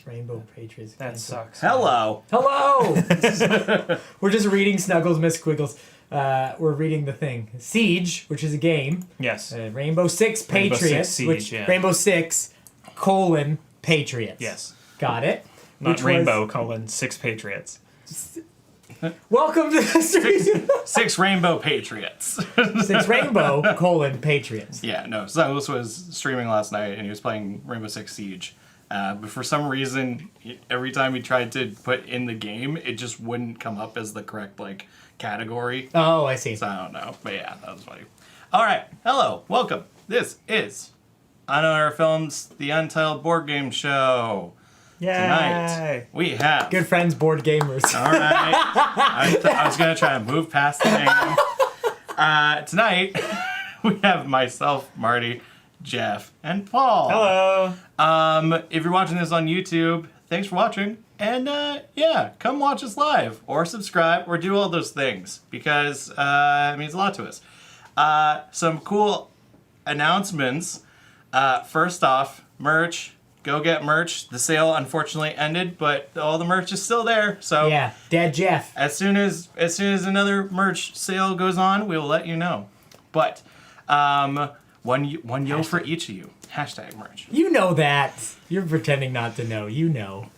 Rainbow Patriots. That sucks. Hello. Hello! We're just reading Snuggles, Miss Squiggles. We're reading the thing. Siege, which is a game. Yes. Rainbow Six Rainbow Patriots. Six Siege, which yeah. Rainbow Six, Patriots. Yes. Got it. Not Which Rainbow, was- 6 Patriots. Welcome to the stream. Six Rainbow Patriots. 6 Rainbow, Patriots. Yeah, no. Douglas was streaming last night and he was playing Rainbow Six Siege. But for some reason, every time he tried to put in the game, it just wouldn't come up as the correct category. Oh, I see. So I don't know. But yeah, that was funny. All right. Hello. Welcome. This is Unknown Films, the Untitled Board Game Show. Yay! Tonight, we have... Good friends, board gamers. All right. I was going to try and move past the name. Tonight, we have myself, Marty, Jeff, and Paul. Hello! If you're watching this on YouTube, thanks for watching. And yeah, come watch us live or subscribe or do all those things because it means a lot to us. Some cool announcements. First off, merch. Go get merch. The sale unfortunately ended, but all the merch is still there. So Yeah, Dad Jeff. as soon as another merch sale goes on, we will let you know. But one yo for each of you. Hashtag merch. You know that. You're pretending not to know. You know.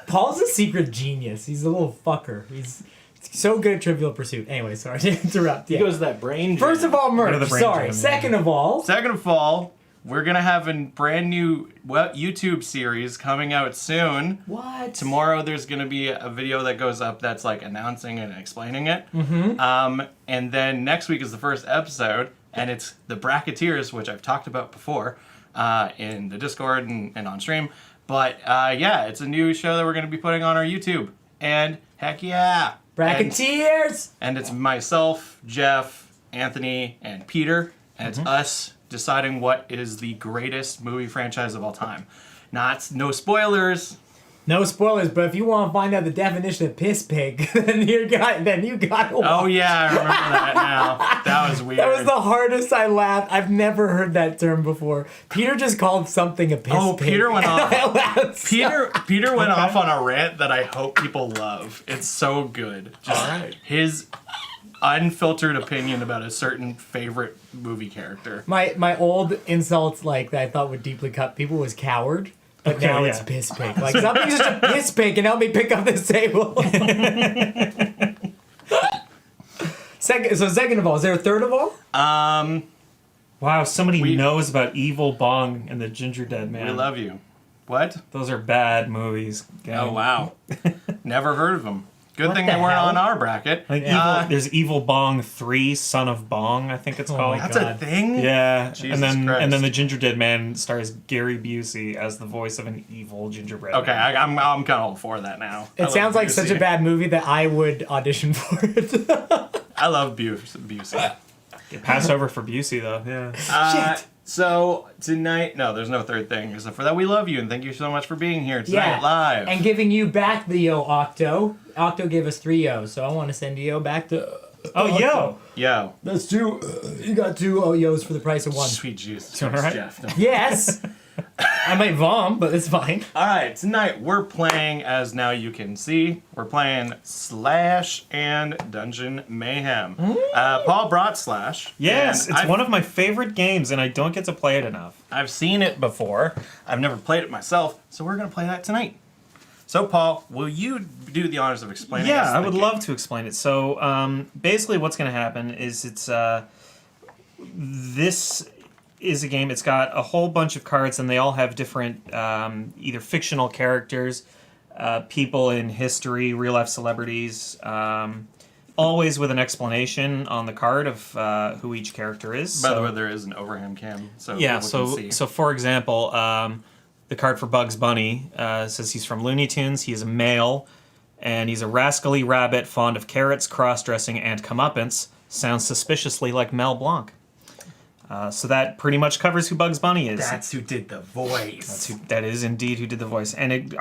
Paul's a secret genius. He's a little fucker. He's so good at Trivial Pursuit. Anyway, sorry to interrupt. Yeah. He goes to that brain. First of all, Go merch. to the brain Sorry. jam, Second of all, we're gonna have a brand new YouTube series coming out soon. what? Tomorrow there's gonna be a video that goes up that's announcing and explaining it. And then next week is the first episode, and it's the Bracketeers, which I've talked about before in the Discord and on stream. But yeah, it's a new show that we're gonna be putting on our YouTube. And heck yeah! Bracketeers. And it's myself, Jeff, Anthony, and Peter, and it's us deciding what is the greatest movie franchise of all time. No spoilers. No spoilers, but if you want to find out the definition of piss pig, then you got to watch. Oh yeah, I remember that now. That was weird. That was the hardest I laughed. I've never heard that term before. Peter just called something a piss pig. Peter went off. I laughed so Peter went off on a rant that I hope people love. It's so good. Just his unfiltered opinion about a certain favorite movie character. My old insults that I thought would deeply cut people was coward. But Okay, now yeah. it's piss pig. Something's just a piss pig and help me pick up this table. Second of all, is there a third of all? Wow, somebody knows about Evil Bong and the Ginger Dead Man. We love you. What? Those are bad movies. gang. Oh wow. Never heard of them. Good What thing the they weren't hell? on our bracket. There's Evil Bong 3, Son of Bong, I think it's called. my That's God. a thing? Yeah, Jesus and Christ. then the Ginger Dead Man stars Gary Busey as the voice of an evil gingerbread Okay, man. I'm kind of all for that now. I It love sounds like Busey. such a bad movie that I would audition for it. I love Busey. Get passed over for Busey though. Yeah. Shit. So tonight, no, there's no third thing except for that we love you and thank you so much for being here tonight live. And giving you back the yo Octo. Octo gave us 3 O's, so I want to send yo back to. Oh, yo! Yo, That's 2. You got 2 O's for the price of 1. sweet juice. All right. Jeff. No. Yes. I might vom, but it's fine. All right, tonight we're playing, as now you can see, we're playing Slash and Dungeon Mayhem. Paul brought Slash. Yes, and it's one of my favorite games, and I don't get to play it enough. I've seen it before. I've never played it myself, so we're going to play that tonight. So, Paul, will you do the honors of explaining us Yeah, I the would game? love to explain it. So, basically, what's going to happen is this is a game. It's got a whole bunch of cards, and they all have different either fictional characters, people in history, real life celebrities. Always with an explanation on the card of who each character is. By the way, there is an overhand cam, so Yeah, people can see. so for example, the card for Bugs Bunny says he's from Looney Tunes, he is a male, and he's a rascally rabbit fond of carrots, cross-dressing, and comeuppance. Sounds suspiciously like Mel Blanc. So that pretty much covers who Bugs Bunny is. That's who did the voice. That is indeed who did the voice. And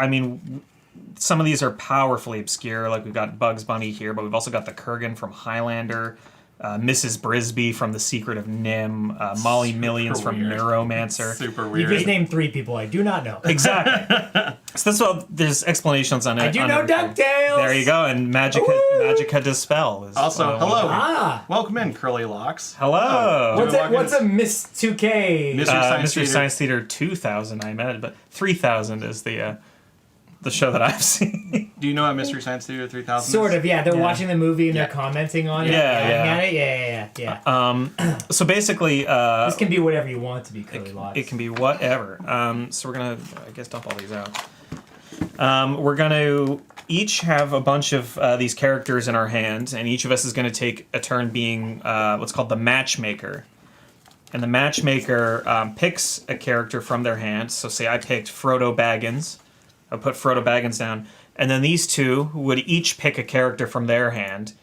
some of these are powerfully obscure, like we've got Bugs Bunny here, but we've also got the Kurgan from Highlander, Mrs. Brisby from The Secret of Nim, Molly Millions from weird. Neuromancer. Super You weird. just named 3 people I do not know. Exactly. So that's what there's explanations on it. I do on know everything. DuckTales! There you go, and Magica Dispel. Is Also, one of hello. Ah! Welcome in, Curly Locks. Hello. What's a Miss 2K? Mystery Science Theater 2000, I meant, but 3000 is the show that I've seen. Do you know what Mystery Science Theater 3000 Sort of, yeah. They're Yeah. watching the movie and Yeah. they're commenting on it. Yeah, Yeah. So basically, This can be whatever you want to be, Curly Locks. it can be whatever. So we're gonna, I guess, dump all these out. We're gonna each have a bunch of these characters in our hand, and each of us is gonna take a turn being what's called the matchmaker. And the matchmaker picks a character from their hand. So say I picked Frodo Baggins. I put Frodo Baggins down. And then these two would each pick a character from their hand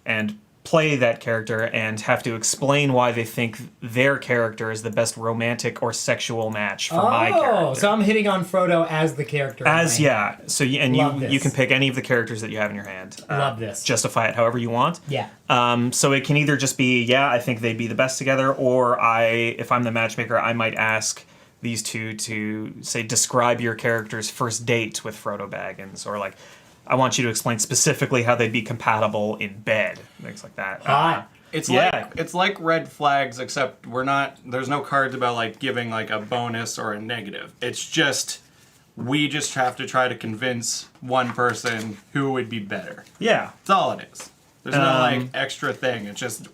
and play that character and have to explain why they think their character is the best romantic or sexual match for my character. Oh, so I'm hitting on Frodo as the character. As yeah, so Love this. you can pick any of the characters that you have in your hand. Love this. Justify it however you want. Yeah. So it can either just be I think they'd be the best together, or if I'm the matchmaker, I might ask these two to say describe your character's first date with Frodo Baggins, or like I want you to explain specifically how they'd be compatible in bed, things like that. Hot. It's Yeah. like red flags, except there's no cards about like giving like a bonus or a negative. It's just we just have to try to convince one person who would be better. Yeah. That's all it is. There's no like extra thing. It's just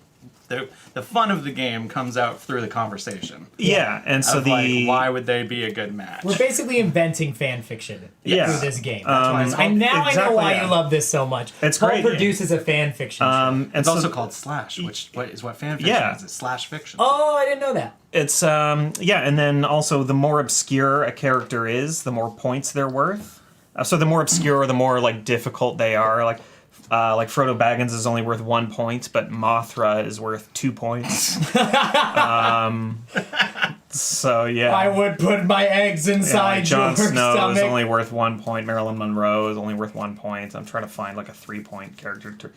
the fun of the game comes out through the conversation. Yeah, and so Of, why would they be a good match? We're basically inventing fan fiction Yeah. through this game. why it's I know exactly, why yeah. you love this so much. It's Paul great. produces a fan fiction show. And It's so also called slash, which is what fan fiction Yeah. is. It's slash fiction. Oh, I didn't know that. it's and then also the more obscure a character is, the more points they're worth. So the more obscure, the more like difficult they are. Like Frodo Baggins is only worth 1 point, but Mothra is worth 2 points. So yeah. I would put my eggs Yeah, inside like Jon your Snow stomach. is only worth 1 point. Marilyn Monroe is only worth 1 point. I'm trying to find like a 3-point character.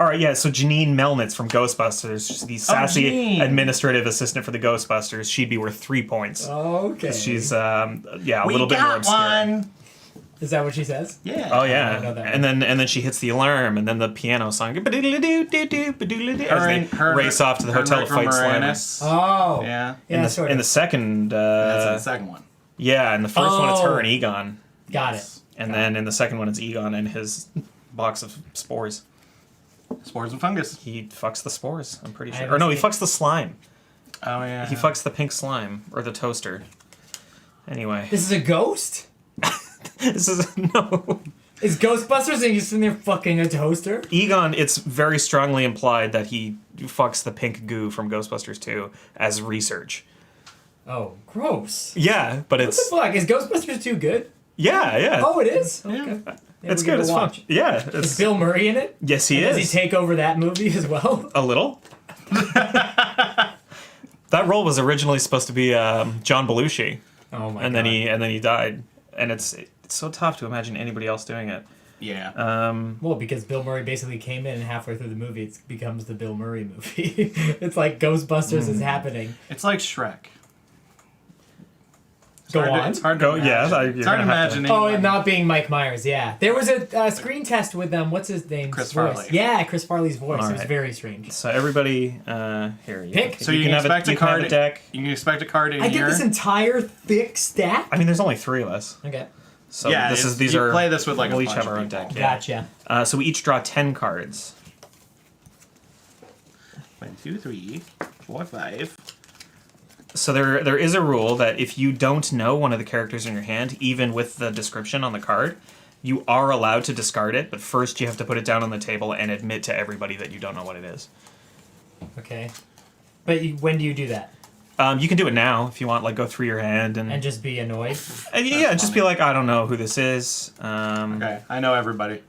All right, yeah. So Janine Melnitz from Ghostbusters, she's the sassy Janine. administrative assistant for the Ghostbusters. She'd be worth 3 points. Okay. She's a we little bit more got obscure. one. Is that what she says? Yeah. Oh I yeah, don't know that and then she hits the alarm, and then the piano song as they race off to the hotel to fight Slimer. Oh. Yeah. Yeah, In the second, That's in the second one. yeah, in the first one it's her Oh. and Egon, Got it. and then in the second one it's Egon and his box of spores. Spores and fungus. He fucks the spores, I'm pretty I sure. haven't Or no, he seen- fucks the slime. Oh yeah. He fucks the pink slime or the toaster. Anyway, This is a ghost? this is no. Is Ghostbusters and you're sitting there fucking a toaster? Egon, it's very strongly implied that he fucks the pink goo from Ghostbusters 2 as research. Oh, gross. Yeah, but What the it's fuck? Is Ghostbusters 2 good? yeah. Oh, it is? Yeah. Okay. Maybe It's we'll good. give It's it a fun. watch. Yeah, Is it's Bill Murray in it? yes, he And is Does he take over that movie as well? a little. That role was originally supposed to be John Belushi, Oh my and god. then he died. And it's so tough to imagine anybody else doing it. Yeah. Well, because Bill Murray basically came in and halfway through the movie, it becomes the Bill Murray movie. It's like Ghostbusters is happening. It's like Shrek. Go hard to- on. it's hard to Go- imagine. yeah, It's you're hard to gonna have to- imagine. Oh, anyone- and not being Mike Myers, yeah. There was a screen test with what's his name? Chris voice. Farley. Yeah, Chris Farley's voice. All It was right. very strange. So everybody, here Pick. So you can have expect you a can have card. a deck. You can expect a card in I here. get this entire thick stack? I mean, there's only 3 of us, Okay. so Yeah, these you are play this with, like, a we'll each bunch have of our own people. deck. Yeah. Gotcha. So we each draw 10 cards. 1, 2, 3, 4, 5. So there is a rule that if you don't know one of the characters in your hand, even with the description on the card, you are allowed to discard it, but first you have to put it down on the table and admit to everybody that you don't know what it is. Okay. But when do you do that? You can do it now if you want, like go through your hand and And just be annoyed? yeah, That's just be funny. like, I don't know who this is. Okay, I know everybody.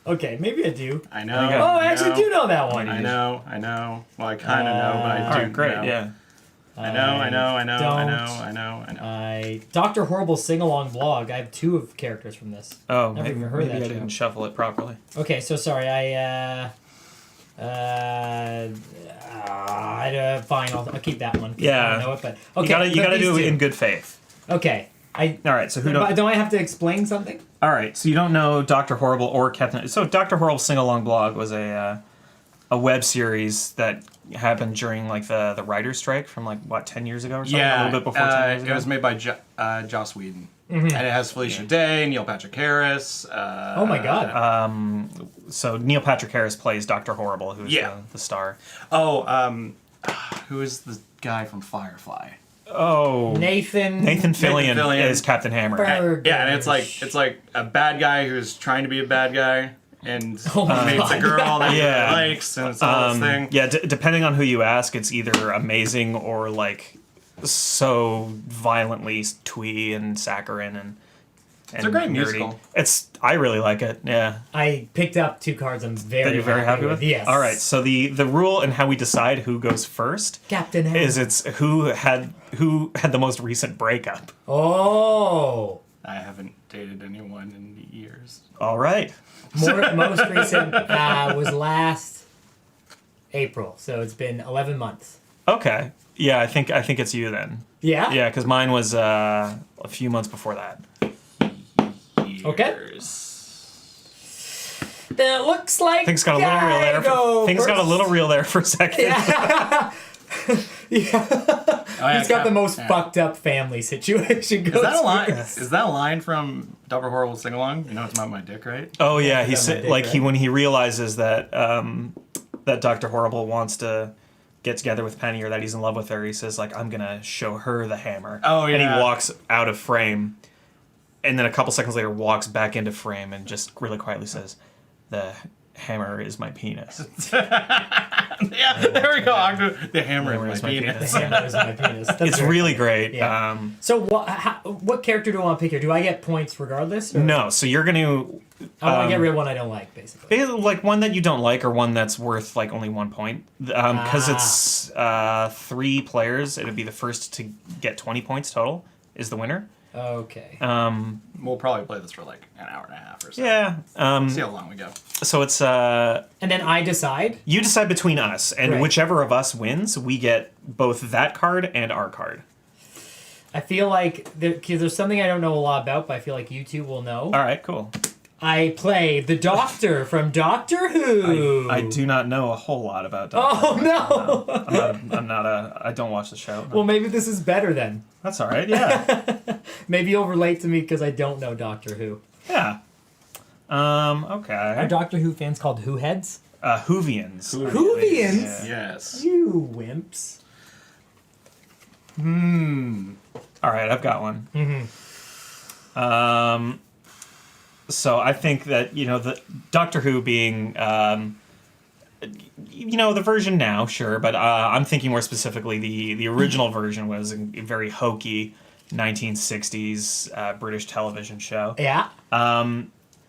Okay, maybe I do. I know. Okay. Oh, I I actually know. do know that one. I know. Well, I kind of know, but I do All right, great, know. yeah. I know. I Dr. Horrible sing-along blog. I have 2 of characters from this. Oh, Never maybe, even heard maybe that I show. didn't shuffle it properly. Okay, so sorry. Fine, I'll keep that one. 'Cause Yeah. I don't know it, but okay. You gotta do it these in two. good faith. Okay. All right, so who But don't? don't I have to explain something? All right, so you don't know Dr. Horrible or Captain. So Dr. Horrible Sing Along Blog was a web series that happened during like the writer's strike from like what 10 years ago or something. Yeah, a little bit before 10 years ago. it was made by Joss Whedon, and it has Felicia Day, Neil Patrick Harris. Oh my god. So Neil Patrick Harris plays Dr. Horrible, who's the star. Who is the guy from Firefly? Oh, Nathan Fillion Fillion. is Captain Hammer. Burger. Yeah, and it's like a bad guy who's trying to be a bad guy and meets my a girl that he Yeah. really likes, and it's all this thing. Yeah, depending on who you ask, it's either amazing or like so violently twee and saccharine and It's a great nerdy. musical. I really like it. Yeah. I picked up 2 cards I'm very, That you're very happy with? Yes. All right. So the rule and how we decide who goes first Captain Hammer. is it's who had the most recent breakup. Oh. I haven't dated anyone in years. All right. Most recent was last April, so it's been 11 months. Okay. Yeah, I think it's you then. Yeah? Yeah, because mine was a few months before that. Okay. Years. It looks like Things got a little real there. Things got a little real there for a second. Yeah. Oh, yeah, He's got the most yeah. fucked up family situation. Is that a line? Is that a line from Dr. Horrible Sing Along? You know it's not my dick, right? Oh yeah, That's he's my dick, like right? when he realizes that that Dr. Horrible wants to get together with Penny or that he's in love with her, he says like I'm gonna show her the hammer. Oh, And yeah. he walks out of frame, and then a couple seconds later walks back into frame and just really quietly says, "The hammer is my penis." Yeah, there we go. The hammer is my The penis. hammer is my penis. That's It's great. really great. Yeah. So what character do I want to pick here? Do I get points regardless? Or No, so you're gonna I want to get rid of one I don't like, basically. like one that you don't like or one that's worth like only 1 point because it's 3 players. It'd be the first to get 20 points total is the winner. Okay. We'll probably play this for like an hour and a half or so. Yeah. See how long we go. So it's And then I decide? you decide between us, and Right. whichever of us wins, we get both that card and our card. I feel like there's something I don't know a lot about, but I feel like you two will know. All right, cool. I play the Doctor from Doctor Who. I do not know a whole lot about that. Oh no! I don't watch the show. Well, maybe this is better then. That's all right. Yeah. Maybe you'll relate to me because I don't know Doctor Who. Yeah. Are Okay. Doctor Who fans called Who heads? Whovians. Whovians? Yes. You wimps. All right, I've got one. So I think that the Doctor Who being the version now, sure, but I'm thinking more specifically the original version was a very hokey 1960s British television show. Yeah.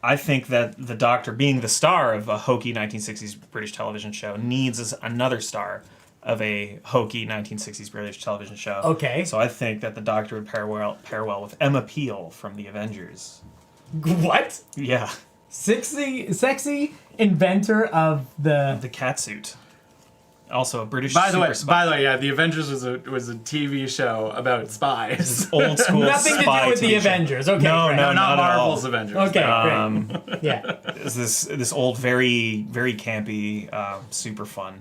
I think that the Doctor, being the star of a hokey 1960s British television show, needs another star of a hokey 1960s British television show. Okay. So I think that the Doctor would pair well with Emma Peel from The Avengers. What? Yeah. Sexy inventor of the. The catsuit. Also a British By the super way, spy. yeah, The Avengers was a TV show about spies. Old school Nothing to spy do with TV the show. Avengers. Okay. No, great. no, No, not not at all. Marvel's Avengers. Okay, great. Yeah. It's this old, very, very campy, super fun.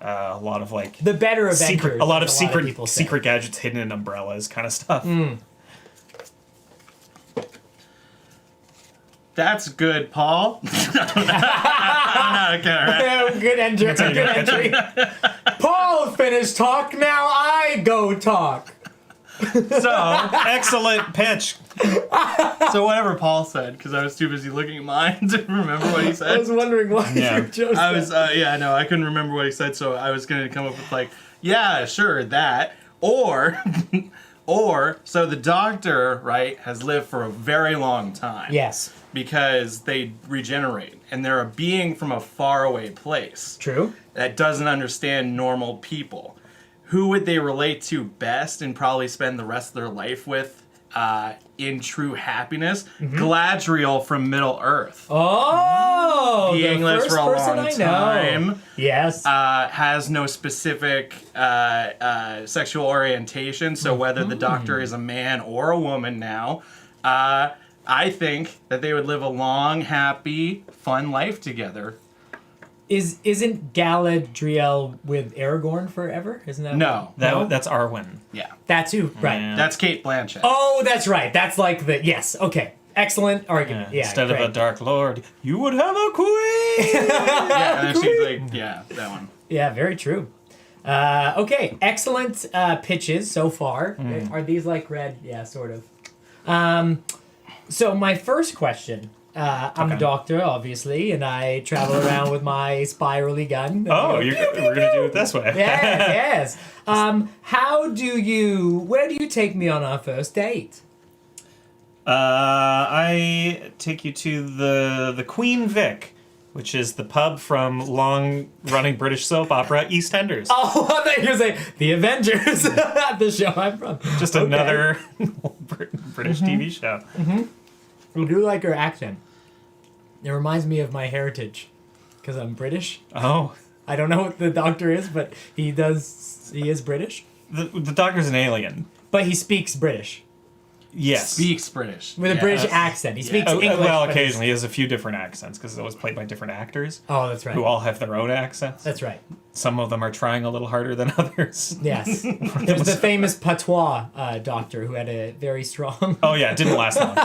A lot of like The better Avengers. secret, a lot of people say. secret gadgets hidden in umbrellas, kind of stuff. That's good, Paul. I don't know, right? Good entry. Good entry. Paul finished talk. Now I go talk. So excellent pitch. So whatever Paul said, because I was too busy looking at mine to remember what he I said. was wondering why Yeah. you chose I was, that. I couldn't remember what he said, so I was going to come up with like, yeah, sure, that, or, so the Doctor, right, has lived for a very long time. Yes. Because they regenerate, and they're a being from a faraway place True. that doesn't understand normal people. Who would they relate to best and probably spend the rest of their life with in true happiness? Galadriel from Middle Earth. Oh. Oh, the English first for a person long I know. time. Yes. Has no specific sexual orientation, so whether the Doctor is a man or a woman now, I think that they would live a long, happy, fun life together. Isn't Galadriel with Aragorn forever? Isn't that? No. That's Arwen. Yeah. That's who. Right. Yeah. That's Kate Blanchett. Oh, that's right. That's like the yes. Okay. Excellent argument. Yeah. Instead of great. a Dark Lord, you would have a queen. Yeah, and then she's like, yeah, that one. Yeah, very true. Okay, excellent pitches so far. Are these like red? Yeah, sort of. So my first question. I'm a doctor, obviously, and I travel around with my spirally gun. Oh, we're gonna do it this way. Yes, yes. Where do you take me on our first date? I take you to the Queen Vic, which is the pub from long-running British soap opera EastEnders. Oh, I thought you were saying The Avengers, the show I'm from. Just another British TV show. I do like her accent. It reminds me of my heritage, because I'm British. Oh, I don't know what the Doctor is, but he is British. the Doctor's an alien. But he speaks British. Yes. Speaks British. With a British accent. He speaks English. Well, but occasionally he has a few different accents because it was played by different actors Oh, that's right. who all have their own accents. That's right. Some of them are trying a little harder than others. Yes. There was the famous patois doctor who had a very strong... Oh yeah, it didn't last long.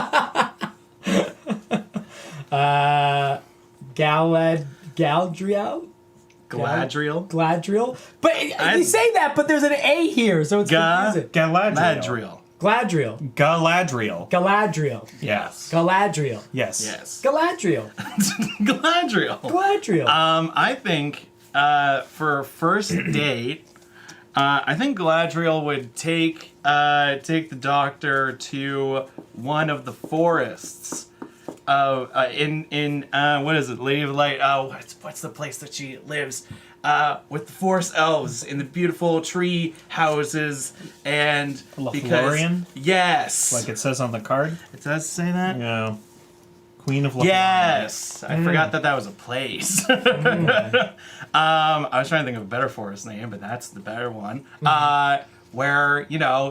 Galadriel? Gladriel. But you say that, but there's an A here, so it's confusing. Galadriel. Gladriel. Galadriel. Galadriel. Yes. Galadriel. Yes. Yes. Galadriel. Gladriel. Galadriel. I think for first date, I think Gladriel would take the Doctor to one of the forests. In what is it, Lady of Light? What's the place that she lives? With the forest elves in the beautiful tree houses and Lothlorien? Yes, Like it says on the card. it does say that. Yeah. Queen of Lothlorien. Yes, I forgot that was a place. I was trying to think of a better forest name, but that's the better one. Where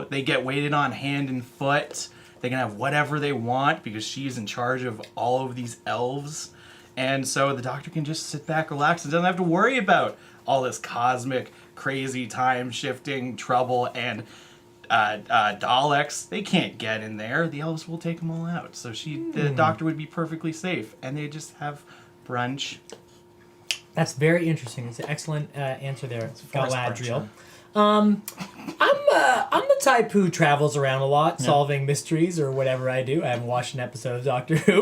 they get waited on hand and foot. They can have whatever they want because she's in charge of all of these elves. And so the Doctor can just sit back, relax, and doesn't have to worry about all this cosmic, crazy, time-shifting trouble. And Daleks, they can't get in there. The elves will take them all out. So the Doctor would be perfectly safe. And they just have brunch. That's very interesting. It's an excellent answer there, forest Galadriel. brunch, I'm the type who travels around a lot, solving mysteries or whatever I do. I haven't watched an episode of Doctor Who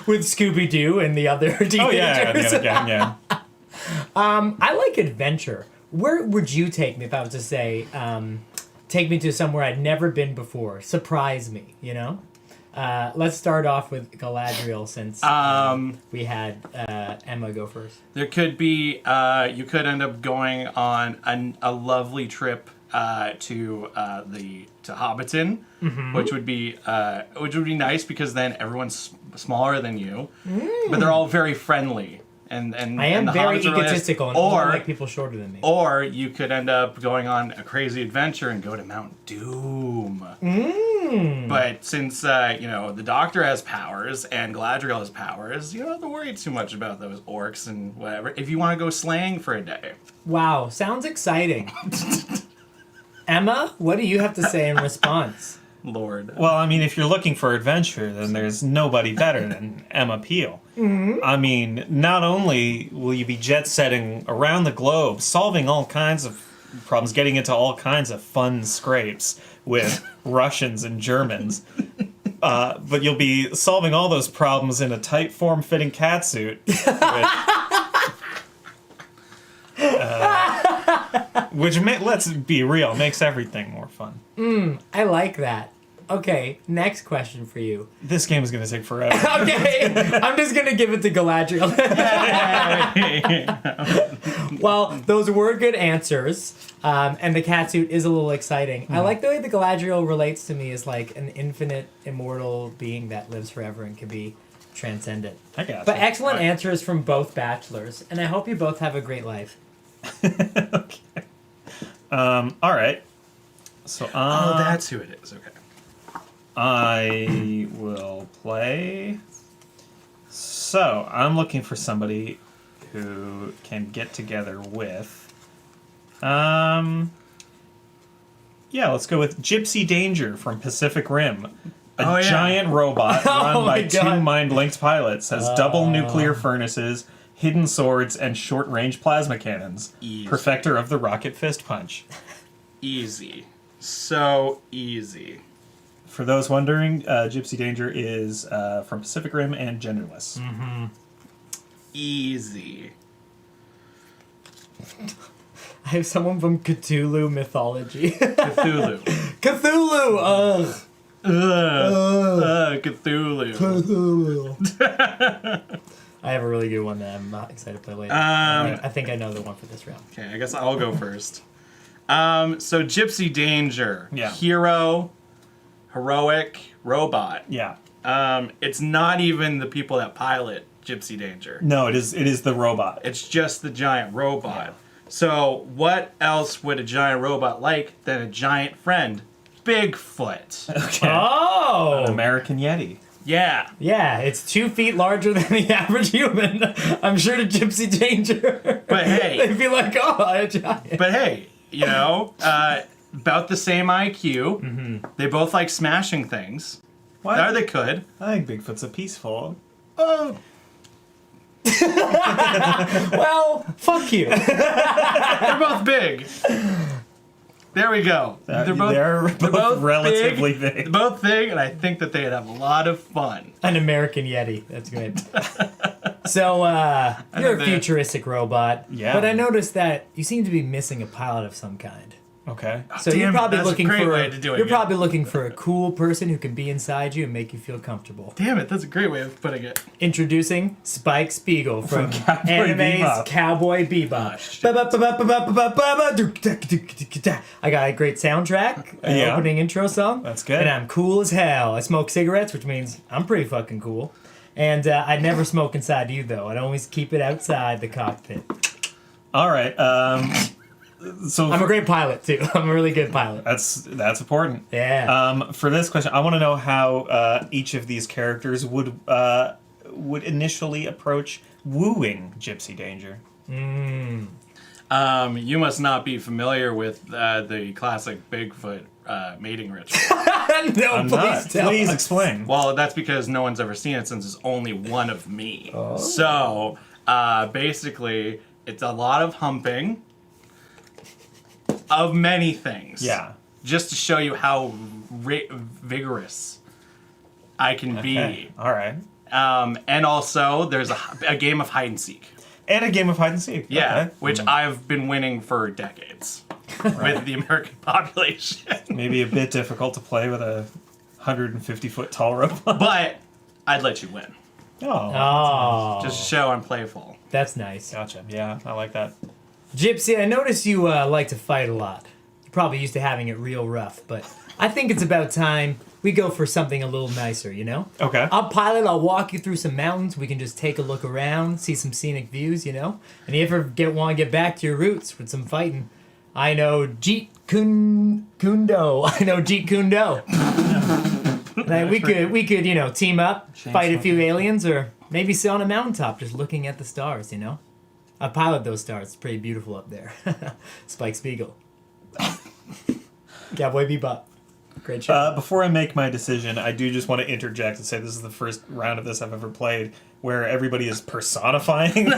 with Scooby Doo and the other teenagers. Oh yeah, the other gang, yeah. I like adventure. Where would you take me if I was to say, take me to somewhere I'd never been before? Surprise me, Let's start off with Galadriel since we had Emma go first. There could be, you could end up going on a lovely trip to Hobbiton, which would be nice because then everyone's smaller than you, but they're all very friendly. And I am the very hobbits are really nice. egotistical and I like people shorter than me. Or you could end up going on a crazy adventure and go to Mount Doom. But since the Doctor has powers and Galadriel has powers, you don't have to worry too much about those orcs and whatever. If you want to go slaying for a day. Wow, sounds exciting. Emma, what do you have to say in response? Lord. Well, I mean, if you're looking for adventure, then there's nobody better than Emma Peel. I mean, not only will you be jet-setting around the globe, solving all kinds of problems, getting into all kinds of fun scrapes with Russians and Germans, but you'll be solving all those problems in a tight, form-fitting catsuit. Which, let's be real, makes everything more fun. I like that. Okay, next question for you. This game is going to take forever. Okay, I'm just going to give it to Galadriel. Well, those were good answers, and the catsuit is a little exciting. I like the way the Galadriel relates to me as like an infinite, immortal being that lives forever and can be transcendent. I got But you. excellent answers from both bachelors, and I hope you both have a great life. Okay. All right. So Oh, that's who it is. Okay. I will play. So I'm looking for somebody who can get together with. Yeah, let's go with Gypsy Danger from Pacific Rim. A giant robot run by two mind-linked pilots has double nuclear furnaces, hidden swords, and short-range plasma cannons. Easy. Perfecter of the rocket fist punch. Easy. So easy. For those wondering, Gypsy Danger is from Pacific Rim and genderless. Easy. I have someone from Cthulhu mythology. Cthulhu. Cthulhu! Ugh. Cthulhu. I have a really good one that I'm not excited to play later. I think I know the one for this round. Okay, I guess I'll go first. So Gypsy Danger. Yeah. Hero, heroic, robot. Yeah. It's not even the people that pilot Gypsy Danger. No, it is the robot. It's just the giant robot. So what else would a giant robot like than a giant friend? Bigfoot. Okay. Oh! An American Yeti. Yeah. Yeah, it's 2 feet larger than the average human. I'm sure to Gypsy Danger. But hey. They'd be like, oh, a giant. But hey, you know, about the same IQ. Mm-hmm. They both like smashing things. What? Or they could. I think Bigfoot's a peaceful. Oh. Well, fuck you. They're both big. There we go. They're both relatively big. They're both big, and I think that they'd have a lot of fun. An American Yeti. That's great. So, you're a futuristic robot. Yeah. But I noticed that you seem to be missing a pilot of some kind. Okay. So Damn you're it, probably that's a looking great for way to do it, you're yeah. probably looking for a cool person who can be inside you and make you feel comfortable. Damn it, that's a great way of putting it. Introducing Spike Spiegel from Cowboy anime's Bebop. Cowboy Bebop. shit. I got a great soundtrack, an Yeah. opening intro song. That's good. And I'm cool as hell. I smoke cigarettes, which means I'm pretty fucking cool. And I'd never smoke inside you, though. I'd always keep it outside the cockpit. All right. So I'm a great pilot, too. I'm a really good pilot. that's important. Yeah. For this question, I want to know how each of these characters would initially approach wooing Gypsy Danger. You must not be familiar with the classic Bigfoot mating ritual. No, I'm please not. tell Please us. explain. Well, that's because no one's ever seen it since there's only one of me. Oh. So, basically, it's a lot of humping of many things. Yeah. Just to show you how vigorous I can Okay. be. All right. And also, there's a game of hide and seek. And a game of hide and seek. Yeah, Okay. which I've been winning for decades with the American population. Maybe a bit difficult to play with a 150-foot tall robot. But I'd let you win. Oh. Oh, Just to show I'm playful. that's nice. Gotcha. Yeah, I like that. Gypsy, I notice you like to fight a lot. You're probably used to having it real rough, but I think it's about time we go for something a little nicer, you know? Okay. I'll pilot, I'll walk you through some mountains, we can just take a look around, see some scenic views, you know? And if you ever want to get back to your roots with some fighting, I know Jeet Kundo. I know Jeet Kundo. And we could, you know, team up, fight a few aliens, or maybe sit on a mountaintop just looking at the stars, you know? I pilot those stars. It's pretty beautiful up there. Spike Spiegel. Cowboy Bebop. Great show. Before I make my decision, I do just want to interject and say this is the first round of this I've ever played where everybody is personifying.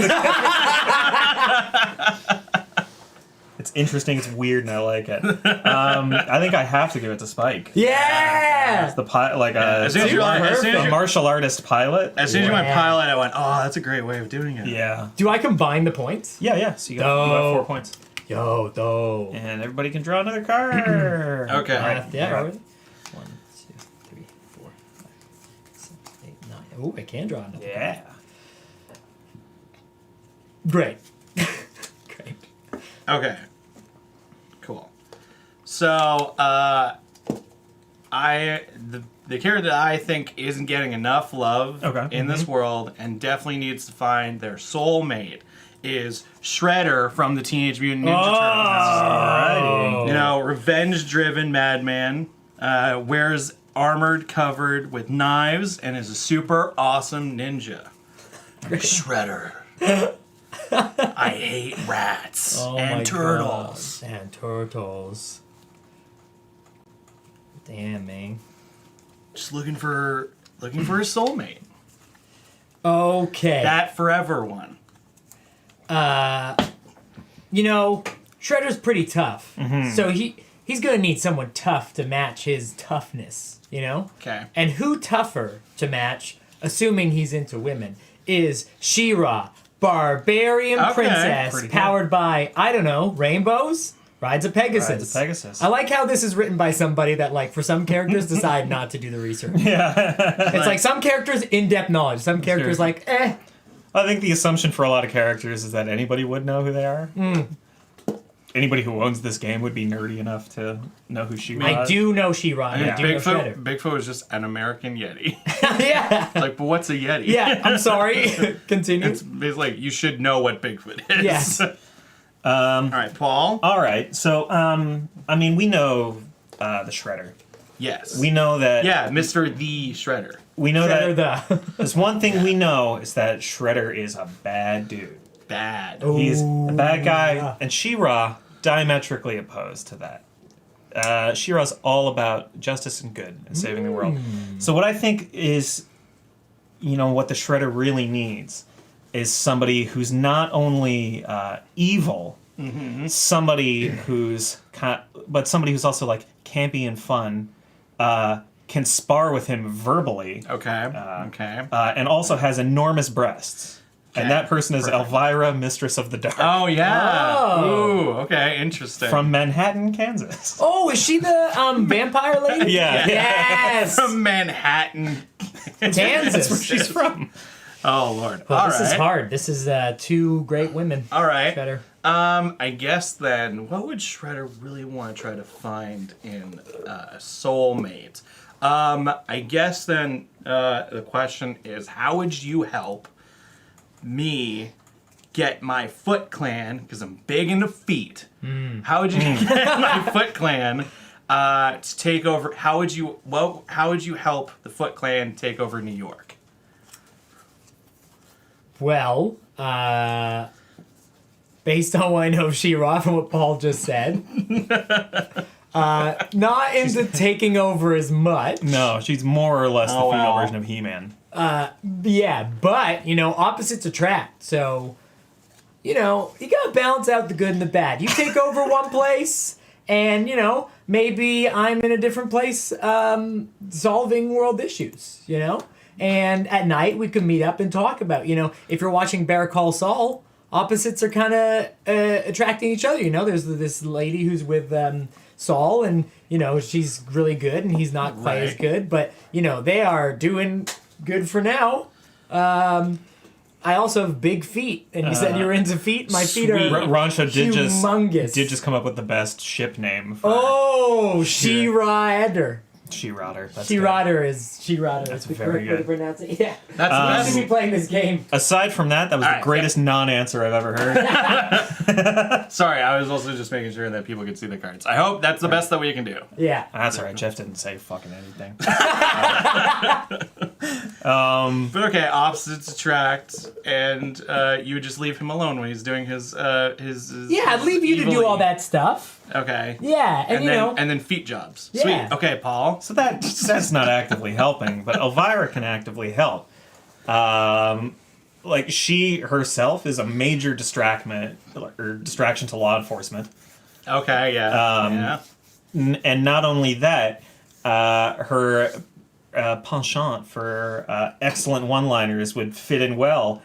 It's interesting, it's weird, and I like it. I think I have to give it to Spike. Yeah! It's the As soon as you like- as soon as a you- martial artist pilot. As soon as you went Yeah. pilot, I went, oh, that's a great way of doing it. Yeah. Do I combine the points? Yeah. So you got 4 points. Yo, though. And everybody can draw another card. Okay. All right. Yeah, You're up. are we? 1, 2, 3, 4, 5, 6, 8, 9. Oh, I can draw another. Yeah. Great. Great. Okay. Cool. So, the character that I think isn't getting enough love in this Mm-hmm. world and definitely needs to find their soulmate is Shredder from the Teenage Mutant Ninja Turtles. You know, revenge-driven madman, wears armored covered with knives and is a super awesome ninja. Shredder. I hate rats and turtles. God. And turtles. Damn, man. Just looking for a soulmate. Okay. That forever one. You know, Shredder's pretty tough. Mm-hmm. So he's gonna need someone tough to match his toughness, you know? Okay. And who tougher to match, assuming he's into women, is She-Ra, barbarian Okay. princess, Pretty good. powered by, I don't know, rainbows? Rides a Pegasus. Rides a Pegasus. I like how this is written by somebody that, like, for some characters, decide not to do the research. Yeah. It's like some characters, in-depth knowledge. Some characters, Sure. like, eh. I think the assumption for a lot of characters is that anybody would know who they are. Anybody who owns this game would be nerdy enough to know who she was. I do know She-Ra, and I do know Shredder. Bigfoot was just an American Yeti. Yeah. Like, but what's a Yeti? Yeah, I'm sorry. Continue. It's like you should know what Bigfoot is. Yes. All right, Paul. All right, so I mean, we know the Shredder. Yes. We know that. Yeah, Mr. The Shredder. We know Shredder that. There's one thing we know is that Shredder is a bad dude. Bad. He's a bad guy, yeah. and She-Ra diametrically opposed to that. She-Ra's all about justice and good and saving the world. So what I think is, you know, what the Shredder really needs is somebody who's not only evil, somebody who's but somebody who's also like campy and fun, can spar with him verbally, Okay. and also has enormous breasts. And Okay, that person is perfect. Elvira, Mistress of the Dark. Oh, yeah. Oh. Ooh, okay, interesting. From Manhattan, Kansas. Oh, is she the vampire lady? Yeah. Yes. From Manhattan. Kansas. That's where she's from. Oh, Lord. Well, All this is right. hard. This is two great women. All right. Shredder. I guess then, what would Shredder really want to try to find in a soulmate? I guess then the question is, how would you help me get my Foot Clan, because I'm big into feet, how would you get my Foot Clan to take over? How would you help the Foot Clan take over New York? Well, based on what I know of She-Ra from what Paul just said, not into taking over as much. No, she's more or less the Oh, female wow. version of He-Man. Yeah, but, you know, opposites attract. So, you know, you gotta balance out the good and the bad. You take over one place, and, you know, maybe I'm in a different place solving world issues, you know? And at night, we could meet up and talk about, you know, if you're watching Better Call Saul, opposites are kind of attracting each other. You know, there's this lady who's with Saul, and, you know, she's really good, and he's not quite as Right. good. But, you know, they are doing good for now. I also have big feet, and you said you were into feet. My feet are Sweet. Rancho did humongous. just come up with the best ship name for Oh, She-Ra-Edder. She-Rotter. That's She-Rotter is She-Rotter. That's the very correct way to good. pronounce it. Yeah. That's I the should best. be playing this game. Aside from that, that was All the right, greatest non-answer I've ever heard. Sorry, I was also just making sure that people could see the cards. I hope that's the best that we can do. Yeah. That's all right. Jeff didn't say fucking anything. But okay, opposites attract, and you would just leave him alone when he's doing his Yeah, I'd leave you to do all that stuff. Okay. Yeah, and you then know. and then feet jobs. Yeah. Sweet. Okay, Paul. So that's not actively helping, but Elvira can actively help. Like she herself is a major distraction to law enforcement, Okay, yeah. and not only that, her penchant for excellent one-liners would fit in well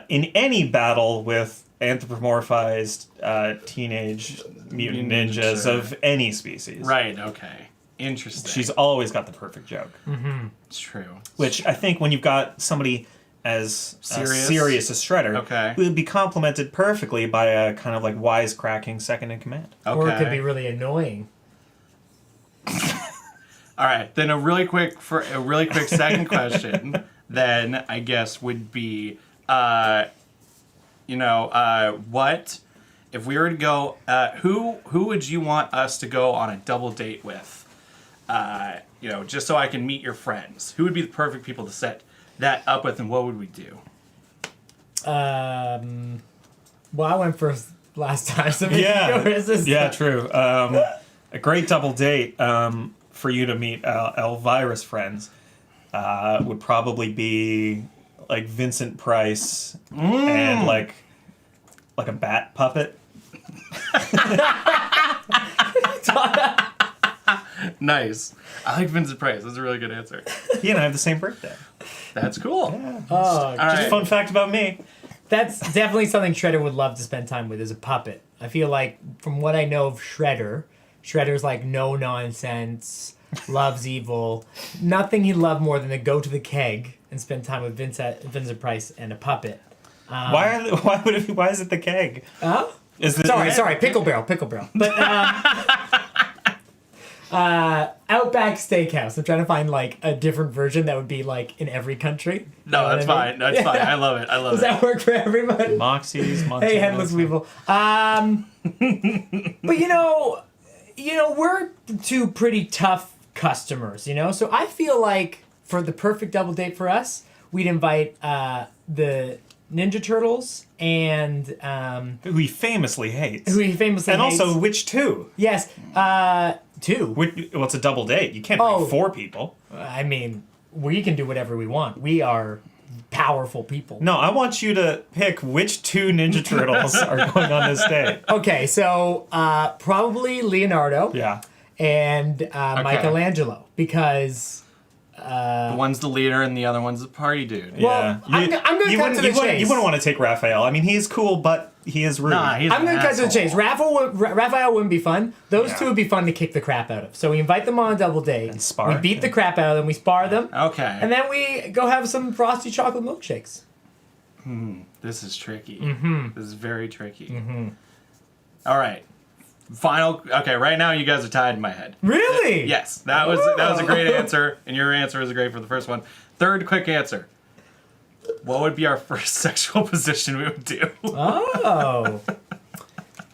in any battle with anthropomorphized teenage mutant ninjas Sure. of any species. Right, okay. Interesting. She's always got the perfect joke. It's true. Which I think when you've got somebody as serious as Shredder, Okay. would be complemented perfectly by a kind of like wisecracking second in command. Okay. Or it could be really annoying. All right, then a really quick second question, then I guess would be, what if we were to go? Who would you want us to go on a double date with? Just so I can meet your friends. Who would be the perfect people to set that up with, and what would we do? Well, I went first last time, so maybe Yeah, yours is true. A great double date for you to meet Elvira's friends would probably be like Vincent Price and like a bat puppet. Nice. I like Vincent Price. That's a really good answer. He and I have the same birthday. That's cool. Yeah. Oh, All right. Fun fact about me. that's definitely something Shredder would love to spend time with, is a puppet. I feel like, from what I know of Shredder's like no nonsense, loves evil. Nothing he'd love more than to go to the keg and spend time with Vincent Price and a puppet. Why is it the keg? Oh? Is this, Sorry, pickle barrel. But Outback Steakhouse. I'm trying to find like a different version that would be like in every country. No, You know that's what I fine. mean? That's fine. I love it. Does that work for everybody? Moxie's, Montana's. Hey, Headless Weevil. But we're two pretty tough customers, so I feel like for the perfect double date for us, we'd invite the Ninja Turtles and Who he famously hates. hates. Also, which two? Yes, two. It's a double date. You can't Oh. bring 4 people. I mean, we can do whatever we want. We are powerful people. No, I want you to pick which 2 Ninja Turtles are going on this date. Okay, so probably Leonardo Yeah. and Michelangelo, because One's the leader and the other one's the party dude. Well, I'm gonna cut to the chase. You wouldn't want to take Raphael. I mean, he's cool, but he is rude. Nah, he's I'm an going to cut to the asshole. chase. Raphael wouldn't be fun. Those Yeah. two would be fun to kick the crap out of. So we invite them on a double date. And spar. We beat the crap out of them. We spar them. Okay. And then we go have some frosty chocolate milkshakes. This is tricky. Mm-hmm. This is very tricky. All right. Okay, right now you guys are tied in my head. Really? Yes, that was a great answer, and your answer was great for the first one. Third quick answer. What would be our first sexual position we would do? Oh.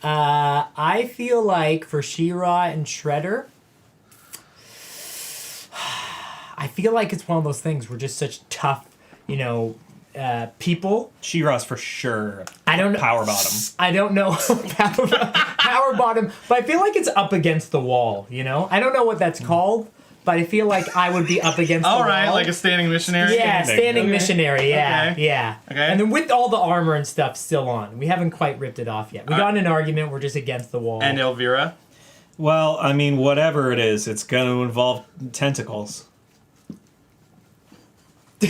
I feel like for She-Ra and Shredder, I feel like it's one of those things. We're just such tough, people. She-Ra's for sure. I don't know. Power bottom. I don't know power bottom, but I feel like it's up against the wall. I don't know what that's called, but I feel like I would be up against the wall. All right, like a standing missionary. Yeah, standing Okay. missionary. Yeah, Okay. yeah. Okay. And then with all the armor and stuff still on, we haven't quite ripped it off yet. We got in an argument. We're just against the wall. And Elvira. Well, I mean, whatever it is, it's going to involve tentacles.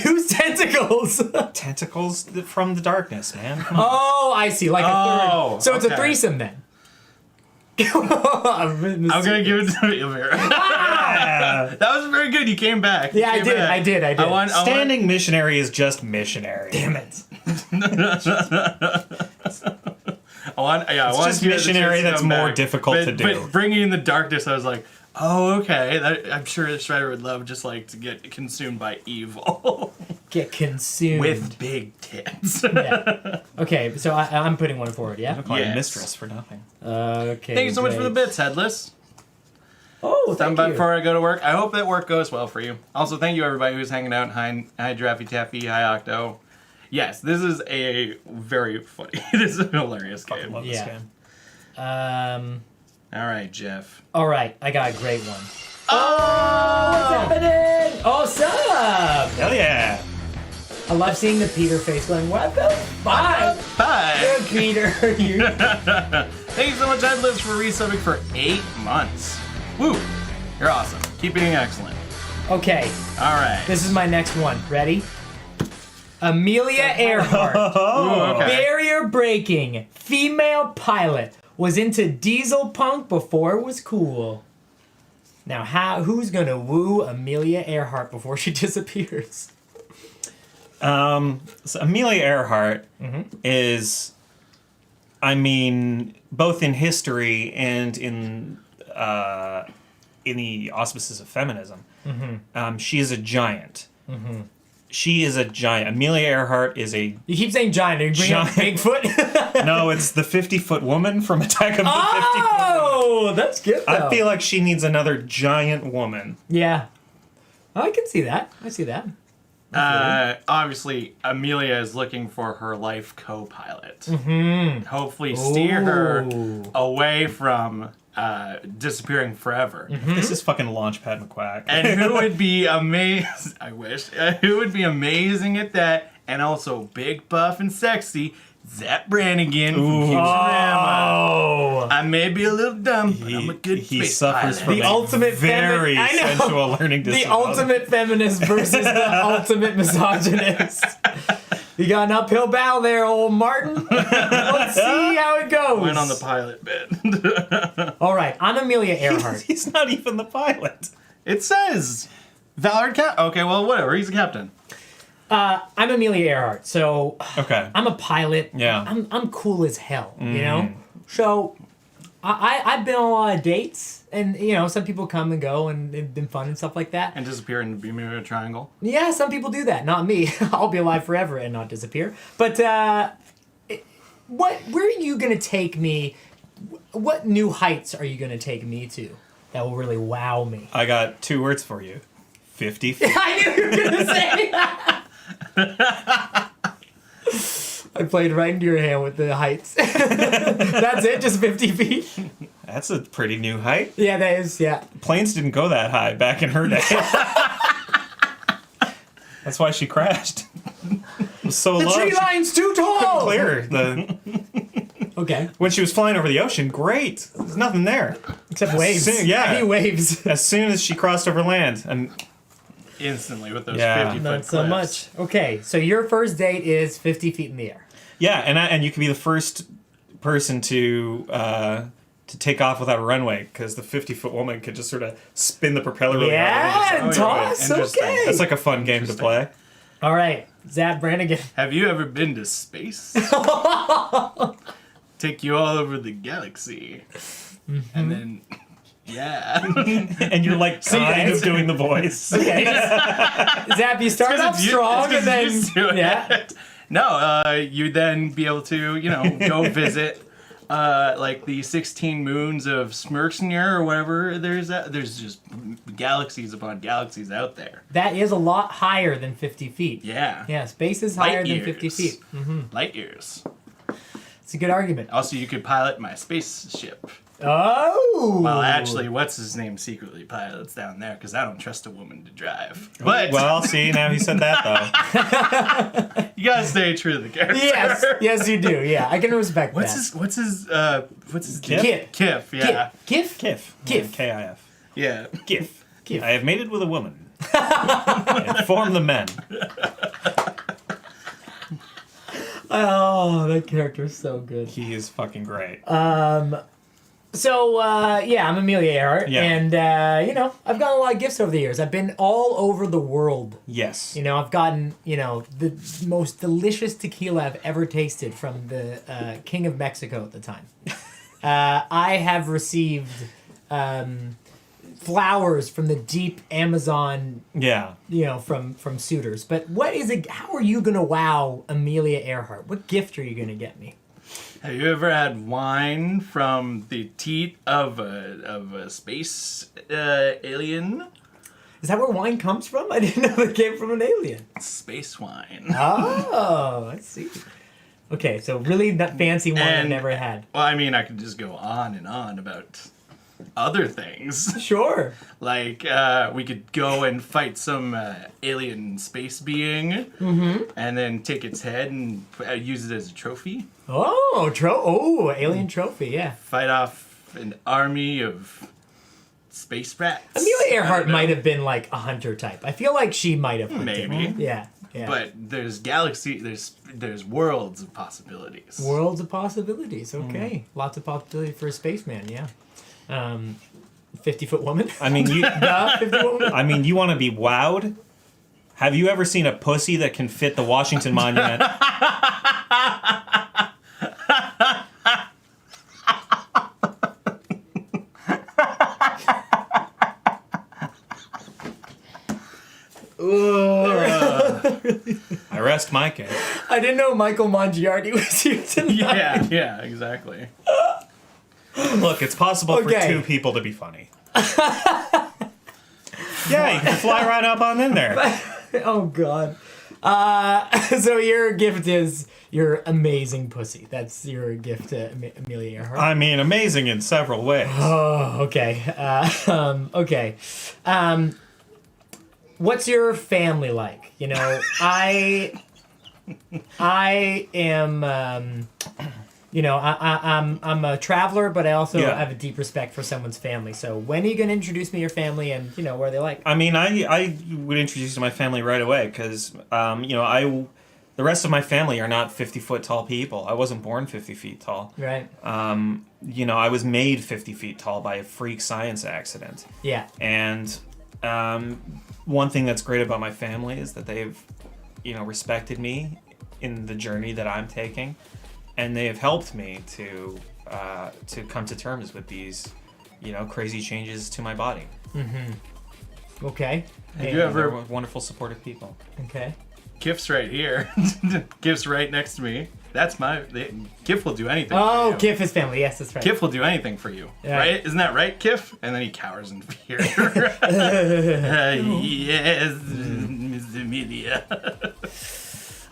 Whose tentacles? Tentacles from the darkness, man. Come on. Oh, I see. Like a Oh, third. So it's a okay. threesome then. I'm gonna give it to Elvira. That was very good. You came back. Yeah, You came back. I did. I want, Standing missionary is just missionary. Damn it. I want just you to missionary come that's more back. difficult to do. But bringing in the darkness, I was like, oh, okay. I'm sure Shredder would love just like to get consumed by evil Get consumed. with big tits. Yeah. Okay, so I'm putting one forward, yeah? Don't call her Yes. mistress for nothing. Okay. Thank you so much for the great. bits, Headless. Oh, Stand thank by you. before I go to work. I hope that work goes well for you. Also, thank you everybody who's hanging out. Hi Draffy Taffy. Hi Octo. Yes, this is a very funny. This is a hilarious Fucking game. love this Yeah. game. All right, Jeff. All right, I got a great one. Oh! What's happening? Oh, sup? Hell yeah. I love seeing the Peter face going, what the fuck? Bye. Good, Peter. You- Thank you so much, Headless, for resubbing for 8 months. Woo! You're awesome. Keep being excellent. Okay, All right. this is my next one. Ready? Amelia Earhart. Ooh, okay. Barrier breaking. Female pilot. Was into diesel punk before it was cool. Now, who's gonna woo Amelia Earhart before she disappears? So Amelia Earhart is, I mean, both in history and in in the auspices of feminism. She is a giant. She is a giant. Amelia Earhart is a... You keep saying giant. Are you bringing up Bigfoot? No, it's the 50-foot woman from Attack of the 50-Foot Woman. Oh, that's good, though. I feel like she needs another giant woman. Yeah. Oh, I can see that. I see that. Obviously, Amelia is looking for her life co-pilot. Hopefully steer her away from disappearing forever. This is fucking Launchpad McQuack. And who would be amazing? I wish. Who would be amazing at that? And also big, buff, and sexy. Zap Brannigan from Futurama. I may be a little dumb, but I'm a good He space suffers pilot. from The a ultimate very I know. sensual learning The disability. ultimate feminist versus the ultimate misogynist. You got an uphill battle there, old Martin. Let's see how it goes. Went on the pilot bit. All right, I'm Amelia Earhart. He's not even the pilot. It says Valor Cap. Okay, well, whatever. He's a captain. I'm Amelia Earhart, so Okay. I'm a pilot. Yeah. I'm cool as hell, you know? So I've been on a lot of dates, and, you know, some people come and go, and they've been fun and stuff like that. And disappear in the Bermuda Triangle. Yeah, some people do that. Not me. I'll be alive forever and not disappear. But where are you going to take me? What new heights are you going to take me to that will really wow me? I got 2 words for you. 50 feet. I knew you were going to say that. I played right into your hand with the heights. That's it, just 50 feet? That's a pretty new height. Yeah, that is, yeah. Planes didn't go that high back in her day. That's why she crashed. It was so The low. tree line's too tall! Clear. Okay. When she was flying over the ocean, great. There's nothing there. Except waves. Yeah. Heavy waves. As soon as she crossed over land, and Instantly with those Yeah. 50-foot Not so cliffs. much. Okay, so your first date is 50 feet in the air. yeah, and you could be the first person to take off without a runway, because the 50-foot woman could just sort of spin the propeller really hard. Yeah, Oh, yeah, toss, interesting. okay. That's like a fun game to play. All right, Zap Brannigan. Have you ever been to space? Take you all over the galaxy. And then, yeah. And you're like kind guys. of doing the voice. Okay. Zap, you start off strong and then... Yeah. No, you then be able to, go visit like the 16 moons of Smirksnir or whatever. There's just galaxies upon galaxies out there. That is a lot higher than 50 feet. Yeah. Yeah, space is higher Light than 50 years. feet. Light years. It's a good argument. Also, you could pilot my spaceship. Oh! Well, actually, what's his name secretly pilots down there because I don't trust a woman to drive. But Well, see, now he said that though. you gotta stay true to the character. Yes, you do. Yeah, I can respect What's that. his Kif? Kif. Kif, yeah. Kif? Kif. Kif. K-I-F. Yeah. Kif. Kif. I have mated with a woman. Inform the men. Oh, that character is so good. He is fucking great. So, yeah, I'm Amelia Earhart, Yeah. and, I've gotten a lot of gifts over the years. I've been all over the world. Yes. I've gotten, the most delicious tequila I've ever tasted from the King of Mexico at the time. I have received flowers from the deep Amazon, Yeah. from suitors. But what is it? How are you going to wow Amelia Earhart? What gift are you going to get me? Have you ever had wine from the teat of a space alien? Is that where wine comes from? I didn't know it came from an alien. Space wine. Oh, I see. Okay, so really that fancy one I've And- never had. Well, I mean, I could just go on and on about other things. Sure. Like, we could go and fight some alien space being, and then take its head and use it as a trophy. Alien trophy, yeah. Fight off an army of space rats. Amelia I Earhart don't know. might have been like a hunter type. I feel like she might have hunted. Maybe. Yeah. But there's there's worlds of possibilities. Worlds of possibilities. Okay. Lots of possibility for a spaceman, yeah. 50-foot woman. I mean, you. 50-foot woman. I mean, you want to be wowed? Have you ever seen a pussy that can fit the Washington Monument? I rest my case. I didn't know Michael Mongiardi was here tonight. Yeah, exactly. Look, it's possible for Okay. 2 people to be funny. Yeah, you can fly right up on in there. Oh God. So your gift is your amazing pussy. That's your gift to Amelia Earhart. I mean, amazing in several ways. Oh, okay. Okay. What's your family like? You know, I am. You know, I'm a traveler, but I also Yeah. have a deep respect for someone's family. So when are you gonna introduce me to your family, and you know, what are they like? I mean, I would introduce you to my family right away because, you know, the rest of my family are not 50-foot tall people. I wasn't born 50 feet tall. Right. You know, I was made 50 feet tall by a freak science accident. Yeah. And one thing that's great about my family is that they've, you know, respected me in the journey that I'm taking, and they have helped me to come to terms with these, you know, crazy changes to my body. Okay. Have And- you ever- They're wonderful, supportive people. Okay. Gift's right here. Gift's right next to me. That's Gift will do anything Oh, for you. Kif is family. Yes, that's right. Gift will do anything for you. Yeah. Right? Isn't that right, Gift? And then he cowers in fear. Yes, Miss Amelia.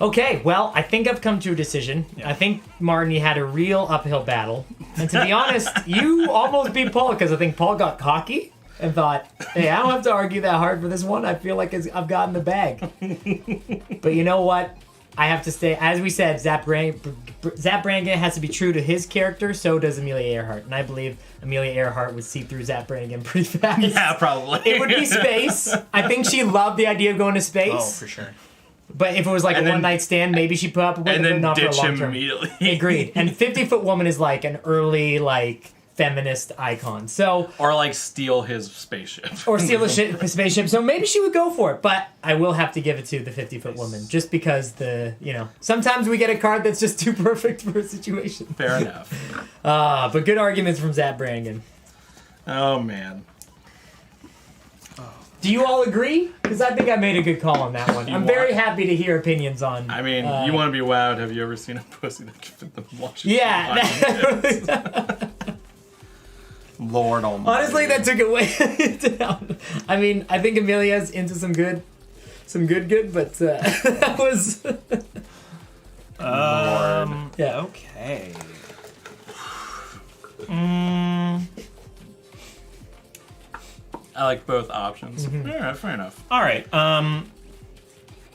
Okay, well, I think I've come to a decision. I think, Martin, you had a real uphill battle. And to be honest, you almost beat Paul because I think Paul got cocky and thought, hey, I don't have to argue that hard for this one. I feel like I've gotten the bag. But you know what? I have to stay, as we said, Zap Brannigan has to be true to his character, so does Amelia Earhart. And I believe Amelia Earhart would see through Zap Brannigan pretty fast. Yeah, probably. It would be space. I think she loved the idea of going to space. Oh, for sure. But if it was like And a then- one-night stand, maybe she'd put up with it, And but then not for a ditch long him term. immediately. Agreed. And 50-foot woman is like an early, like, feminist icon. So, Or like steal his spaceship. or steal a spaceship. So maybe she would go for it. But I will have to give it to the 50-foot woman. Just because sometimes we get a card that's just too perfect for a situation. Fair enough. But good arguments from Zap Brannigan. Oh man. Do you all agree? Because I think I made a good call on that one. I'm very happy to hear opinions on. I mean, you want to be wowed. Have you ever seen a pussy that can fit the Washington? Yeah. Lord Almighty. Honestly, that took it way down. I mean, I think Amelia's into some good, but that was. Yeah. Okay. I like both options. Mm-hmm. Yeah, fair enough. All right.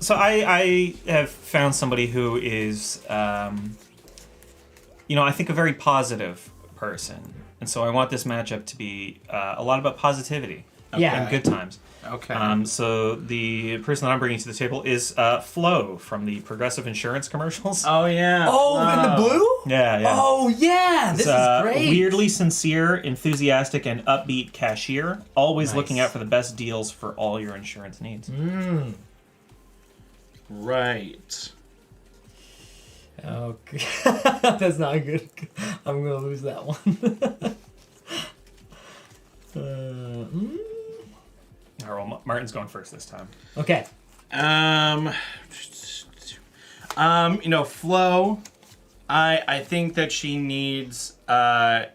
So I have found somebody who is, you know, I think a very positive person, and so I want this matchup to be a lot about positivity Yeah. and good times. Okay. So the person that I'm bringing to the table is Flo from the Progressive Insurance commercials. Oh yeah. Oh, in the blue? Yeah, yeah. Oh yeah, this is great. Weirdly sincere, enthusiastic, and upbeat cashier. Always Nice. looking out for the best deals for all your insurance needs. Right. Okay, that's not good. I'm gonna lose that one. All right, well, Martin's going first this time. Okay. You know, Flo, I think that she needs a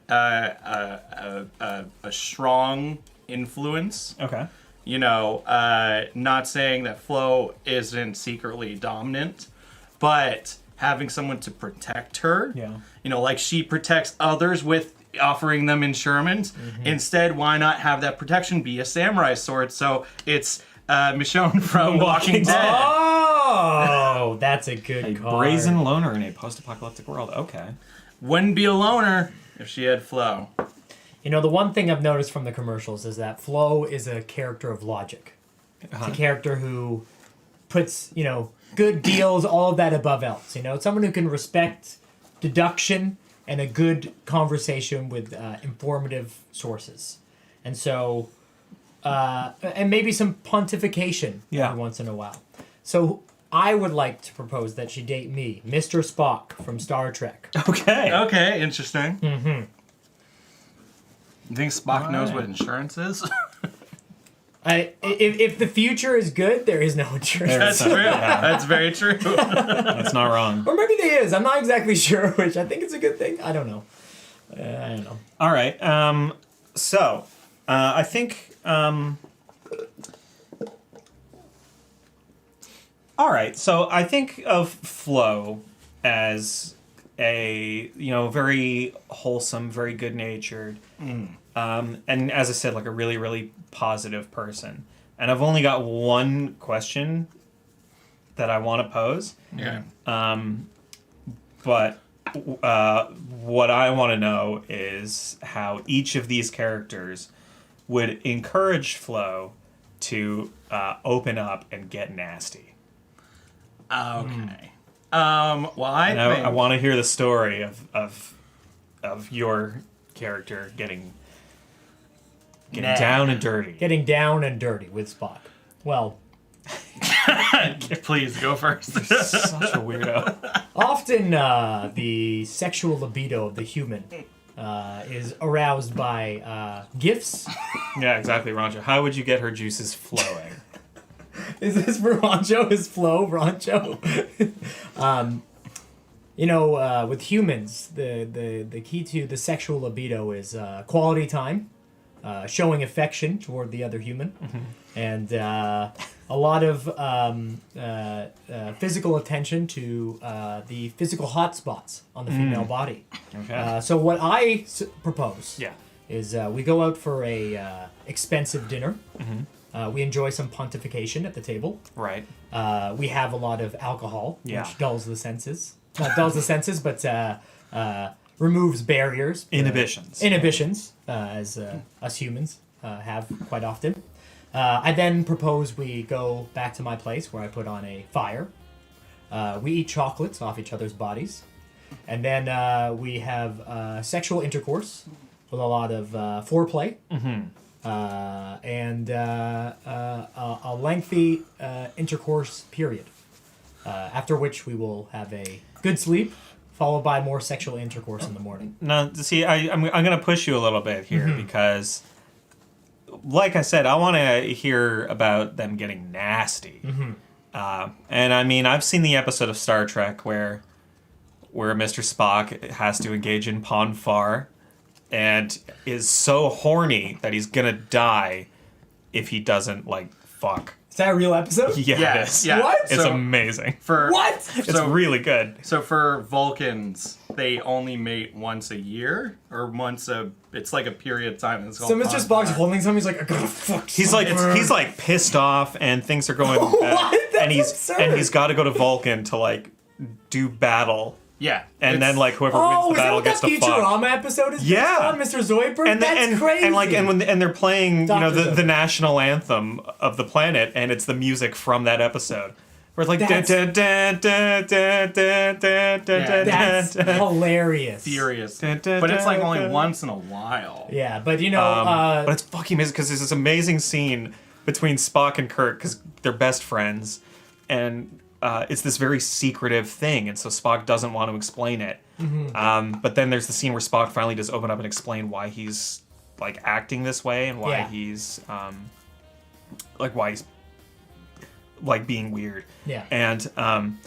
strong influence. Okay. You know, not saying that Flo isn't secretly dominant, but having someone to protect her. Yeah. You know, like she protects others with offering them insurance. Instead, why not have that protection be a samurai sword? So it's Michonne from Walking Dead. Oh, that's a good A card. brazen loner in a post-apocalyptic world. Okay. Wouldn't be a loner if she had Flo. You know, the one thing I've noticed from the commercials is that Flo is a character of logic. It's a character who puts, you know, good deals, all of that above else. You know, it's someone who can respect deduction and a good conversation with informative sources. And so, and maybe some pontification every once in a while. So I would like to propose that she date me, Mr. Spock from Star Trek. Okay. Okay, interesting. You think Spock knows what insurance is? If the future is good, there is no insurance. That's true. That's very true. That's not wrong. Or maybe there is. I'm not exactly sure, which I think it's a good thing. I don't know. I don't know. All right. So, I think. All right. So I think of Flo as a very wholesome, very good natured, and as I said, like a really really positive person. And I've only got one question that I want to pose. Yeah. But what I want to know is how each of these characters would encourage Flo to open up and get nasty. Okay. Well, I want to hear the story of your character getting down and dirty. Getting down and dirty with Spock. Well, Please go first. Such a weirdo. often the sexual libido of the human is aroused by gifts. Yeah, exactly, Rancho. How would you get her juices flowing? Is this for Rancho? Is Flo Rancho? With humans, the key to the sexual libido is quality time, showing affection toward the other human, and a lot of physical attention to the physical hot spots on the female body. Okay. So what I propose Yeah. is we go out for a expensive dinner. We enjoy some pontification at the table. Right. We have a lot of alcohol, Yeah. which dulls the senses. Not dulls the senses, but removes barriers. Inhibitions. As us humans have quite often. I then propose we go back to my place where I put on a fire. We eat chocolates off each other's bodies. And then we have sexual intercourse with a lot of foreplay. And a lengthy intercourse period. After which we will have a good sleep, followed by more sexual intercourse in the morning. Now, see, I'm going to push you a little bit here because, like I said, I want to hear about them getting nasty. And I mean, I've seen the episode of Star Trek where Mr. Spock has to engage in ponfar and is so horny that he's going to die if he doesn't, fuck. Is that a real episode? Yeah, it is. Yeah. What? It's amazing. What? It's really good. So for Vulcans, they only mate once a year, or it's like a period of time. It's So called Mr. Spock's ponfar. holding something. He's like, I gotta fuck. He's like pissed off and things are going What? That's and absurd. he's got to go to Vulcan to do battle. Yeah. And then whoever Oh, wins the is that battle what gets that to fuck. Futurama episode is? Yeah. based on, Mr. Zoidberg. And That's crazy. and they're playing Dr. the Zoidberg. national anthem of the planet and it's the music from that episode. Where it's like That's- That's hilarious. furious. But it's like only once in a while. Yeah, but but it's fucking amazing because there's this amazing scene between Spock and Kirk because they're best friends, and it's this very secretive thing, and so Spock doesn't want to explain it. But then there's the scene where Spock finally does open up and explain why he's acting this way and why he's being weird. Yeah. And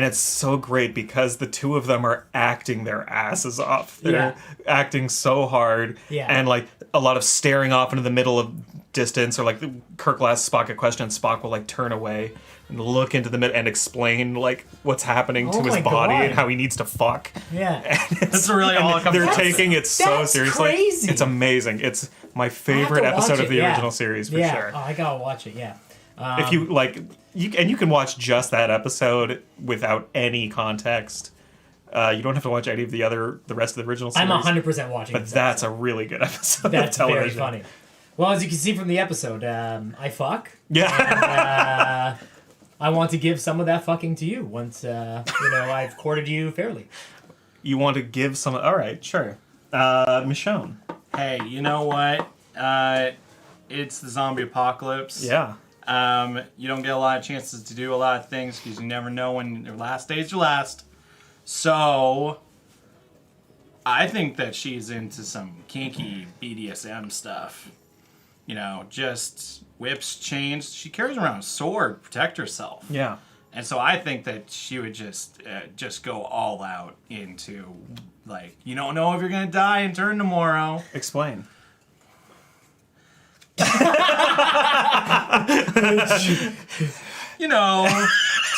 it's so great because the two of them are acting their asses off. They're acting so hard. Yeah. And a lot of staring off into the middle of distance, or Kirk will ask Spock a question and Spock will turn away and look into the middle and explain what's happening to Oh his my body God. and how he needs to fuck. Yeah. That's really all it comes They're down to. taking it so That's seriously. crazy. It's amazing. It's my I have to favorite watch episode it, of the yeah. original series for Yeah. sure. Oh, I gotta watch it. Yeah. If you you can watch just that episode without any context. You don't have to watch any of the rest of the original series. I'm 100% watching. But this that's episode. a really good episode. That's of very television. funny. Well, as you can see from the episode, I fuck. Yeah. I want to give some of that fucking to you once I've courted you fairly. You want to give some? All right, sure. Michonne. Hey, you know what? It's the zombie apocalypse. Yeah. You don't get a lot of chances to do a lot of things because you never know when your last day's your last. So, I think that she's into some kinky BDSM stuff. just whips, chains. She carries around a sword to protect herself. Yeah. And so I think that she would just go all out into, like, you don't know if you're going to die and turn tomorrow. Explain.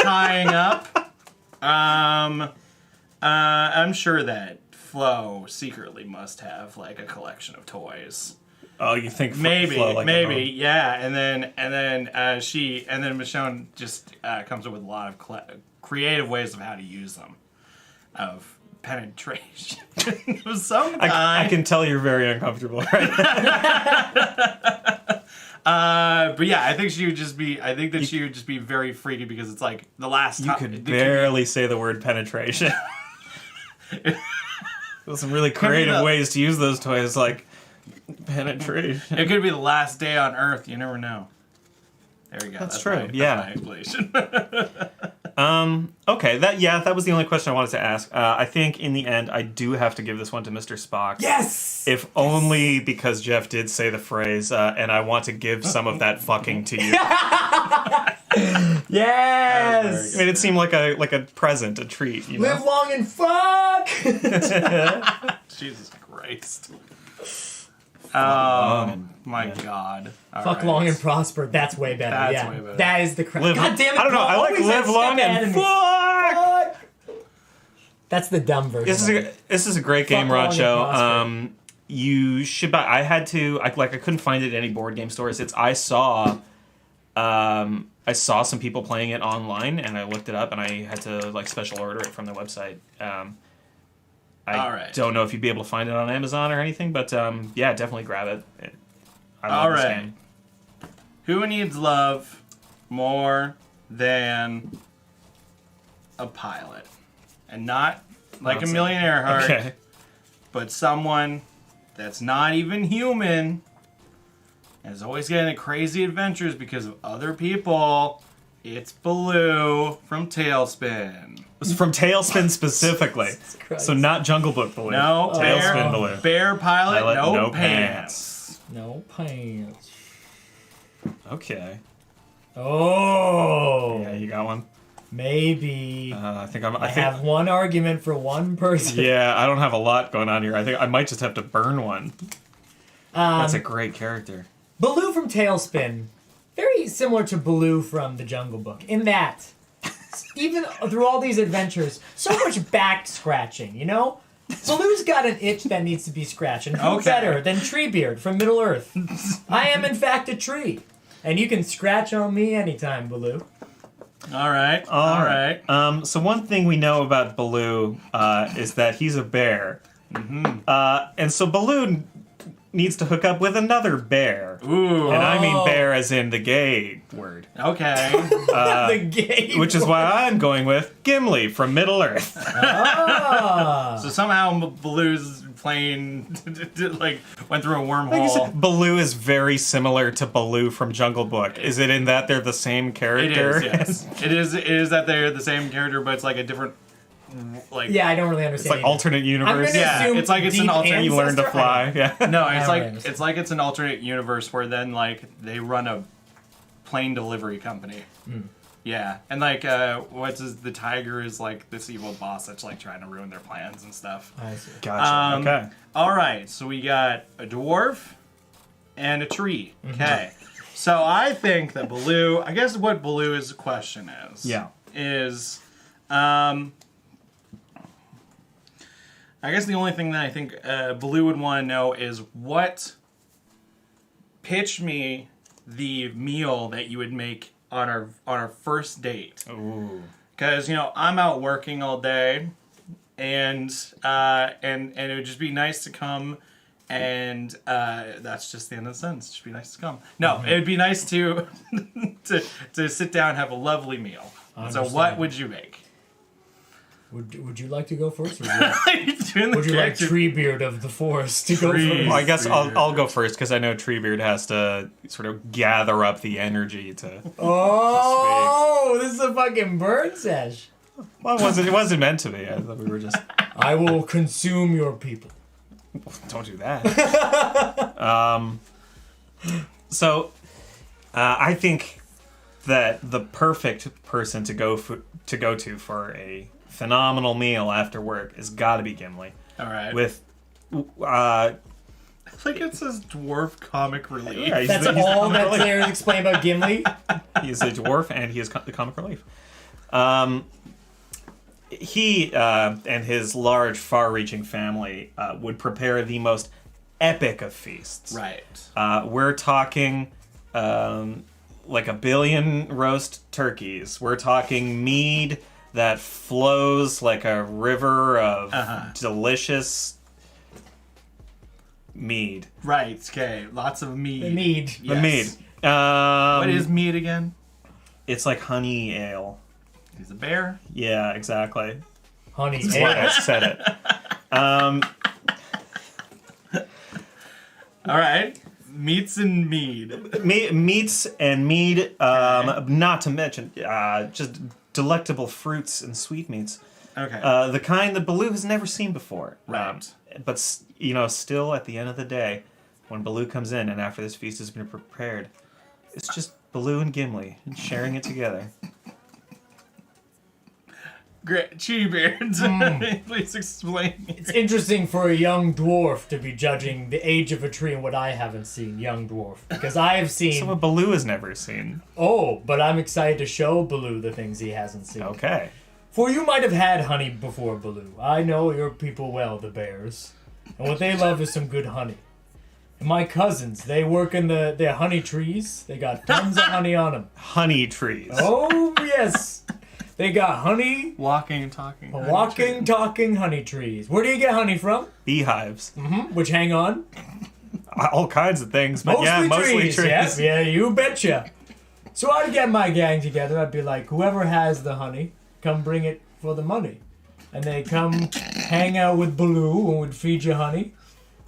Tying up. I'm sure that Flo secretly must have, like, a collection of toys. Oh, you think Maybe, Flo like yeah. And then Michonne just comes up with a lot of creative ways of how to use them, of penetration of some kind. I can tell you're very uncomfortable right now. But yeah, I think she would just be very freaky because it's like the last You time could barely say the word penetration. There's some really creative ways to use those toys, like penetration. It could be the last day on Earth. You never know. There we go. That's true. That's my explanation. Okay. That was the only question I wanted to ask. I think in the end, I do have to give this one to Mr. Spock. Yes. If only because Jeff did say the phrase, and I want to give some of that fucking to you. Yes. I mean, it seemed like a present, a treat. You know? Live long and fuck. Jesus Christ. long Oh and- my God. All Fuck right. long and prosper. That's way better. That's yeah. way better. That is the crap. Live- God damn it. I don't know. Paul I like always live has long step and ahead of me. fuck. That's the dumb version. This is a great game, Fuck long and Racho. prosper. You should buy. I couldn't find it at any board game stores. I saw some people playing it online, and I looked it up, and I had to like special order it from their website. I don't know if you'd be able to find it on Amazon or anything, but yeah, definitely grab it. I love this game. Who needs love more than a pilot? And not like a millionaire heart, Okay. but someone that's not even human and is always getting crazy adventures because of other people. It's Baloo from Tailspin. It's from Tailspin specifically. Christ. So not Jungle Book Baloo. No, Tailspin Baloo. Bear pilot, Pilot, no, no pants. No pants. Okay. Oh. Yeah, you got one. Maybe. I think I have one argument for one person. Yeah, I don't have a lot going on here. I think I might just have to burn one. That's a great character. Baloo from Tailspin, very similar to Baloo from The Jungle Book, in that, even through all these adventures, so much back scratching, you know? Baloo's got an itch that needs to be scratched, and who better than Treebeard from Middle Earth? I am, in fact, a tree, and you can scratch on me anytime, Baloo. All right. So one thing we know about Baloo is that he's a bear. Mm-hmm. And so Baloo needs to hook up with another bear. Ooh. And I mean bear as in the gay word. Okay. The game. Which is why I'm going with Gimli from Middle Earth. So somehow Baloo's plane like went through a Like you wormhole. said, Baloo is very similar to Baloo from Jungle Book. Is it in that they're the same It character? is, yes. It is that they're the same character, but it's like a different, like. Yeah, I don't really It's understand. like alternate universe. gonna Yeah, assume it's like it's an deep alternate. You learn to ancestor? fly. Yeah. No, I it's don't like understand. it's like it's an alternate universe where then like they run a plane delivery company. Yeah, and like the tiger is like this evil boss that's like trying to ruin their plans and stuff. I see. Gotcha. Okay. All right, so we got a dwarf and a tree. Okay, so I think that Baloo. I guess what Baloo's question is. Yeah. Is I guess the only thing that I think Baloo would want to know is pitch me the meal that you would make on our first date. Ooh. Because I'm out working all day, and it would just be nice to come, and that's just the end of the sentence. It'd just be nice to come. No, it would be nice to to sit down and have a lovely meal. So what would you make? Would you like to go first? Or Would you like Treebeard of the Forest to go Tree. first? Well, I guess I'll go first because I know Treebeard has to sort of gather up the energy to. Oh, this is a fucking bird sesh. Well, it wasn't meant to be. I thought we were just. I will consume your people. Don't do that. So, I think that the perfect person to go to for a phenomenal meal after work has got to be Gimli. All right. With, I think it says dwarf comic relief. Yeah, That's all that's there to explain about Gimli? he's a dwarf and he is the comic relief. He and his large, far-reaching family would prepare the most epic of feasts. Right. We're talking like 1 billion roast turkeys. We're talking mead that flows like a river of delicious mead. Right. Okay. Lots of mead. The mead. Yes. The mead. What is mead again? It's like honey ale. He's a bear. Yeah, exactly. Honey. That's why I said it. All right. Meats and mead. Meats and mead, not to mention just delectable fruits and sweetmeats. Okay. The kind that Baloo has never seen before. Right. But, still at the end of the day, when Baloo comes in and after this feast has been prepared, it's just Baloo and Gimli sharing it together. Great. Cheesebeards. Please explain. It's interesting for a young dwarf to be judging the age of a tree and what I haven't seen, young dwarf. Because I have seen... So what Baloo has never seen. Oh, but I'm excited to show Baloo the things he hasn't seen. Okay. For you might have had honey before, Baloo. I know your people well, the bears. And what they love is some good honey. And my cousins, they work in their honey trees. They got tons of honey on them. Honey trees. Oh, yes. They got honey. Walking and talking. Walking, talking honey trees. Where do you get honey from? Beehives. Which hang on? All kinds of things, but mostly trees. Yeah, you betcha. So I'd get my gang together. I'd be like, whoever has the honey, come bring it for the money. And they come hang out with Baloo and would feed you honey.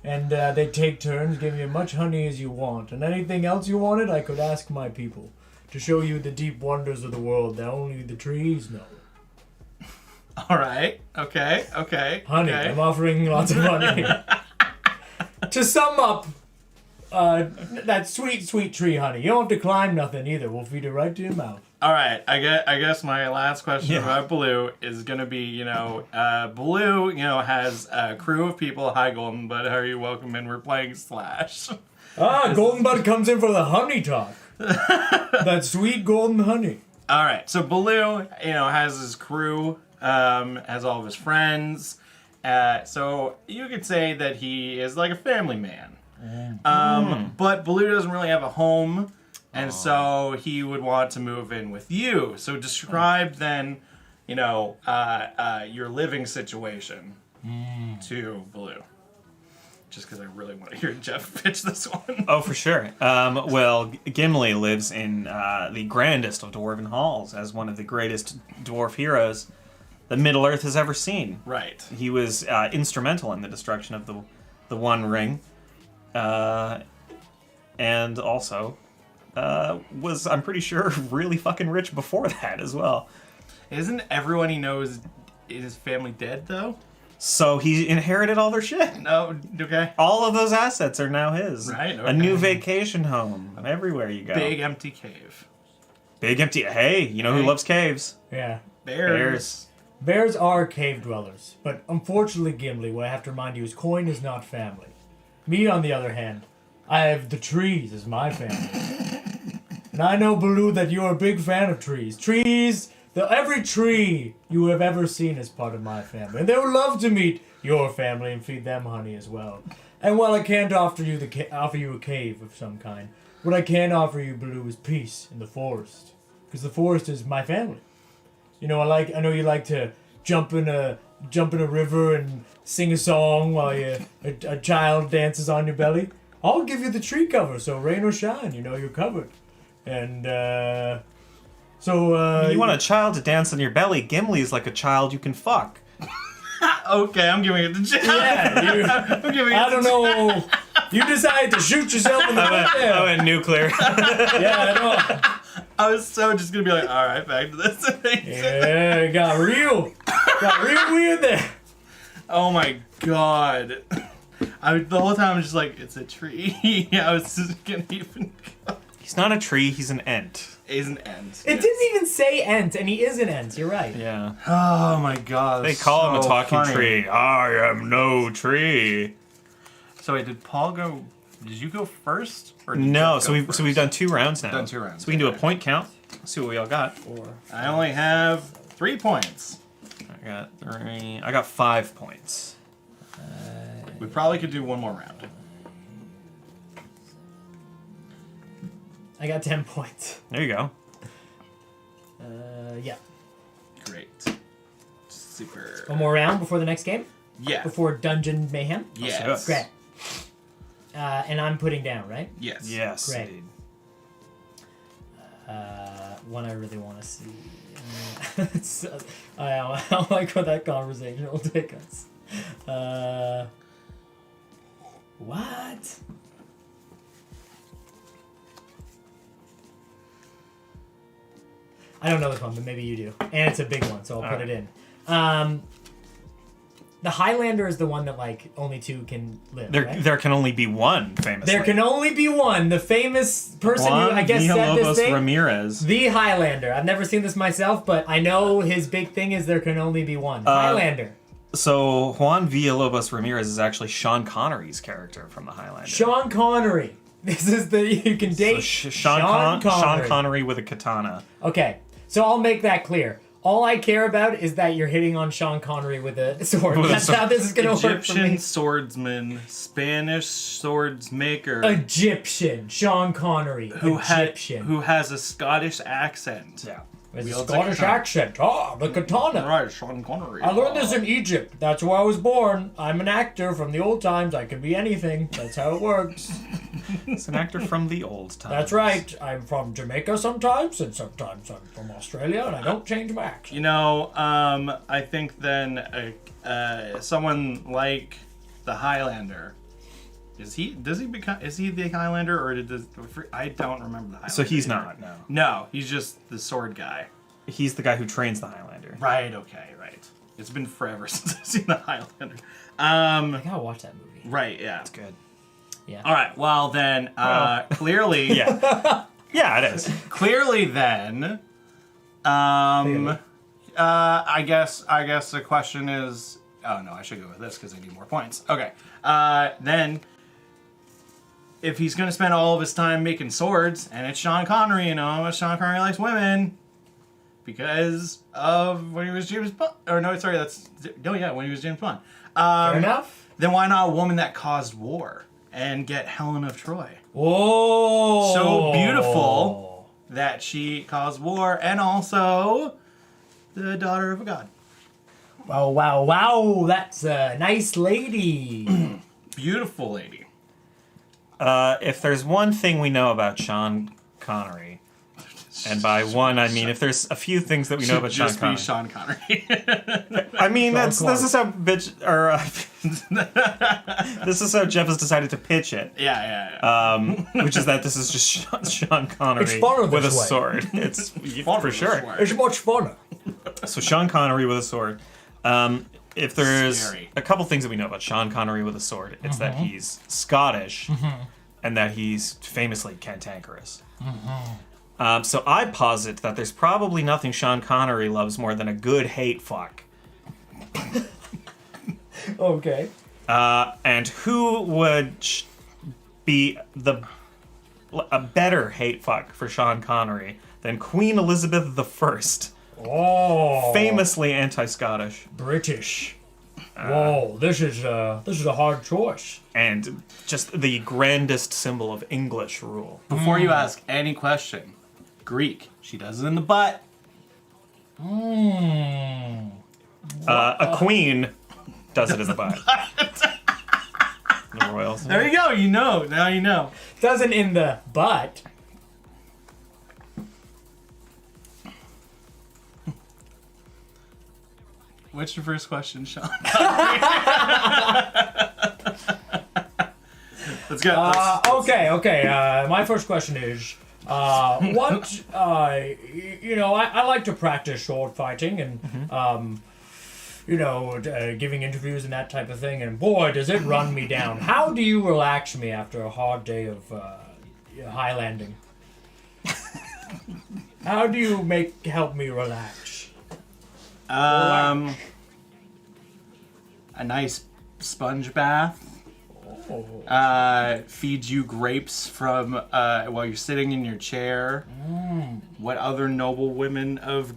And they take turns, give you as much honey as you want. And anything else you wanted, I could ask my people. To show you the deep wonders of the world that only the trees know. All right. Okay. Honey. Okay. I'm offering lots of honey. To sum up, that sweet, sweet tree honey. You don't have to climb nothing either. We'll feed it right to your mouth. All right. I guess my last question about Baloo is gonna be, Baloo, has a crew of people. Hi, Golden Bud. How are you? Welcome in. We're playing Slash. Golden Bud comes in for the honey talk. That sweet golden honey. All right, so Baloo, has his crew, has all of his friends. So you could say that he is like a family man. But Baloo doesn't really have a home, and so he would want to move in with you. So describe then, your living situation to Baloo. Just because I really want to hear Jeff pitch this one. Oh, for sure. Well, Gimli lives in the grandest of dwarven halls as one of the greatest dwarf heroes that Middle-earth has ever seen. Right. He was instrumental in the destruction of the One Ring. And also was, I'm pretty sure, really fucking rich before that as well. Isn't everyone he knows is his family dead, though? So he inherited all their shit. No, okay. All of those assets are now his. Right, okay. A new vacation home. Everywhere you go. Big empty cave. Big empty. Hey, you know who loves caves? Yeah. Bears. Bears are cave dwellers. But unfortunately, Gimli, what I have to remind you is coin is not family. Me, on the other hand, I have the trees as my family. And I know, Baloo, that you're a big fan of trees. Trees... Every tree you have ever seen is part of my family. And they would love to meet your family and feed them honey as well. And while I can't offer you a cave of some kind, what I can offer you, Baloo, is peace in the forest. Because the forest is my family. I know you like to jump in a river and sing a song while a child dances on your belly. I'll give you the tree cover, so rain or shine, you're covered. And, So, you want a child to dance on your belly? Gimli's like a child you can fuck. Okay, I'm giving it to Jeff. Yeah, I'm giving it I to don't know. You decided to shoot yourself in the foot there. I went nuclear. Yeah, I know. I was so just gonna be like, all right, back to this. Yeah, it got real weird there. Oh my god. The whole time I was just like, it's a tree. I was just gonna even go. He's not a tree, he's an ent. Is an ent. It didn't even say ent, and he is an ent. You're right. Yeah. Oh my god. They call him a so talking funny. tree. I am no tree. So wait, did Paul go? Did you go first? Or did No, Jeff so go we've first? done 2 rounds now. Done 2 rounds, So we can do a okay. point count. Let's see what we all got. I only have 3 points. I got 3. I got 5 points. We probably could do one more round. I got 10 points. There you go. Yeah. Great. Super. One more round before the next game? Yeah. Before Dungeon Mayhem? Yes. Great. And I'm putting down, right? Yes. Yes. Great. Indeed. One I really want to see. I don't like where that conversation will take us. What? I don't know this one, but maybe you do. And it's a big one, so I'll put it in. The Highlander is the one that, like, only 2 can live, right? There can only be one, famously. There can only be one. The famous person who, I guess, said this thing. Ramirez. The Highlander. I've never seen this myself, but I know his big thing is there can only be one. Highlander. So Juan Villalobos Ramirez is actually Sean Connery's character from the Highlander. Sean Connery. This is the you can date So Sean Connery. Sean Connery with a katana. Okay, so I'll make that clear. All I care about is that you're hitting on Sean Connery with a sword. With a That's sword. how this is gonna work for Egyptian me. swordsman, Spanish swords maker, Egyptian Sean Connery. who Egyptian. has a Scottish accent. Yeah. with a wields a Scottish katana. accent. Ah, the katana. Right, Sean Connery. I learned this in Egypt. That's where I was born. I'm an actor from the old times. I can be anything. That's how it works. It's an actor from the old times. That's right. I'm from Jamaica sometimes, and sometimes I'm from Australia, and I don't change my accent. You know, I think then someone like the Highlander. Is he the Highlander, or I don't remember the Highlander. So he's either. not, no. No, he's just the sword guy. He's the guy who trains the Highlander. Right, okay, right. It's been forever since I've seen the Highlander. I gotta watch that movie. Right, yeah. It's good. Yeah. All right, well then, clearly, Yeah. Yeah, it is. clearly then, I guess the question is, oh no, I should go with this because I need more points. Okay, then, if he's gonna spend all of his time making swords, and it's Sean Connery, you know, Sean Connery likes women, because of when he was James Bond, or no, sorry, when he was James Bond. Fair enough. Then why not a woman that caused war and get Helen of Troy? Whoa. So beautiful that she caused war, and also the daughter of a god. Wow, wow, wow. That's a nice lady. Beautiful lady. If there's one thing we know about Sean Connery, and by one I mean if there's a few things that we know about Sean Just Connery. be Sean Connery. I mean, this Connery. is how this is how Jeff has decided to pitch it. yeah. Which is that this is just Sean Connery It's funner with a this way. sword. It's Funner for this sure. way. It's much funner. So Sean Connery with a sword. If there's Scary. a couple things that we know about Sean Connery with a sword, it's that he's Scottish and that he's famously cantankerous. So I posit that there's probably nothing Sean Connery loves more than a good hate fuck. Okay. And who would be a better hate fuck for Sean Connery than Queen Elizabeth I, Oh. famously anti-Scottish, British. Whoa, this is a hard choice. and just the grandest symbol of English rule. Before you ask any question, Greek. She does it in the butt. A queen does it in the butt. The royals. There you go. You know. Now you know. Doesn't in the butt. What's your first question, Sean? Let's go. Okay. My first question is, I like to practice sword fighting, and giving interviews and that type of thing, and boy, does it run me down. How do you relax me after a hard day of highlanding? How do you help me relax? A nice sponge bath. Feed you grapes from while you're sitting in your chair. What other noble women of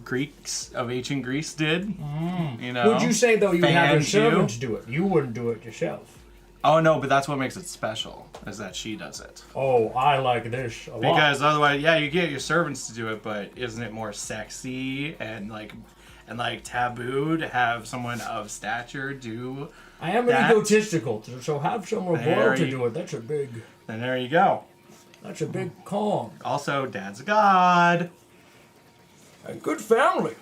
ancient Greece did? Would you say though you would have your fans you. servants do it? You wouldn't do it yourself. Oh no, but that's what makes it special, is that she does it. Oh, I like this a lot. Because otherwise, yeah, you get your servants to do it, but isn't it more sexy and taboo to have someone of stature do? I am that? egotistical, so have someone royal to do it. That's a big con. Also, Dad's a god. A good family.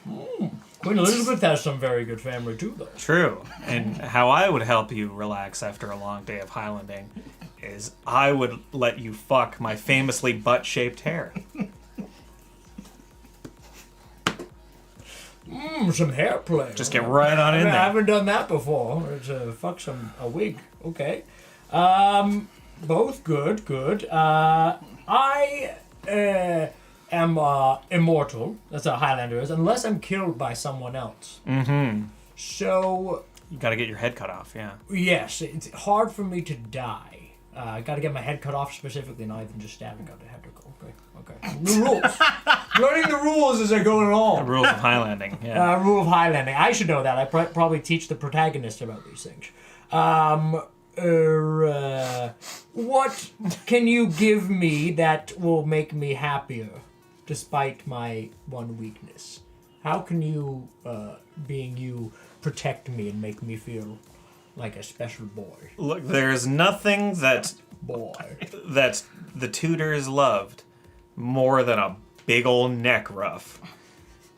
Queen Elizabeth has some very good family too, though. True. And how I would help you relax after a long day of highlanding is I would let you fuck my famously butt-shaped hair. Some hair play. Just get right on in I there. haven't done that before. It's a wig. Okay. Both good. I am immortal. That's how Highlander is, unless I'm killed by someone else. So You gotta get your head cut off, yeah. yes, it's hard for me to die. I got to get my head cut off specifically, not even just stabbing out the head. Okay. The rules. Learning the rules as I go along. The rules of highlanding, yeah. Rule of highlanding. I should know that. I probably teach the protagonist about these things. What can you give me that will make me happier, despite my one weakness? How can you, being you, protect me and make me feel like a special boy? Look, there's nothing that the Tudors loved more than a big old neck ruff.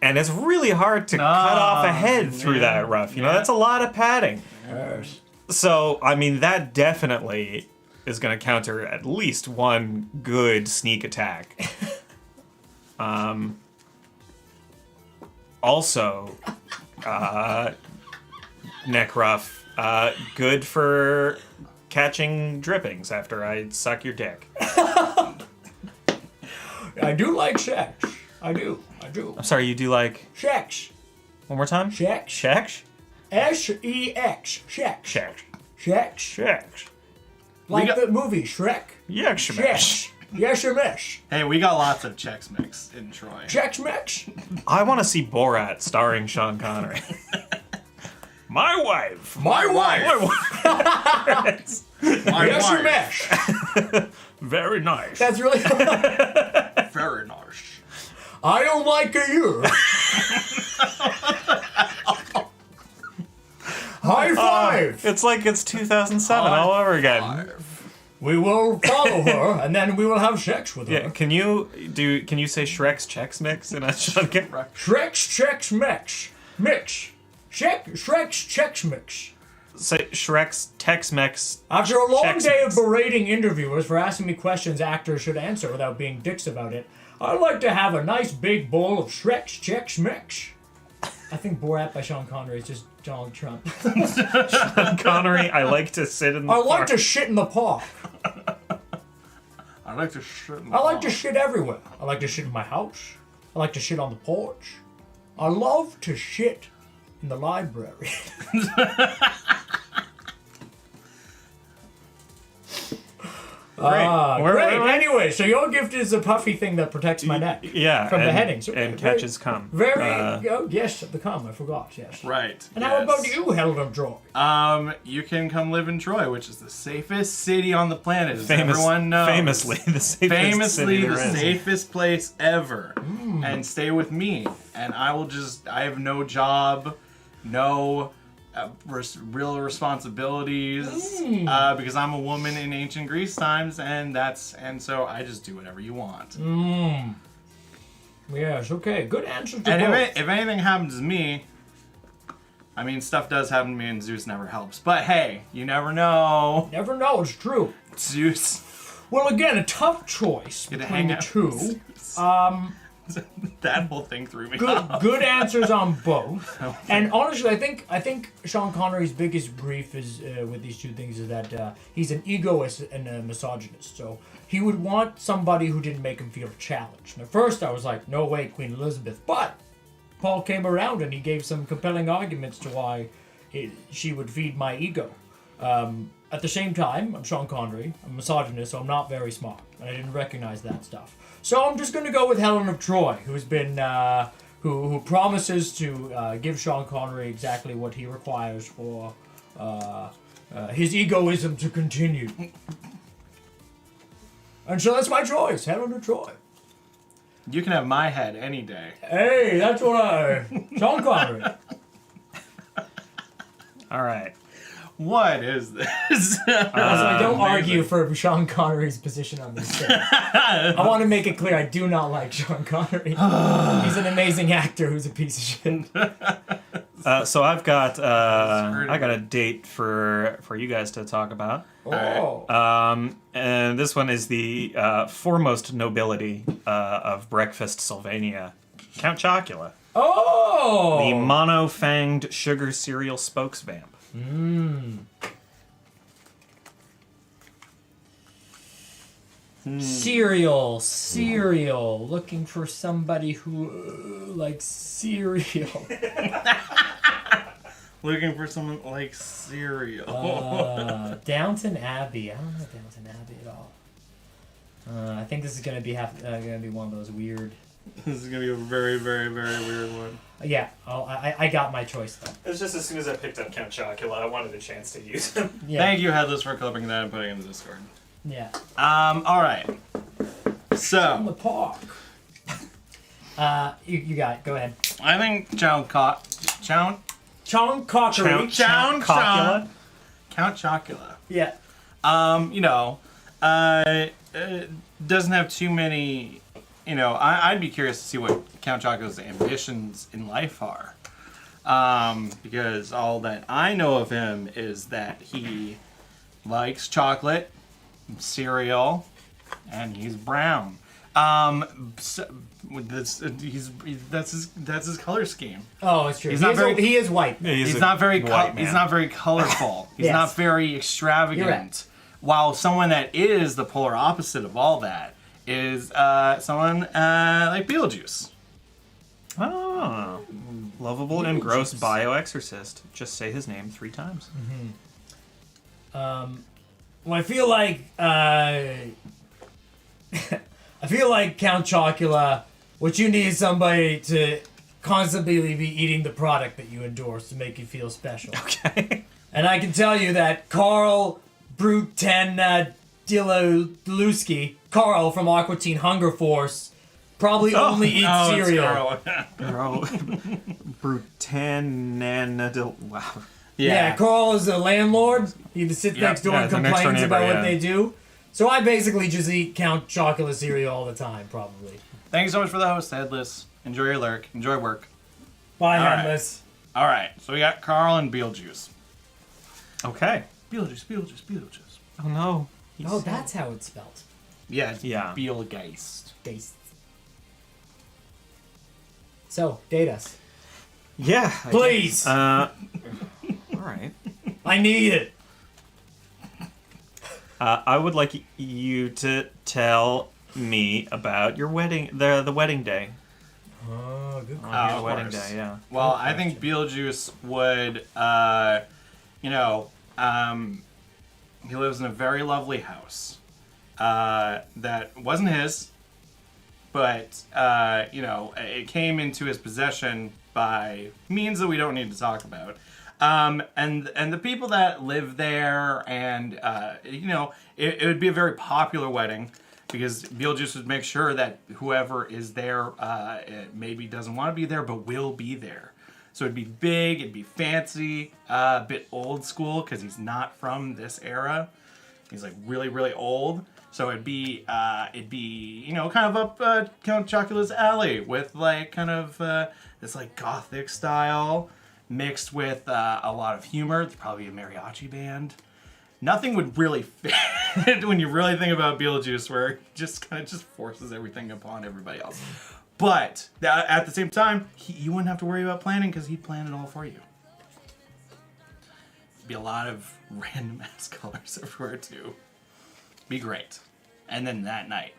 And it's really hard to cut off a head through that ruff. That's a lot of padding. Yes. So, I mean, that definitely is going to counter at least one good sneak attack. Also, neck ruff, good for catching drippings after I suck your dick. I do like sex. I do. I'm sorry, you do like... Sex. One more time? Sex. Sex? S-E-X. Sex. Sex. Sex. Sex. Like the movie Shrek. Yes, Sex. Yes, or miss. Hey, we got lots of Chex Mix in Troy. Chex Mix. I want to see Borat starring Sean Connery. My wife. My wife. My Yes, or wife. miss. Very nice. That's really... Very nice. I don't like you. High five. It's like it's 2007 all over again. We will follow her, and then we will have sex with her. Yeah, can you say Shrek's Chex Mix in a Sean Connery? Shrek's Chex Mix. Mix. Shrek's Chex Mix. Say Shrek's Tex-Mex. After a long Chex day Mix. of berating interviewers for asking me questions actors should answer without being dicks about it, I'd like to have a nice big bowl of Shrek's Chex Mix. I think Borat by Sean Connery is just Donald Trump. Sean Connery, I like to sit in the I like park. to shit in the park. I like to shit. I like to shit everywhere. I like to shit in my house. I like to shit on the porch. I love to shit in the library. Great. Anyway, so your gift is a puffy thing that protects my neck. Yeah, From the and, headings. and catches cum. Very. Yes, the cum. I forgot. Yes. Right. And how about you, Helder Joy? You can come live in Troy, which is the safest city on the planet, as everyone knows. Famously the safest city there is. Safest place ever. And stay with me, and I have no job, no real responsibilities, because I'm a woman in ancient Greece times, and so I just do whatever you want. Yes, okay. Good answer to And both. if anything happens to me, I mean, stuff does happen to me, and Zeus never helps. But hey, you never know. Never know, it's true. Zeus. Well, again, a tough choice Get to between hang the out two. with Zeus. That whole thing threw me Good, off. good answers on both. And honestly, I think Sean Connery's biggest grief is with these two things is that he's an egoist and a misogynist. So he would want somebody who didn't make him feel challenged. And at first, I was like, no way, Queen Elizabeth. But Paul came around and he gave some compelling arguments to why she would feed my ego. At the same time, I'm Sean Connery. I'm a misogynist, so I'm not very smart. I didn't recognize that stuff. So I'm just going to go with Helen of Troy, who's been who promises to give Sean Connery exactly what he requires for his egoism to continue. And so that's my choice, Helen of Troy. You can have my head any day. Hey, that's what Sean Connery. All right. What is this? Also, don't argue for Sean Connery's position on this thing. I want to make it clear I do not like Sean Connery. He's an amazing actor who's a piece of shit. So I've got a date for you guys to talk about. Oh. And this one is the foremost nobility of breakfast Sylvania, Count Chocula, Oh. the mono-fanged sugar cereal spokesvamp. Cereal. Looking for somebody who likes cereal. Looking for someone like cereal. Downton Abbey. I don't know Downton Abbey at all. I think this is gonna be one of those weird. This is gonna be a very, very, very weird one. Yeah. I got my choice though. It was just as soon as I picked up Count Chocula, I wanted a chance to use him. Yeah. Thank you, Headless, for clipping that and putting it in the Discord. Yeah. All right. In the So, park. You got it. Go ahead. I think Count Chocula. Count Chocula. Yeah. Doesn't have too many. I'd be curious to see what Count Chocula's ambitions in life are. Because all that I know of him is that he likes chocolate, cereal, and he's brown. That's his color scheme. Oh, it's true. He's not very- He is white. He's not very white man. he's not very colorful. He's Yes. not very extravagant. You're right. While someone that is the polar opposite of all that is someone like Beetlejuice. Oh. Lovable and gross bioexorcist. Just say his name 3 times. Well, I feel like Count Chocula. What you need is somebody to constantly be eating the product that you endorse to make you feel special. Okay. And I can tell you that Carl Diluski, Carl from Aqua Teen Hunger Force, probably only eats it's cereal. Carl. Wow. Yeah, Carl is a landlord. He just sits next door and it's a next door complains neighbor, about what yeah. they do. So I basically just eat Count Chocula cereal all the time, probably. Thank you so much for the host, Headless. Enjoy your lurk. Enjoy work. Bye, All right. Headless. All right, so we got Carl and Beetlejuice. Okay. Beetlejuice. Oh no. Oh, that's how it's spelled. Yeah, Yeah. Beetlegeist. Geist. So, date us. Yeah. Please! All right. I need it. I would like you to tell me about your wedding, the wedding day. Oh, good On of your wedding course. day, yeah. Well, I think Beetlejuice would, he lives in a very lovely house that wasn't his, but, it came into his possession by means that we don't need to talk about. And the people that live there, and, it would be a very popular wedding. Because Beetlejuice would make sure that whoever is there maybe doesn't want to be there, but will be there. So it'd be big, it'd be fancy, a bit old school, because he's not from this era. He's like really, really old. So it'd be kind of up Count Chocula's alley with like kind of this like gothic style mixed with a lot of humor. There's probably a mariachi band. Nothing would really fit when you really think about Beetlejuice, where it just kind of just forces everything upon everybody else. But at the same time, you wouldn't have to worry about planning because he'd plan it all for you. Be a lot of random ass colors everywhere too. Be great. And then that night.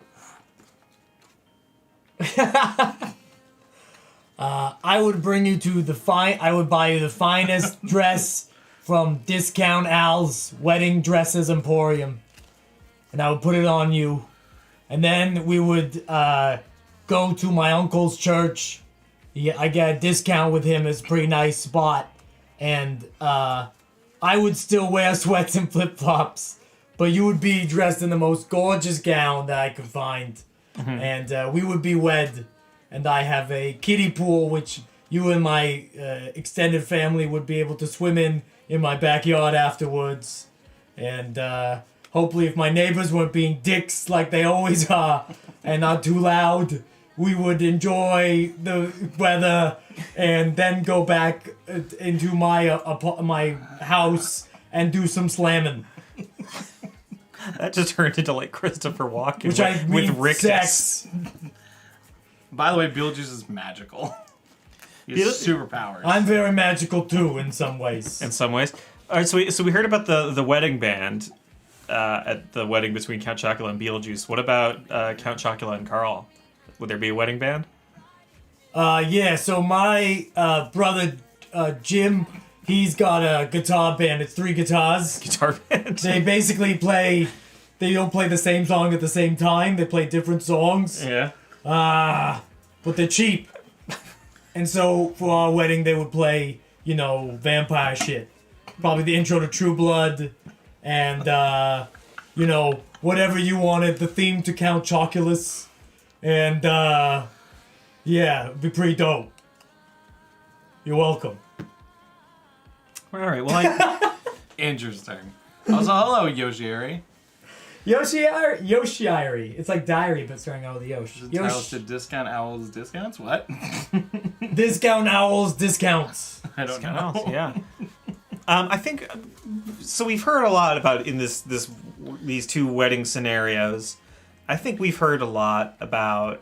I would bring you to I would buy you the finest dress from Discount Al's Wedding Dresses Emporium. And I would put it on you. And then we would go to my uncle's church. I get a discount with him. It's a pretty nice spot. And I would still wear sweats and flip-flops. But you would be dressed in the most gorgeous gown that I could find. Mm-hmm. And we would be wed. And I have a kiddie pool, which you and my extended family would be able to swim in my backyard afterwards. And hopefully if my neighbors weren't being dicks like they always are and not too loud, we would enjoy the weather and then go back into my house and do some slamming. That just turned into like Christopher Walken with Rick. Sex. By the way, Beetlejuice is magical. He has superpowers. I'm very magical too, in some ways. In some ways. All right, so we heard about the wedding band at the wedding between Count Chocula and Beetlejuice. What about Count Chocula and Carl? Would there be a wedding band? Yeah. So my brother Jim, he's got a guitar band. It's 3 guitars. Guitar band. They basically play. They don't play the same song at the same time. They play different songs. Yeah. But they're cheap. And so for our wedding, they would play, vampire shit. Probably the intro to True Blood, and whatever you wanted. The theme to Count Chocula's, and yeah, it'd be pretty dope. You're welcome. All right. Well, Interesting. Also, hello, Yoshieri. Yoshiiri. It's like diary, but starting out with the Yosh. Entitled to Discount Owls discounts? What? Discount Owls discounts. I don't know. yeah. I think so. We've heard a lot about in these two wedding scenarios. I think we've heard a lot about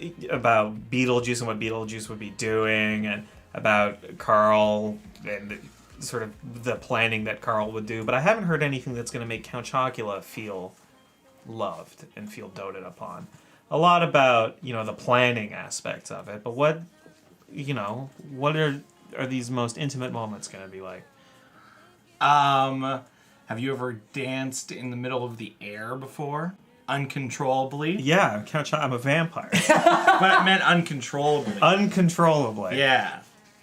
Beetlejuice and what Beetlejuice would be doing, and about Carl and sort of the planning that Carl would do. But I haven't heard anything that's going to make Count Chocula feel loved and feel doted upon. A lot about the planning aspects of it, but what are these most intimate moments going to be like? Have you ever danced in the middle of the air before? Uncontrollably? Yeah, I'm a vampire. But I meant uncontrollably. Uncontrollably. Yeah.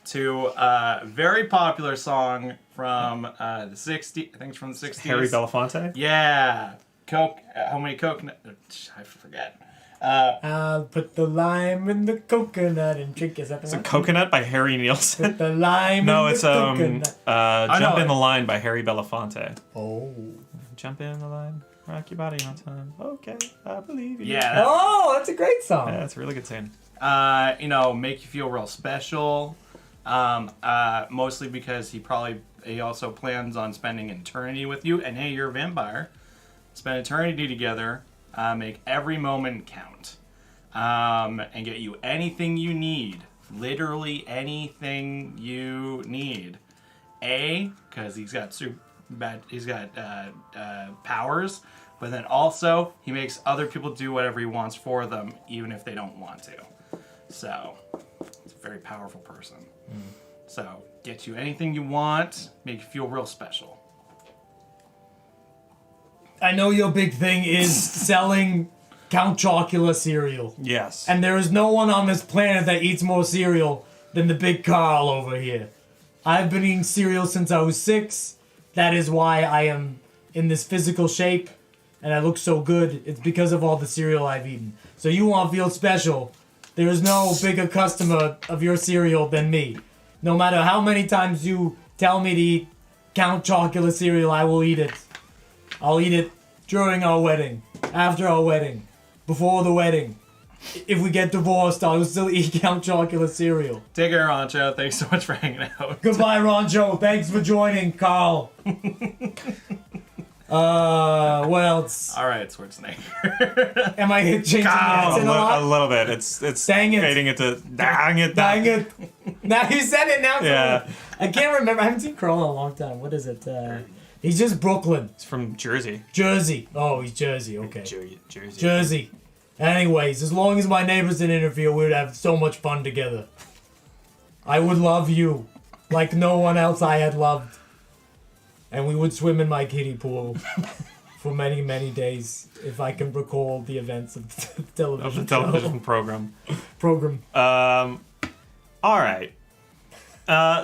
To a very popular song from the 60s. I think it's from the 60s. Harry Belafonte? Yeah. How many coconut... I forget. I'll put the lime in the coconut and drink. Is that the It's one? a Coconut by Harry Nielsen. Put the lime No, in it's the coconut. Jump in the Line by Harry Belafonte. Oh. Jump in the line, rock your body on time. Okay, I believe you. Yeah. Oh, that's a great song. Yeah, it's a really good tune. Make you feel real special. Mostly because he also plans on spending eternity with you. And hey, you're a vampire. Spend eternity together. Make every moment count. And get you anything you need. Literally anything you need. Because he's got powers. But then also, he makes other people do whatever he wants for them, even if they don't want to. So, it's a very powerful person. So, get you anything you want, make you feel real special. I know your big thing is selling Count Chocula cereal. Yes. And there is no one on this planet that eats more cereal than the big Carl over here. I've been eating cereal since I was 6. That is why I am in this physical shape and I look so good. It's because of all the cereal I've eaten. So you want to feel special. There is no bigger customer of your cereal than me. No matter how many times you tell me to eat Count Chocula cereal, I will eat it. I'll eat it during our wedding, after our wedding, before the wedding. If we get divorced, I will still eat Count Chocula cereal. Take care, Rancho. Thanks so much for hanging out. Goodbye, Rancho. Thanks for joining, Carl. Well, it's... All right, Schwarzenegger. Am I changing the accent a A lot? little bit. It's Dang it. fading into dang it. Dang it. Now you said it now. Yeah. I can't remember. I haven't seen Carl in a long time. What is it? He's just Brooklyn. It's from Jersey. Jersey. Oh, he's Jersey. Okay. Jersey. Jersey. Anyways, as long as my neighbors didn't interfere, we would have so much fun together. I would love you like no one else I had loved. And we would swim in my kiddie pool for many, many days, if I can recall the events of the television, Of the television program. program. All right.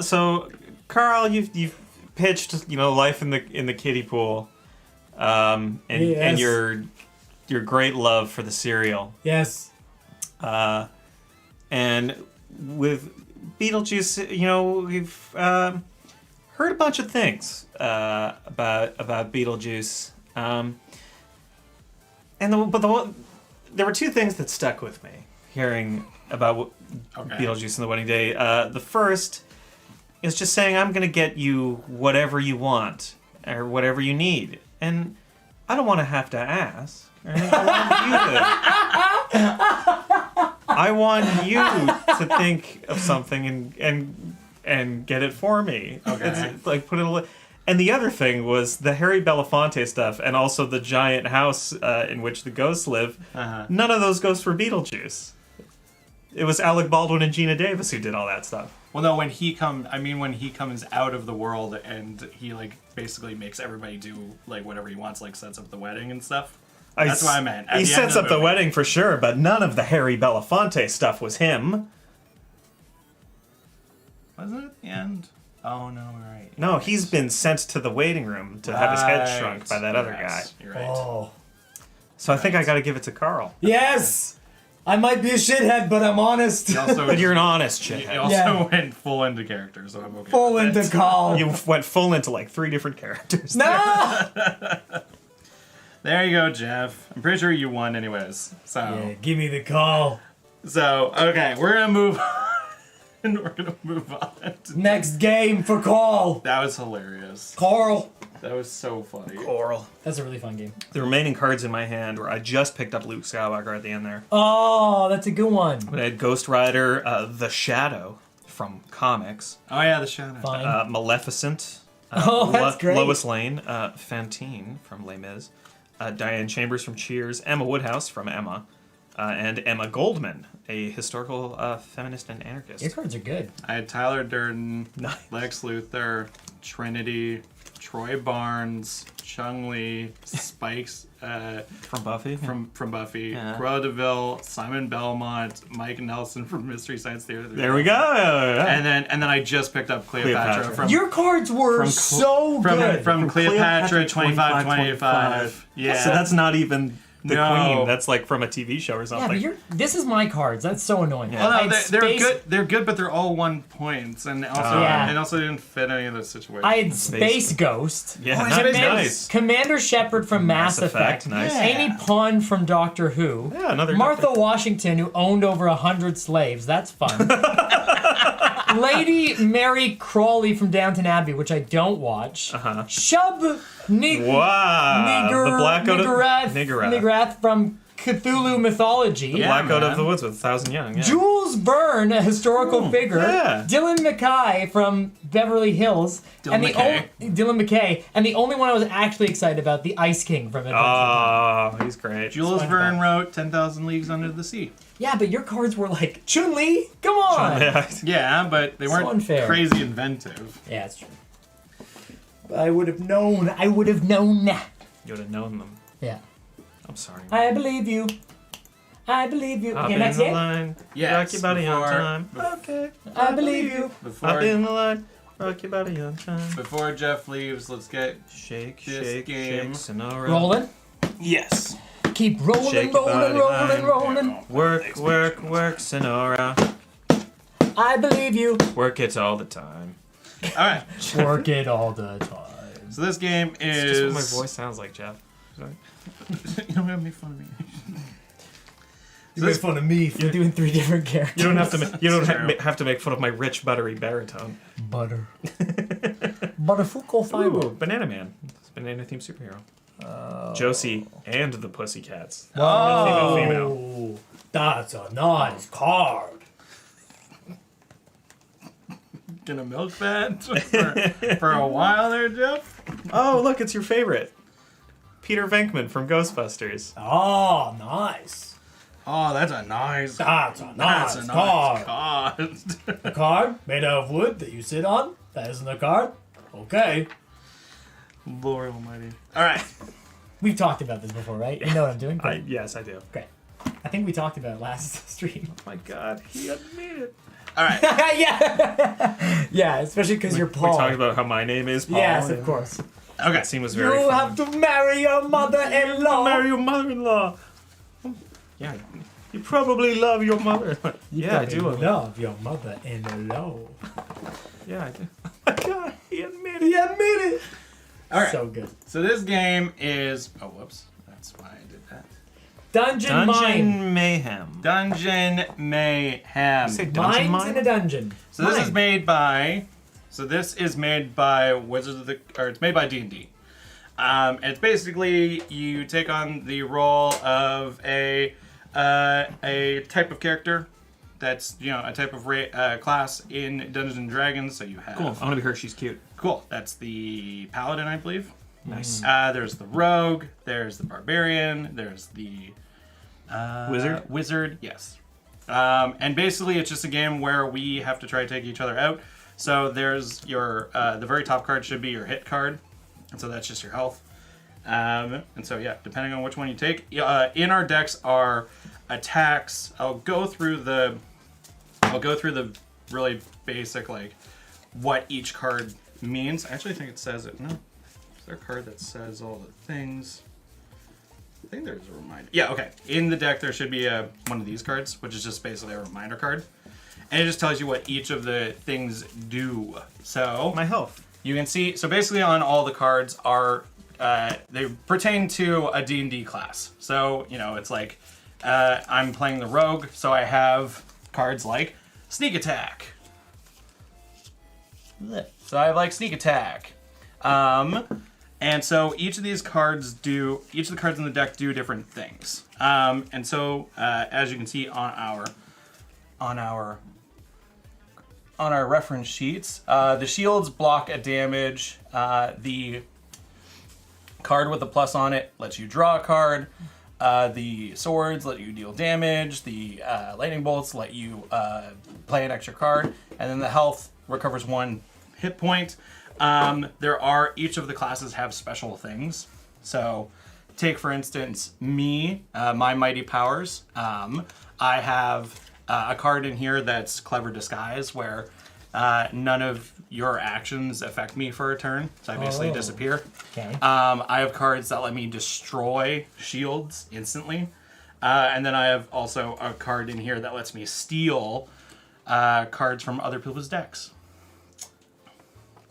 So, Carl, you've pitched, life in the kiddie pool, and Yes. your great love for the cereal, Yes. and with Beetlejuice, we've heard a bunch of things about Beetlejuice, there were two things that stuck with me hearing about Beetlejuice and the Wedding Day. The first is just saying, I'm going to get you whatever you want or whatever you need. And I don't want to have to ask. Right? I want you to think of something and get it for me. Okay. It's like put it. And the other thing was the Harry Belafonte stuff, and also the giant house in which the ghosts live. Uh-huh. None of those goes for Beetlejuice. It was Alec Baldwin and Gina Davis who did all that stuff. Well, no, when he comes out of the world and he basically makes everybody do whatever he wants, sets up the wedding and stuff. That's what I meant. He sets up the wedding for sure, but none of the Harry Belafonte stuff was him. Wasn't it at the end? Oh no, right. No, he's been sent to the waiting room to have his head shrunk by that other guy. You're right. Oh. So I think I got to give it to Carl. Yes! I might be a shithead, but I'm honest. He also, But you're an honest he shithead. also Yeah. went full into character, so I'm okay. Full with into it. Carl. You went full into 3 different characters. No! There you go, Jeff. I'm pretty sure you won, anyways. So, Yeah, give me the call. Okay, we're gonna move on. We're gonna move on. Next game for Carl. That was hilarious. Carl. That was so funny. Coral. That's a really fun game. The remaining cards in my hand were I just picked up Luke Skywalker at the end there. Oh, that's a good one. But I had Ghost Rider, The Shadow from comics, Oh yeah, the shadow. Fine. Maleficent, Oh, that's great. Lois Lane, Fantine from Les Mis, Diane Chambers from Cheers, Emma Woodhouse from Emma, and Emma Goldman, a historical feminist and anarchist. Your cards are good. I had Tyler Durden, Nice. Lex Luthor, Trinity, Troy Barnes, Chung Lee, Spikes From Buffy? from Buffy, Yeah. Cruella DeVille, Simon Belmont, Mike Nelson from Mystery Science Theater. There we go. And then I just picked up Cleopatra, Cleopatra. from Your cards were from so good. from Cleopatra 2525. Yeah. So that's not even the No. queen. That's from a TV show or yeah, something. but this is my cards. That's so annoying. Yeah. Well, I no, had they're space- good. They're good, but they're all 1 points, and also Yeah. and also didn't fit any of those situations. I had Space Ghost. Yeah, Oh, nice. Space nice. Commander Shepard from Mass Effect. Nice. Yeah. Amy Pond from Doctor Who. Yeah, another Martha Doctor- Washington, who owned over 100 slaves. That's fun. Lady Mary Crawley from Downton Abbey, which I don't watch. Uh-huh. Shub Wow. The Black Goat of Niggurath from Cthulhu mythology. Yeah. Black Goat man. of the Woods with 1,000 Young. Yeah. Jules Verne, a historical figure. yeah. Dylan McKay from Beverly Hills. Dylan McKay. Dylan McKay. And the only one I was actually excited about, the Ice King from Adventure Time. Oh, he's great. Jules Fine Verne about- wrote 10,000 Leagues Under the Sea. Yeah, but your cards were like, Chun-Li, come on! Yeah. Yeah, but they weren't unfair. crazy inventive. Yeah, it's true. I would have known. I would have known. You would have known them. Yeah. I'm sorry. I believe you. I believe you. Hop Okay, in next the game. line. Yes, Rock your body on before- time. Okay. I believe you. Hop Before in the line. Rock your body on time. before Jeff leaves, let's get Shake, This shake, game- shake, Sonora. Rolling. yes. Keep rolling, Shake your rolling, body, rolling, line. rolling. Work, work, work, Sonora. I believe you. Work it all the time. All right. Work it all the time. So this game It's is. just what my voice sounds like, Jeff. Sorry. You don't have to make fun of me. You make fun of me for doing 3 different characters. You don't have to. You don't True. have to make fun of my rich, buttery baritone. Butter. Butterfucal fiber. Ooh, Banana Man. It's an anime-themed superhero. Josie and the Pussycats. Oh, Female. that's a nice card. Gonna milk that for a while there, Jeff? Oh, look, it's your favorite. Peter Venkman from Ghostbusters. Oh, nice. Oh, that's a nice That's a nice card. card. A card made out of wood that you sit on? That isn't a card? Okay. Lord almighty. All right. We've talked about this before, right? You know what I'm doing? Great. Yes, I do. Great. I think we talked about it last stream. Oh my god, he admitted. All right. Yeah. Yeah, especially because you're We Paul. talked about how my name is Paul. Yes, of course. Okay. That scene was very You fun. have to marry your mother-in-law. Marry your mother-in-law. Yeah, you probably love your mother. Yeah, I do. Love your mother-in-law. Yeah, I do. Oh my god, he admitted. He admitted it. All right. So good. So this game is. Oh, whoops. That's why I did that. Dungeon Mine. Dungeon Mayhem. Dungeon Mayhem. You say Dungeon Mines in a Mine? dungeon. So this Mine. is made by. So this is made by Wizards of the. Or it's made by D&D. And it's basically you take on the role of a type of character that's a type of class in Dungeons and Dragons. So you have Cool. I want to be her. She's cute. Cool. That's the paladin, I believe. Nice. There's the rogue. There's the barbarian. There's the Wizard? Wizard, yes. And basically, it's just a game where we have to try to take each other out. So there's your the very top card should be your hit card, and so that's just your health. And so yeah, depending on which one you take, in our decks are attacks. I'll go through the really basic like what each card means. I actually think it says it. No, is there a card that says all the things? I think there's a reminder. Yeah, okay. In the deck, there should be one of these cards, which is just basically a reminder card. And it just tells you what each of the things do. So My health. you can see, so basically on all the cards are, they pertain to a D&D class. So, it's like, I'm playing the rogue, so I have cards like sneak attack. So I have like sneak attack. And so each of the cards in the deck do different things. And so as you can see on our reference sheets, the shields block a damage. The card with the plus on it lets you draw a card. The swords let you deal damage. The lightning bolts let you play an extra card. And then the health recovers 1 hit point. Each of the classes have special things. So take for instance me, my mighty powers. I have a card in here that's clever disguise where none of your actions affect me for a turn. So I basically disappear. Okay. I have cards that let me destroy shields instantly. And then I have also a card in here that lets me steal cards from other people's decks.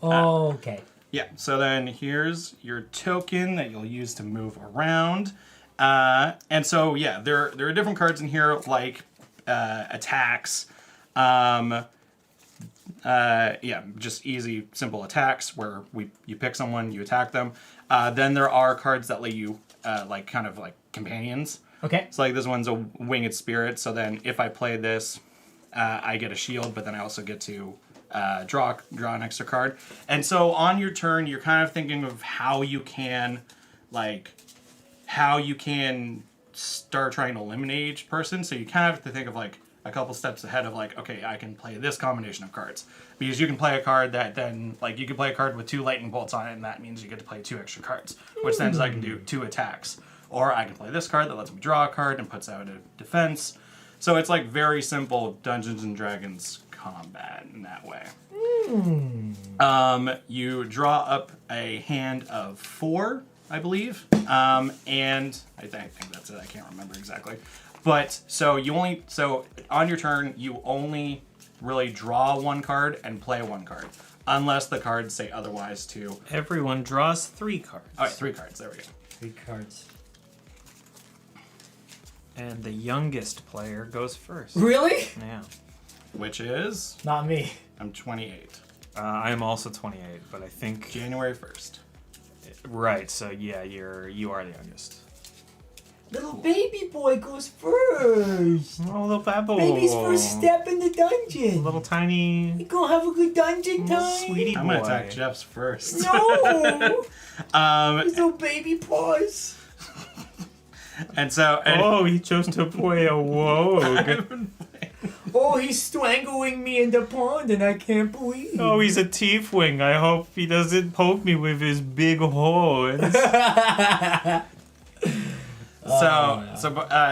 Okay. Yeah, so then here's your token that you'll use to move around. And so, yeah, there are different cards in here like attacks. Just easy, simple attacks where you pick someone, you attack them. Then there are cards that let you, kind of like companions. Okay. So like this one's a winged spirit. So then if I play this, I get a shield, but then I also get to draw an extra card. And so on your turn, you're kind of thinking of how you can start trying to eliminate each person. So you kind of have to think of like a couple steps ahead of like, okay, I can play this combination of cards. Because you can play a card that then, like you can play a card with 2 lightning bolts on it, and that means you get to play 2 extra cards. Which then I can do 2 attacks. Or I can play this card that lets me draw a card and puts out a defense. So it's like very simple Dungeons and Dragons combat in that way. You draw up a hand of 4, I believe, and I think that's it. I can't remember exactly, but so on your turn you only really draw 1 card and play 1 card, unless the cards say otherwise. To Everyone draws 3 cards. all right, 3 cards. There we go. 3 cards. And the youngest player goes first. Really? Yeah. Which is Not me. I'm 28. I am also 28, but I think January 1st. Right. So yeah, you are the youngest. Little baby boy goes first. Oh, little babbo. Baby's first step in the dungeon. Little tiny You gonna have a good dungeon little time? sweetie boy. I'm gonna attack Jeff's first. No! Um, His little baby paws. and so Oh, he chose to play a wogue. Oh, he's strangling me in the pond and I can't believe. Oh, he's a tiefling. I hope he doesn't poke me with his big horns.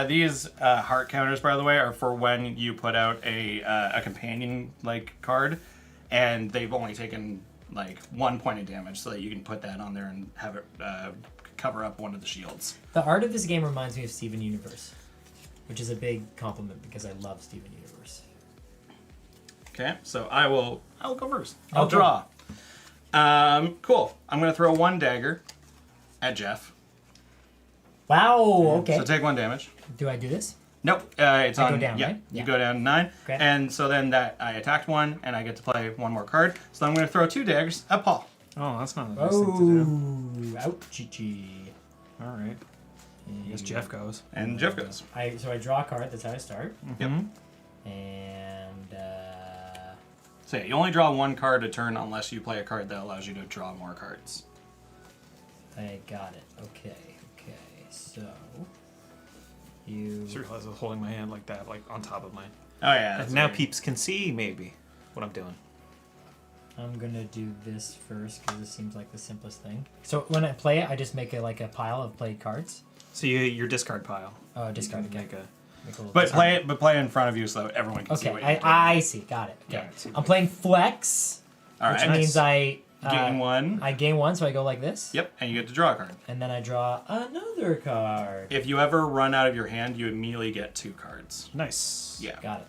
These heart counters, by the way, are for when you put out a companion like card, and they've only taken like 1 point of damage, so that you can put that on there and have it cover up one of the shields. The art of this game reminds me of Steven Universe, which is a big compliment because I love Steven Universe. Okay, so I'll go first. I'll Okay. draw. Cool. I'm gonna throw 1 dagger at Jeff. Wow, okay. So take 1 damage. Do I do this? Nope, it's I on. go down, yeah, right? you Yeah. go down 9, Okay. and so then that I attacked 1, and I get to play 1 more card. So I'm going to throw 2 daggers at Paul. Oh, that's not a nice thing to do. Oh, ouchie. All right. I guess Jeff goes. And Jeff goes. So I draw a card. That's how I start. Yep. And So yeah, you only draw 1 card a turn unless you play a card that allows you to draw more cards. I got it. Okay. So you. I just realized I was holding my hand like that, like on top of mine. Oh yeah. That's And now weird. peeps can see, maybe, what I'm doing. I'm gonna do this first because this seems like the simplest thing. So when I play it, I just make a pile of played cards. So your discard pile. Oh, discard. You can Okay. make a... But play it in front of you so everyone can see Okay, what you're doing. I see. Got it. Okay. Yeah, I see. I'm playing flex, All which right. means I Gain 1. I gain 1, so I go like this. Yep, and you get to draw a card. And then I draw another card. If you ever run out of your hand, you immediately get 2 cards. Nice. Yeah. Got it.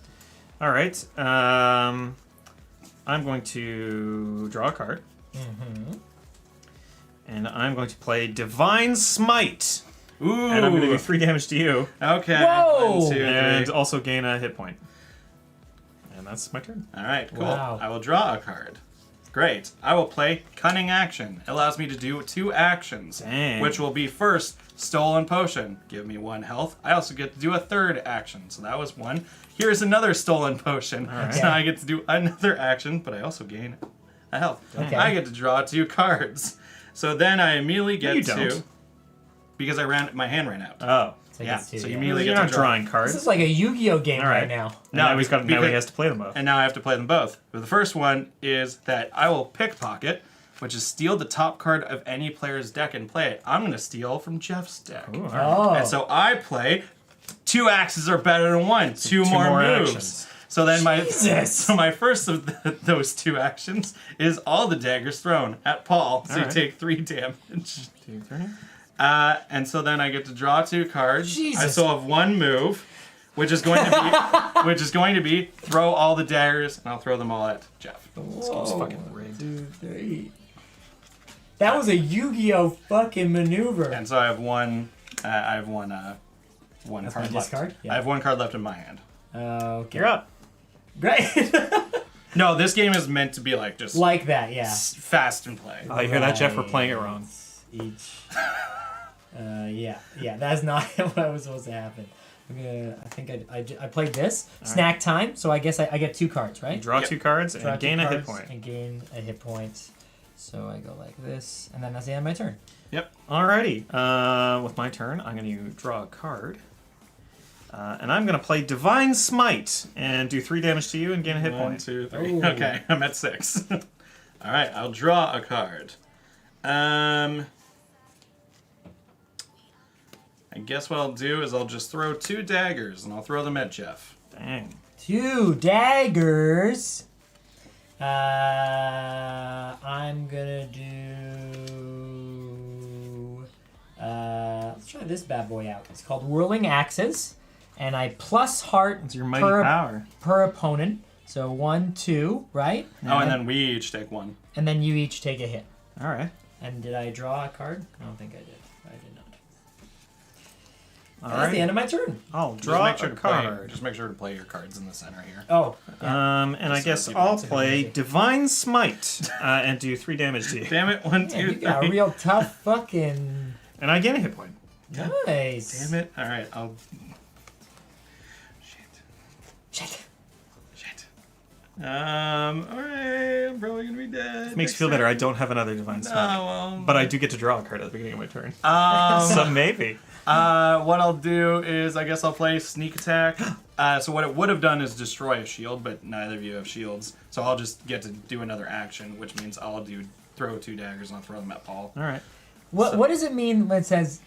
All right. I'm going to draw a card. Mm-hmm. And I'm going to play Divine Smite. Ooh. And I'm going to do 3 damage to you. Okay. Whoa! 1, 2, 3. And also gain a hit point. And that's my turn. All right, cool. Wow. I will draw a card. Great. I will play Cunning Action. It allows me to do 2 actions, Dang. which will be first, Stolen Potion. Give me 1 health. I also get to do a 3rd action, so that was 1. Here's another Stolen Potion. right. So now I get to do another action, but I also gain a health. Okay. I get to draw 2 cards. So then I immediately get You to... don't. Because my hand ran out. Oh. So Yeah, it's two, so you yeah. immediately You're get not to draw. drawing This cards. is like a Yu-Gi-Oh game All right right. now. No, now, now because- he has to play them both. And now I have to play them both. But the first one is that I will pickpocket, which is steal the top card of any player's deck and play it. I'm going to steal from Jeff's deck. Ooh, all right. Oh. And so I play 2 axes are better than 1. 2 more moves. actions. So then Jesus. so my first of those 2 actions is all the daggers thrown at Paul. So All you right. take 3 damage. 2, 3. And so then I get to draw 2 cards. I Jesus. still have 1 move, which is going to be throw all the daggers, and I'll throw them all at Jeff. game's fucking rigged. 2, 3. That was a Yu-Gi-Oh fucking maneuver. And so I have one. I have one. One That's card my left. discard? Yeah. I have 1 card left in my hand. Okay. You're up. Great. No, this game is meant to be like just Like that, yeah. fast and play. Oh, you hear that, Jeff? We're playing it wrong. Each. Yeah. That's not what was supposed to happen. I think I played this snack time, so I guess I get 2 cards, right? You draw Yep. 2 cards Draw and 2 gain a hit cards point. And gain a hit point. So I go like this, and then that's the end of my turn. Yep. Alrighty. With my turn, I'm going to draw a card. And I'm going to play Divine Smite and do 3 damage to you and gain a hit 1, point. 2, 3. Ooh. Okay, I'm at 6. All right, I'll draw a card. I guess what I'll do is I'll just throw 2 daggers, and I'll throw them at Jeff. Dang. 2 daggers. I'm gonna do. Let's try this bad boy out. It's called Whirling Axes, and I plus heart It's your mighty per, power. per opponent. So 1, 2, right? Oh, and then we each take 1. And then you each take a hit. Alright. And did I draw a card? I don't think I did. I did not. That's right. the end of my turn. I'll Just draw make sure a to play. card. Just make sure to play your cards in the center here. Oh. And I Just guess so I'll people play can see. Divine Smite and do 3 damage to you. Damn it! 1, 2, Man, you got a 3. real tough fucking. And I gain a hit point. Nice. Damn it! All right, I'll. Shit. Shit. All right, I'm probably gonna be dead. Makes you feel better. I don't have another Divine Smite. Oh well. But I do get to draw a card at the beginning of my turn. Um. So maybe. What I'll do is I guess I'll play sneak attack. So what it would have done is destroy a shield, but neither of you have shields. So I'll just get to do another action, which means I'll throw 2 daggers and I'll throw them at Paul. All right. What does it mean when it says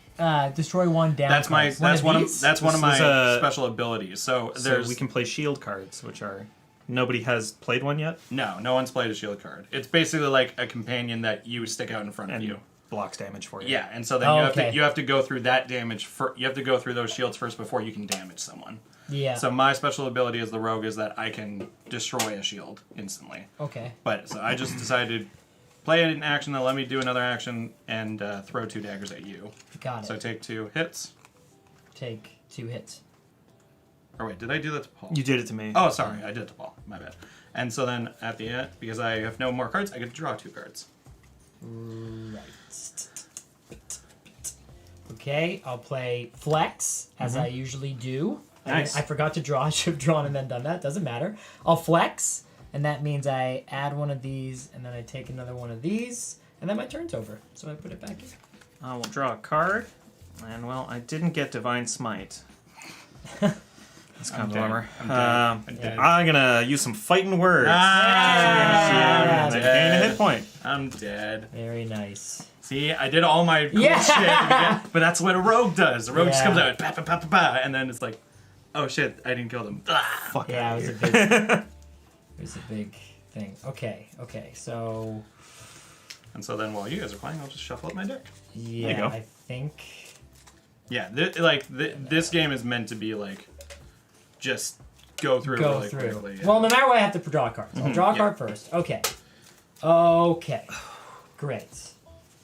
destroy one down? That's cards? one of these? one of This is my a- special abilities. So So there's we can play shield cards, which are nobody has played one yet, no one's played a shield card. It's basically like a companion that you stick out in front of and you. blocks damage for you. Yeah, and so then Oh, you have okay. to go through that damage. You have to go through those shields first before you can damage someone. Yeah. So my special ability as the rogue is that I can destroy a shield instantly. Okay. But so I just decided to play it in action, then let me do another action and throw 2 daggers at you. Got it. So I take 2 hits. Take 2 hits. Or wait, did I do that to Paul? You did it to me. Oh, sorry, I did it to Paul. My bad. And so then at the end, because I have no more cards, I get to draw 2 cards. Right. Okay, I'll play flex as I usually do. Nice. I forgot to draw. I should have drawn and then done that. Doesn't matter. I'll flex, and that means I add one of these, and then I take another one of these, and then my turn's over. So I put it back in. I will draw a card, and well, I didn't get Divine Smite. That's kind of a dead. bummer. I'm dead. I'm dead. I'm gonna use some fighting words. Ah, And I dead. gain a hit point. I'm dead. Very nice. See, I did all my cool Yeah. shit, again, but that's what a rogue does. A rogue just Yeah. comes out, pa, pa, pa, pa, pa, and then it's like, oh shit, I didn't kill them. Ah. Fuck Yeah, out it was of a here. big. It was a big thing. Okay. So And so then while you guys are playing, I'll just shuffle up my deck. yeah, you go. I think. Yeah, this game is meant to be like, just go through Go really through. quickly. Yeah. Well, no matter what, I have to draw cards. I'll draw a card first. Okay. Okay. Great.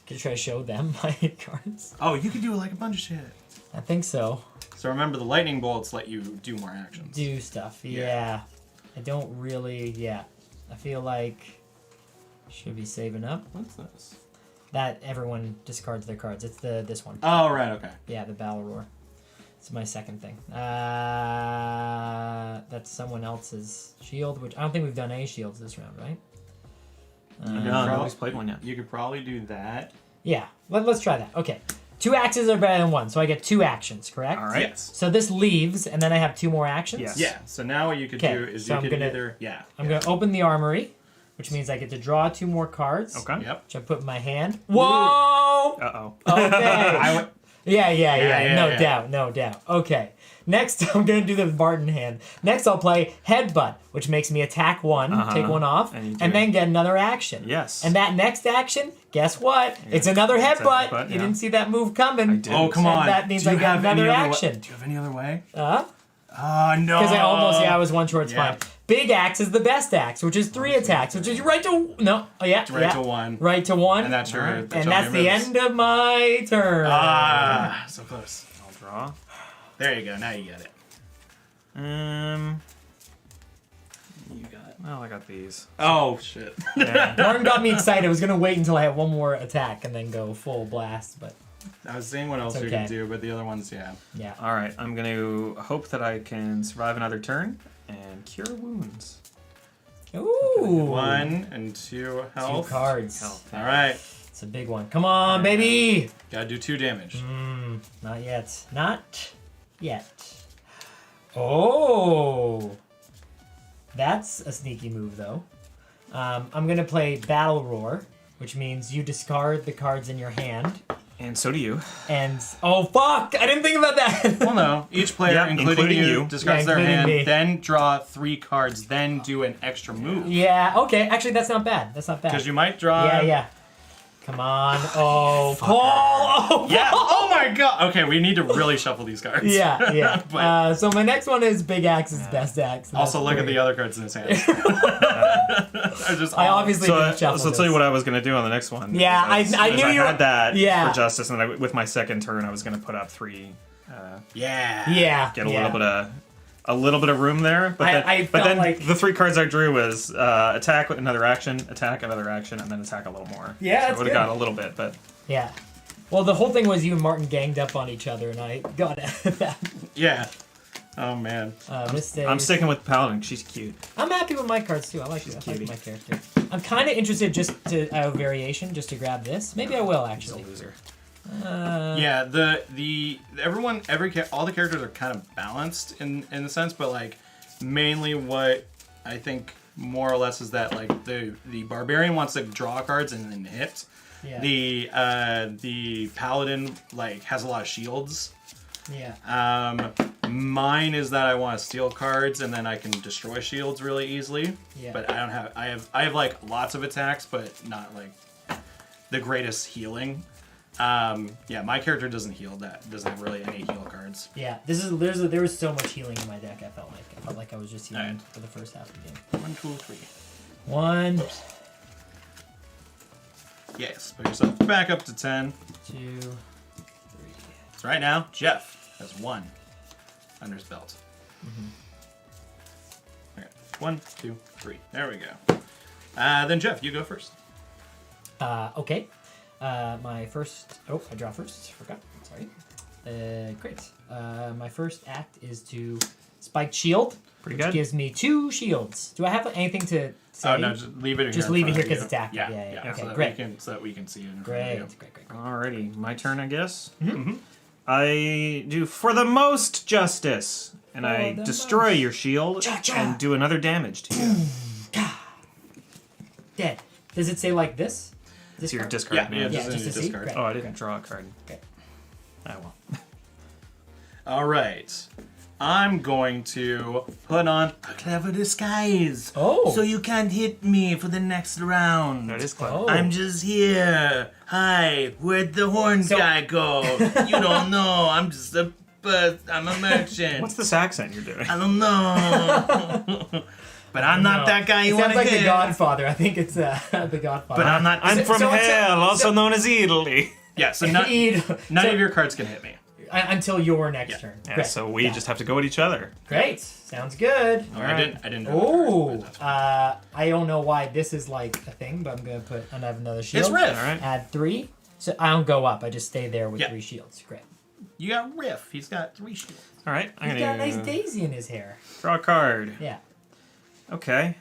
Can I try to show them my cards? Oh, you can do like a bunch of shit. I think so. So remember, the lightning bolts let you do more actions. Do stuff. Yeah. I don't really. Yeah. I feel like should be saving up. What's this? That everyone discards their cards. It's this one. Oh, right, okay. Yeah, the Battle Roar. It's my second thing. That's someone else's shield, which I don't think we've done any shields this round, right? No, nobody's played one yet. You could probably do that. Yeah, let's try that. Okay. 2 axes are better than 1, so I get 2 actions, correct? All right. Yes. So this leaves, and then I have 2 more actions? Yes. Yeah, so now what you could Okay, do is so you I'm could gonna- either... Yeah. I'm going to open the armory, which means I get to draw 2 more cards. Okay. Yep. Which I put in my hand. Whoa! Uh-oh. Okay. Yeah. No yeah. doubt, no doubt. Okay. Next, I'm going to do the Barton hand. Next, I'll play Headbutt, which makes me attack 1, take 1 off, And you and do. then get another action. Yes. And that next action, guess what? It's another It's a headbutt. headbutt, You yeah. didn't see that move coming. I did. Oh, come And on. that means Do I you get have any another other action. Do you have any other way? Huh? Oh, no. Because I was 1 short. It's Yeah. fine. Big axe is the best axe, which is 3 attacks, which is right to no. Oh yeah, Right yeah. to 1. Right to 1. And that's your... Alright. And that's the end of my turn. Ah, so close. I'll draw. There you go. Now you get it. You got. Well, I got these. Oh, shit. Yeah. Martin got me excited. I was gonna wait until I had 1 more attack and then go full blast, but I was seeing what else It's you okay. could do, but the other ones, yeah. yeah. All right. I'm going to hope that I can survive another turn and cure wounds. Ooh. 1 and 2 2 health. cards. Health. All right. It's a big one. Come on, baby. Gotta do 2 damage. Not yet. Not yet. Oh. That's a sneaky move, though. I'm going to play Battle Roar, which means you discard the cards in your hand. And so do you. And, oh, fuck! I didn't think about that! Well, no. Each player, Yeah, including including you, you. discards Yeah, their including hand, me. then draw 3 cards, then do an extra move. Yeah, okay. Actually, that's not bad. That's not bad. Because you might draw... Yeah. Come on. Oh, Paul! Oh, Yeah. Oh my god. Okay, we need to really shuffle these cards. Yeah. But- So my next one is Big Axe's best axe. and Also, that's look at 3. the other cards in his hand. I obviously So, didn't shuffle so I'll tell you this. what I was going to do on the next one. Yeah, I Because knew you were- had that yeah. for justice, and then with my second turn, I was going to put up 3 Yeah. get a little bit of room there. But I but then felt like- the 3 cards I drew was attack with another action, attack another action, and then attack a little more. Yeah, so that's would have good. got a little bit, but Yeah. Well, the whole thing was you and Martin ganged up on each other, and I got that. Yeah. Oh man. I'm sticking with Paladin. She's cute. I'm happy with my cards too. I like cutie. my character. I'm kind of interested just to variation, just to grab this. Maybe I will She's a actually. loser. Yeah, all the characters are kind of balanced in the sense, but like mainly what I think more or less is that like the barbarian wants to draw cards and then hit. Yeah. The paladin like has a lot of shields. Yeah. Mine is that I want to steal cards and then I can destroy shields really easily. Yeah. But I have like lots of attacks, but not like the greatest healing. Yeah, my character doesn't doesn't have really any heal cards. Yeah. There was so much healing in my deck. I felt like I was just healing Alright. for the first half of the game. 1, 2, 3. 1, Yes, put yourself back up to 10. 2, 3. So right now, Jeff has 1 under his belt. Okay. 1, 2, 3. There we go. Then Jeff, you go first. Okay. My first. Oh, I draw first. Forgot. Sorry. Great. My first act is to spike shield, Pretty which good. gives me 2 shields. Do I have anything to say? Oh no, just leave it here. Just in leave it front here of 'cause you. it's active. Yeah. Okay, so that great. so that we can see it in front Great. of you. Great. Alrighty, my turn, I guess. Mm-hmm. I do for the most justice, and I the destroy most. your shield Cha-cha. and do another damage to you. Dead. Does it say like this? It's your card? discard. Yeah, man. yeah, Yeah, just just in to your see. discard. Great. Oh, I didn't draw a card. Okay. Oh well. All right. I'm going to put on a clever disguise. Oh. So you can't hit me for the next round. That is clever. Oh. I'm just here. Hi, where'd the horn So- guy go? You don't know. I'm just I'm a merchant. What's this accent you're doing? I don't know. But I'm not that guy you It want sounds to like hit. The Godfather. I think it's the Godfather. But I'm not. I'm from so it's a- hell, also known as Italy. Yeah, so none So- of your cards can hit me. until your next Yeah. turn. Yeah, Great. so we Yeah. just have to go at each other. Great. Sounds good. I didn't. know Oh, the cards, but that's fine. I don't know why this is like a thing, but I'm gonna put another shield. It's Riff. All right. Add 3. So I don't go up. I just stay there with Yeah. 3 shields. Great. You got Riff. He's got 3 shields. All right, I'm He's got a nice gonna daisy in his hair. draw a card. Yeah. Okay.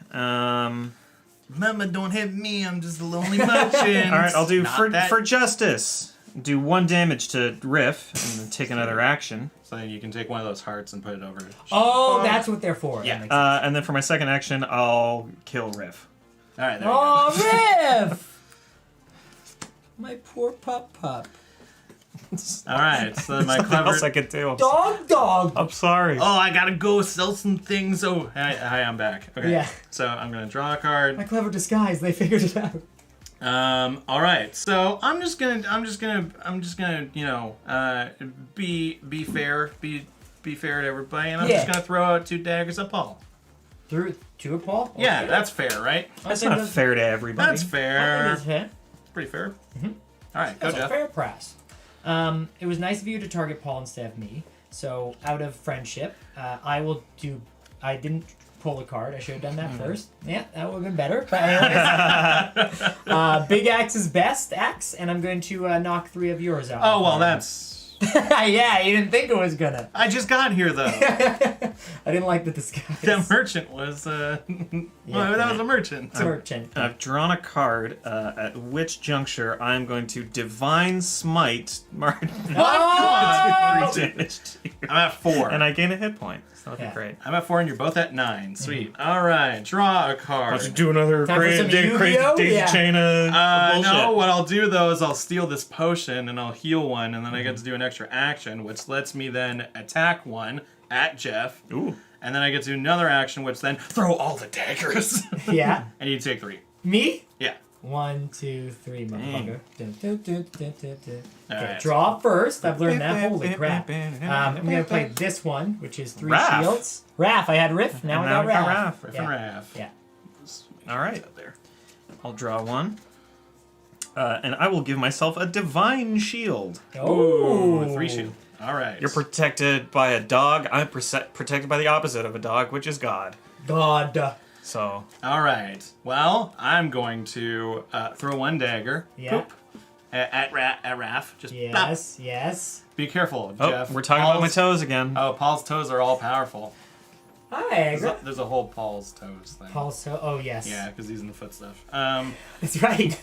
Mama, don't hit me. I'm just a lonely merchant. All right, I'll do Not for justice. Do 1 damage to Riff and then take another action. So then you can take one of those hearts and put it over. Oh, that's what they're for. Yeah. That makes sense. And then for my second action, I'll kill Riff. All right. There you go. Oh, Riff! My poor pup. All right. So then my Something clever. else I could do. Dog. I'm sorry. Oh, I gotta go sell some things. Oh, hi, I'm back. Okay. Yeah. So I'm gonna draw a card. My clever disguise. They figured it out. All right. So I'm just gonna, you know, be fair, be fair to everybody, and I'm just Yeah. gonna throw out 2 daggers at Paul. Through to a Paul? Yeah, Okay. that's fair, right? That's not fair to everybody. That's I think fair. it's fair. Pretty fair. All right, go That's a Jeff. fair price. It was nice of you to target Paul instead of me. So, out of friendship, I will do. I didn't pull a card. I should have done that first. Yeah, that would have been better. But anyways, big axe is best axe, and I'm going to knock 3 of yours out. Oh well, that's. Yeah, you didn't think it was gonna. I just got here though. I didn't like the disguise. That merchant was. Well, that was a merchant. Merchant. I've drawn a card. At which juncture I'm going to divine smite Martin. Oh! 3 damage to you. I'm at 4. And I gain a hit point. So that'd Yeah. be great. I'm at 4, and you're both at 9. Sweet. All right, draw a card. Let's do another Time for some Yu-Gi-Oh? daisy Yeah. chain of bullshit. No, what I'll do though is I'll steal this potion and I'll heal one, and then I get to do an extra action, which lets me then attack one at Jeff. Ooh. And then I get to do another action, which then throw all the daggers. Yeah. And you take 3. Me? Yeah. 1, 2, 3, motherfucker. Dun, dun, dun, dun, dun, dun. Okay, Alright. draw first. I've learned that. Holy crap. I'm gonna play this one, which is 3 Raph. shields. Raph. I had Riff. Now I got Raph. Riff Yeah. and Raff. Yeah. All right. Up there. I'll draw 1. And I will give myself a divine shield. Oh. Ooh, 3 shield. All right. You're protected by a dog. I'm protected by the opposite of a dog, which is God. God. So. All right. Well, I'm going to throw one dagger. Yeah. Poop, at Raph. Just Yes, pop. yes. Be careful, Oh, Jeff. we're talking about my toes again. Oh, Paul's toes are all powerful. Hi, There's a whole Paul's toes thing. Paul's toe. Oh, yes. Yeah, because he's in the foot stuff. That's right.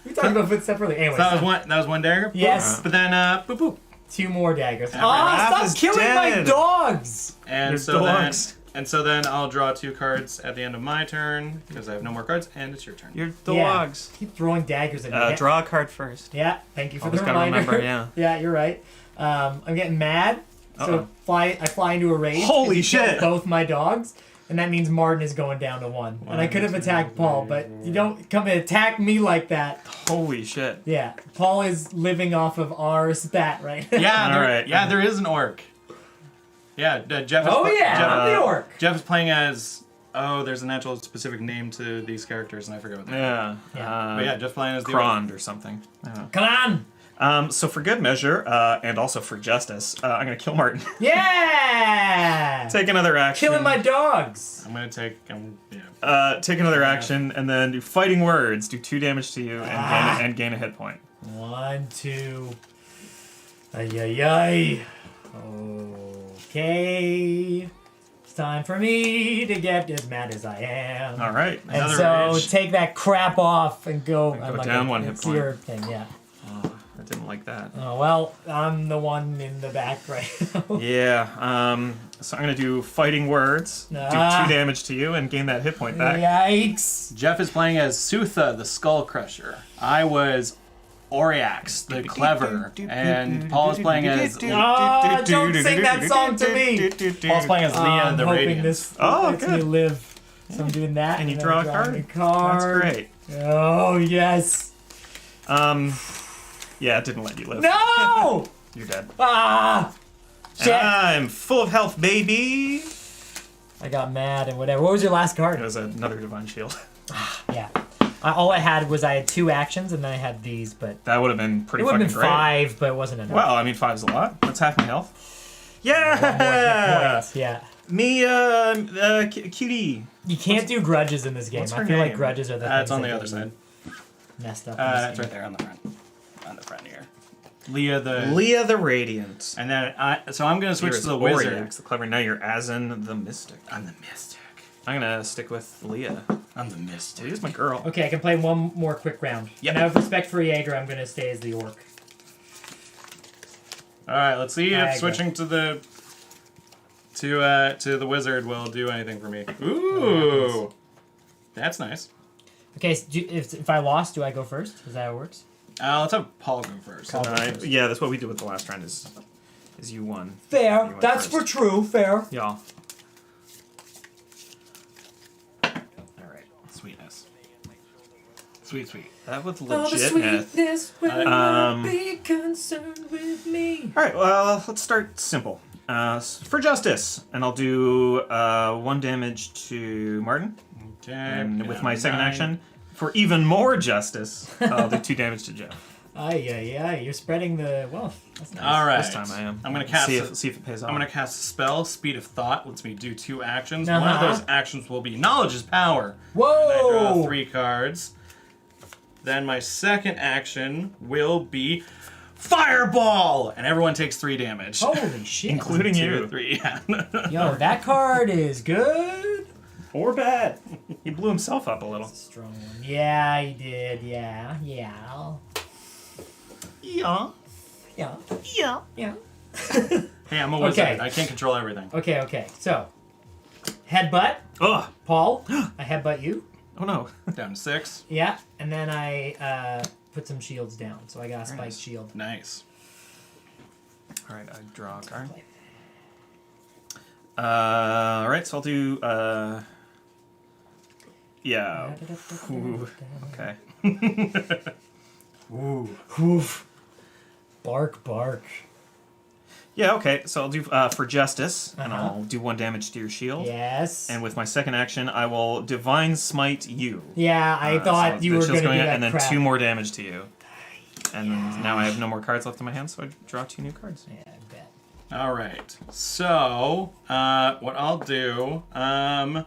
We talked about foot separately. Anyway, So that was one dagger. Yes. But then boop boop. 2 more daggers. Raph Stop is killing my dead. dogs! And They're so dogs. then I'll draw 2 cards at the end of my turn because I have no more cards, and it's your turn. You're dogs. Keep throwing daggers at me. Draw a card first. Yeah, thank you for Always the gotta reminder. remember, yeah. Yeah, you're right. I'm getting mad, so Uh-oh. I fly into a rage. Holy to kill shit. Both my dogs, and that means Martin is going down to 1. And I could have attacked Paul, but you don't come and attack me like that. Holy shit. Yeah, Paul is living off of our spat right now. Yeah, All right. Yeah, there is an orc. Yeah, Jeff. Is Oh yeah, I'm the orc. Jeff is playing as. Oh, there's an actual specific name to these characters, and I forget what they are. Yeah. But yeah, Jeff playing as the orc. Crond or something. Come on. So for good measure, and also for justice, I'm gonna kill Martin. Yeah. Take another action. Killing my dogs. I'm gonna take. Take another action, and then do fighting words. Do 2 damage to you, and gain a hit point. 1, 2. Ay ay ay. Okay. It's time for me to get as mad as I am. All right. And Another so rage. take that crap off and go. down 1 hit it's point. your thing, yeah. I didn't like that. Oh well, I'm the one in the back right now. Yeah. So I'm gonna do fighting words. Do 2 damage to you, and gain that hit point back. Yikes! Jeff is playing as Sutha, the Skull Crusher. I was Oriax, the Clever, and Paul is playing as. Oh, don't sing that song to me. Paul's playing as Leah, I'm the hoping Radiant. this Oh, lets good. me live. So I'm doing that, And you then draw a drawing card. That's great. Oh yes. Yeah, it didn't let you live. No! You're dead. Ah! And Shit! I'm full of health, baby. I got mad and whatever. What was your last It card? was another divine shield. Yeah. All I had was I had 2 actions and then I had these, but That would have been pretty it would fucking have been great. 5, but it wasn't enough. Well, I mean, 5's a lot. That's half my health. One more hit Yeah. points, yeah. Me, cutie. You can't do grudges in this game. What's I her feel like name? grudges are the It's things on that the get other side. messed up. in this It's game. right there on the front. On the front here. Leah the. Leah the Radiant. And then so I'm gonna switch You're to the Oriax, wizard. the clever. Now you're Azan the Mystic. I'm the mystic. I'm gonna stick with Leah. I'm the mystic. Leah's my girl. Okay, I can play one more quick round. Yep. And out of respect for Jaeger, I'm going to stay as the orc. All right, let's see Niagara. if switching to the wizard will do anything for me. Ooh, that's nice. Okay, so if I lost, do I go first? Is that how it works? Let's have Paul go first. Paul. Yeah, that's what we did with the last round. Is you won. Fair. You went That's first. for true. Fair. Yeah. All right, sweetness. Sweet. That was All the legit. sweetness will Um, not be concerned with me. All right. Well, let's start simple. For justice, and I'll do 1 damage to Martin. Okay. And with my second action, for even more justice, I'll do 2 damage to Jeff. Ay, you're spreading the wealth. That's nice. All right. This time I am. I'm gonna cast. See if it pays off. I'm gonna cast a spell. Speed of thought lets me do 2 actions. One of Uh-huh. those actions will be knowledge is power. Whoa! And I draw 3 cards. Then my second action will be fireball, and everyone takes 3 damage. Holy shit. Including 2, you. 3. Yeah. Yo, that card is good. Or bad. He blew himself up a little. Strong one. Yeah, he did. Yeah. Yeah. Yeah. Yeah. Hey, I'm a wizard. Okay. I can't control everything. Okay. So, headbutt. Ugh. Paul, I headbutt you. Oh no. Down to 6. Yeah, and then I put some shields down. So I got a spiked nice. shield. Nice. All right, I draw a card. All right, so I'll do. Yeah. Ooh, okay. Ooh. Oof. Bark. Yeah. Okay. So I'll do for justice, and I'll do 1 damage to your shield. Yes. And with my second action, I will divine smite you. Yeah, I thought So you the were shield's going to do in, that and then crap. 2 more damage to you. And now I have no more cards left in my hand, so I draw 2 new cards. Yeah, I bet. All right. So, what I'll do, all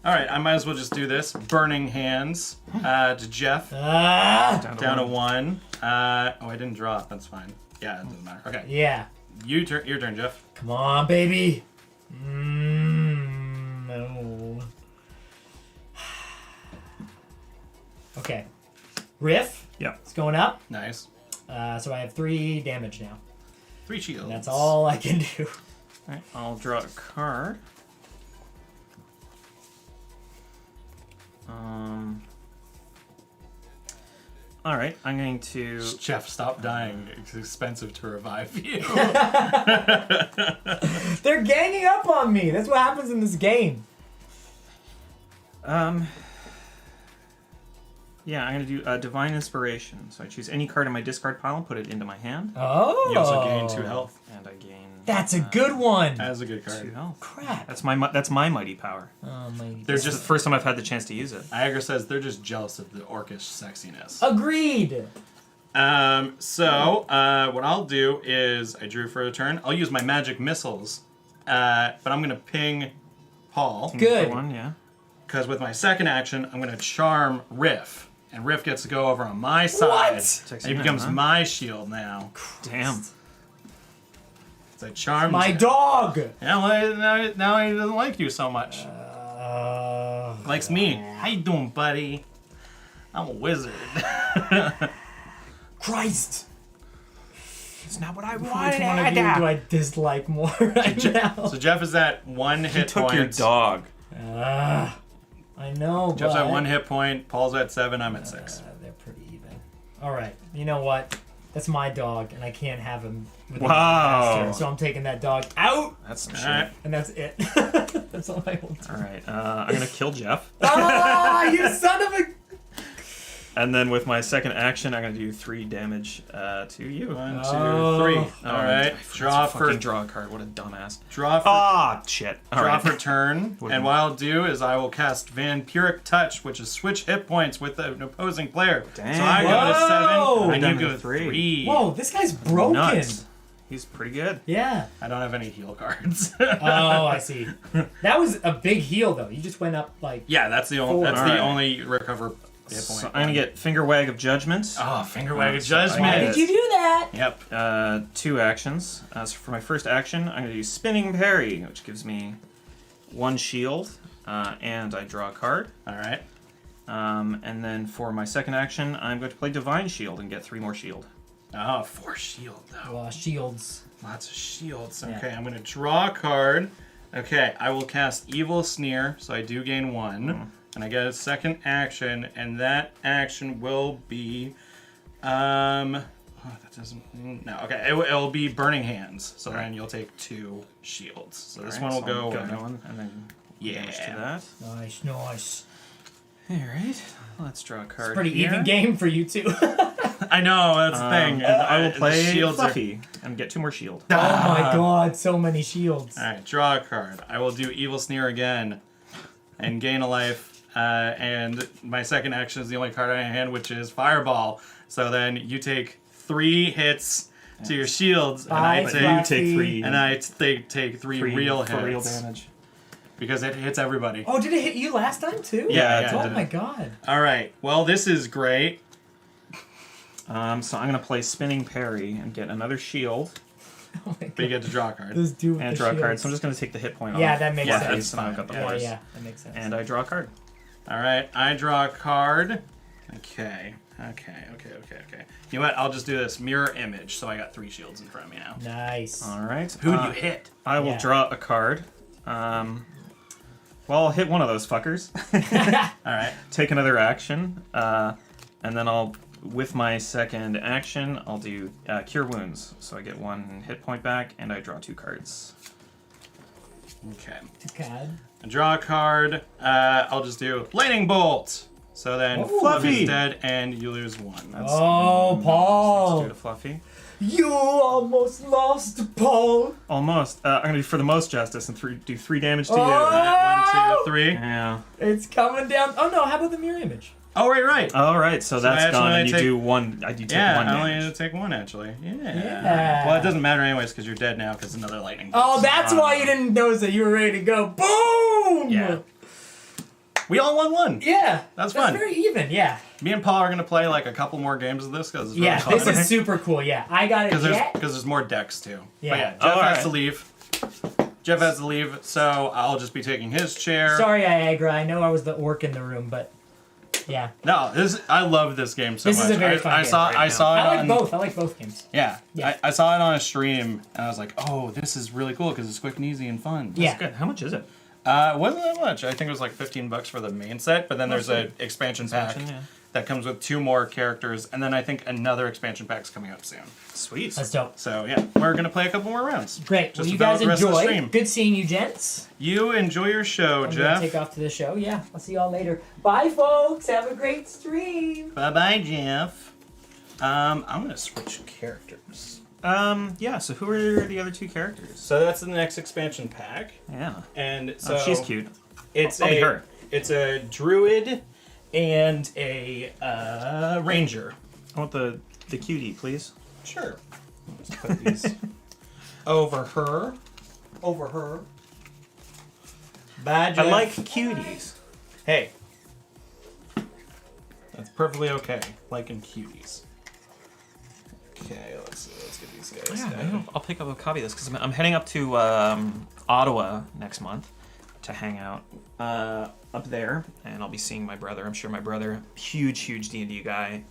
right, I might as well just do this. Burning Hands to Jeff. Down to 1. Oh, I didn't draw it. That's fine. Yeah, it doesn't matter. Okay. Yeah. Your turn, Jeff. Come on, baby. No. Okay. Riff. Yeah. It's going up. Nice. So I have 3 damage now. 3 shields. And that's all I can do. All right, I'll draw a card. All right, I'm going to... Jeff, stop dying. It's expensive to revive you. They're ganging up on me. That's what happens in this game. Yeah, I'm going to do Divine Inspiration. So I choose any card in my discard pile and put it into my hand. Oh. You also gain 2 health. And I gain... That's a good one. That is a good 2 card. health. Crap. That's my mighty power. Oh, my. They're This is the just... first time I've had the chance to use it. Iger says they're just jealous of the orcish sexiness. Agreed. So, what I'll do is, I drew for a turn. I'll use my magic missiles, but I'm going to ping Paul. Good. One, yeah. Because with my second action, I'm going to charm Riff. And Riff gets to go over on my side. What? And he becomes my shield now. Damn. So I charmed My you. dog. Yeah, well, now he doesn't like you so much. Likes me. How you doing, buddy? I'm a wizard. Christ. It's not what I Which one of you do I dislike more right now? So Jeff is at 1 hit took point. your dog. I know, Jeff's but... at 1 hit point. Paul's at 7. I'm at 6. They're pretty even. All right. You know what? That's my dog, and I can't have him with Wow. the master, so I'm taking that dog out, That's some All shit. right. and that's it. That's all I will do. All right, I'm going to kill Jeff. Ah, you son of a... And then with my second action, I'm going to do 3 damage to you. 1, 2, 3. Oh. All right. Draw for Draw a card. What a dumbass. draw for Ah, shit. All draw right. for turn. And what I'll do is I will cast Vampiric Touch, which is switch hit points with an opposing player. Dang. So I go to Whoa. 7, and Down you to go to 3. 3. Whoa, this guy's broken. Nuts. He's pretty good. Yeah. I don't have any heal cards. Oh, I see. That was a big heal, though. You just went up, like... Yeah, that's the only. That's All the right. only recover hit point. So I'm going to get Finger Wag of Judgment. Oh, finger wag of So I judgment. Why get- did you do that? Yep. 2 actions. So for my first action, I'm going to do Spinning Parry, which gives me 1 shield, and I draw a card. All right. And then for my second action, I'm going to play Divine Shield and get 3 more shield. Oh, 4 shield though. Shields. Lots of shields. Yeah. Okay, I'm gonna draw a card. Okay, I will cast Evil Sneer, so I do gain 1. And I get a second action, and that action will be, that doesn't, no, okay, it'll be Burning Hands, so then you'll take 2 shields. So this one will go away. Going, and then damage to that. Nice, nice. All right, let's draw a card. Pretty here. even game for you two. I know, that's the thing. And I will The play shields are- Fluffy and get 2 more shield. Oh my god, so many shields. Alright, draw a card. I will do Evil Sneer again and gain a life. And my second action is the only card I have in hand, which is Fireball. So then you take 3 hits to your shields, and I Bye, take Fluffy. 3 and I take 3 real hits for real damage. because it hits everybody. Oh, did it hit you last time too? Yeah, Oh it did. my god. All right. Well, this is great. So I'm going to play Spinning Parry and get another shield Oh my But you god. get to draw a card. This dude with and the draw a card. shields. So I'm just going to take the hit point off. Yeah, that makes Yeah, sense. that's And I've fine. got the Yeah. force. Yeah, that makes sense. And I draw a card. All right. I draw a card. Okay. You know what? I'll just do this mirror image. So I got 3 shields in front of me now. Nice. All right. Who do you hit? I will Yeah. draw a card. Well, I'll hit one of those fuckers. All right. Take another action, and then I'll, with my second action, I'll do Cure Wounds. So I get 1 hit point back, and I draw 2 cards. Okay. God. I draw a card. I'll just do Lightning Bolt. So then Oh. Fluffy's dead, and you lose 1. That's, Oh, Let's Paul. do to Fluffy. You almost lost, Paul. Almost. I'm gonna do for the most justice and do 3 damage to Oh! you. 1, 2, 3. Yeah. It's coming down. Oh no, how about the mirror image? Oh, right. All right, so that's actually gone, and you take- do one. You take Yeah, one I only damage. need to take one, actually. Yeah. Yeah. Well, it doesn't matter anyways, because you're dead now, because another lightning bolt. Oh, that's why you didn't notice that you were ready to go. Boom! Yeah. We all won one. Yeah. That's fun. very even, yeah. Me and Paul are going to play like a couple more games of this, because it's really Yeah, fun. this is super cool, yeah. I got a Because jet. there's more decks, too. Yeah. But yeah, Jeff Oh, has alright. to leave. Jeff has to leave, so I'll just be taking his chair. Sorry, Iagra. I know I was the orc in the room, but yeah. No, I love this game so This much. is a very fun game I right saw it I like on, both. I like both games. Yeah, Yeah. I saw it on a stream, and I was like, oh, this is really cool because it's quick and easy and fun. Yeah. Good. How much is it? It wasn't that much. I think it was like $15 for the main set, but then there's an expansion pack Yeah. that comes with 2 more characters, and then I think another expansion pack's coming up soon. Sweet. That's dope. So yeah, we're gonna play a couple more rounds. Great. Well, Just you about guys the rest of the enjoy. stream. Good seeing you, gents. You enjoy your show, I'm gonna Jeff. take off to the show. Yeah. I'll see y'all later. Bye, folks. Have a great stream. Bye bye, Jeff. I'm gonna switch characters. Yeah. So who are the other 2 characters? So that's the next expansion pack, Yeah. and so Oh, she's cute. It's I'll be her. It's a druid and a ranger. I want the cutie, please. Sure. Let's put these over her. Over her. Bye, I Jeff. like cuties. Hey. That's perfectly okay. Liking cuties. Okay, let's see. Let's get these guys. Yeah, down. I'll pick up a copy of this because I'm heading up to Ottawa next month to hang out up there, and I'll be seeing my brother. I'm sure my brother, huge D&D guy,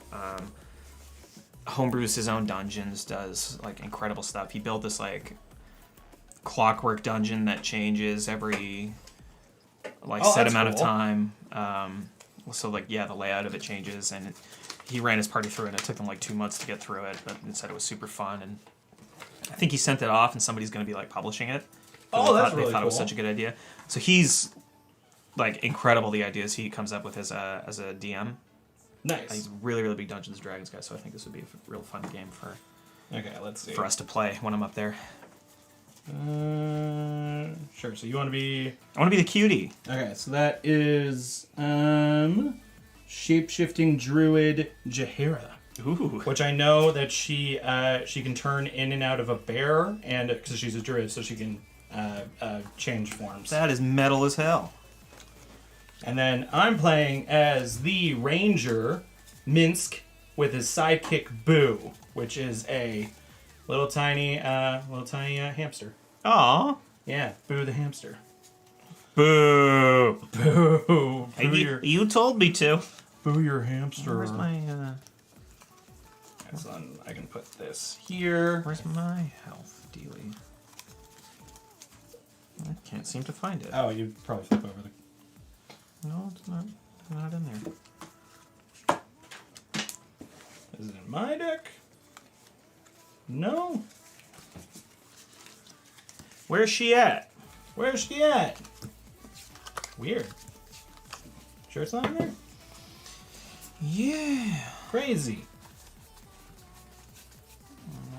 homebrews his own dungeons, does like incredible stuff. He built this like clockwork dungeon that changes every like set that's amount of cool. time. So like yeah, the layout of it changes, and he ran his party through it, and it took them like 2 months to get through it, but it said it was super fun, and I think he sent it off, and somebody's going to be like publishing it. Oh, that's They really thought it was cool. such a good idea. So he's like incredible. The ideas he comes up with as a DM. Nice. He's a really big Dungeons and Dragons guy. So I think this would be a real fun game for Okay, let's see. us to play when I'm up there. Sure. So you want to be? I want to be the cutie. Okay, so that is shape-shifting druid Jahira, Ooh. which I know that she can turn in and out of a bear, and because she's a druid, so she can change forms. That is metal as hell. And then I'm playing as the ranger Minsk with his sidekick Boo, which is a little tiny hamster. Aw. Yeah, Boo the hamster. Boo. Boo. You told me to. Boo your hamster. Where's my So I can put this here. Where's my health dealie? I can't seem to find it. Oh, you probably flip over the. No, it's not in there. Is it in my deck? No. Where's she at? Where's she at? Weird. Sure it's not in there? Yeah. Crazy.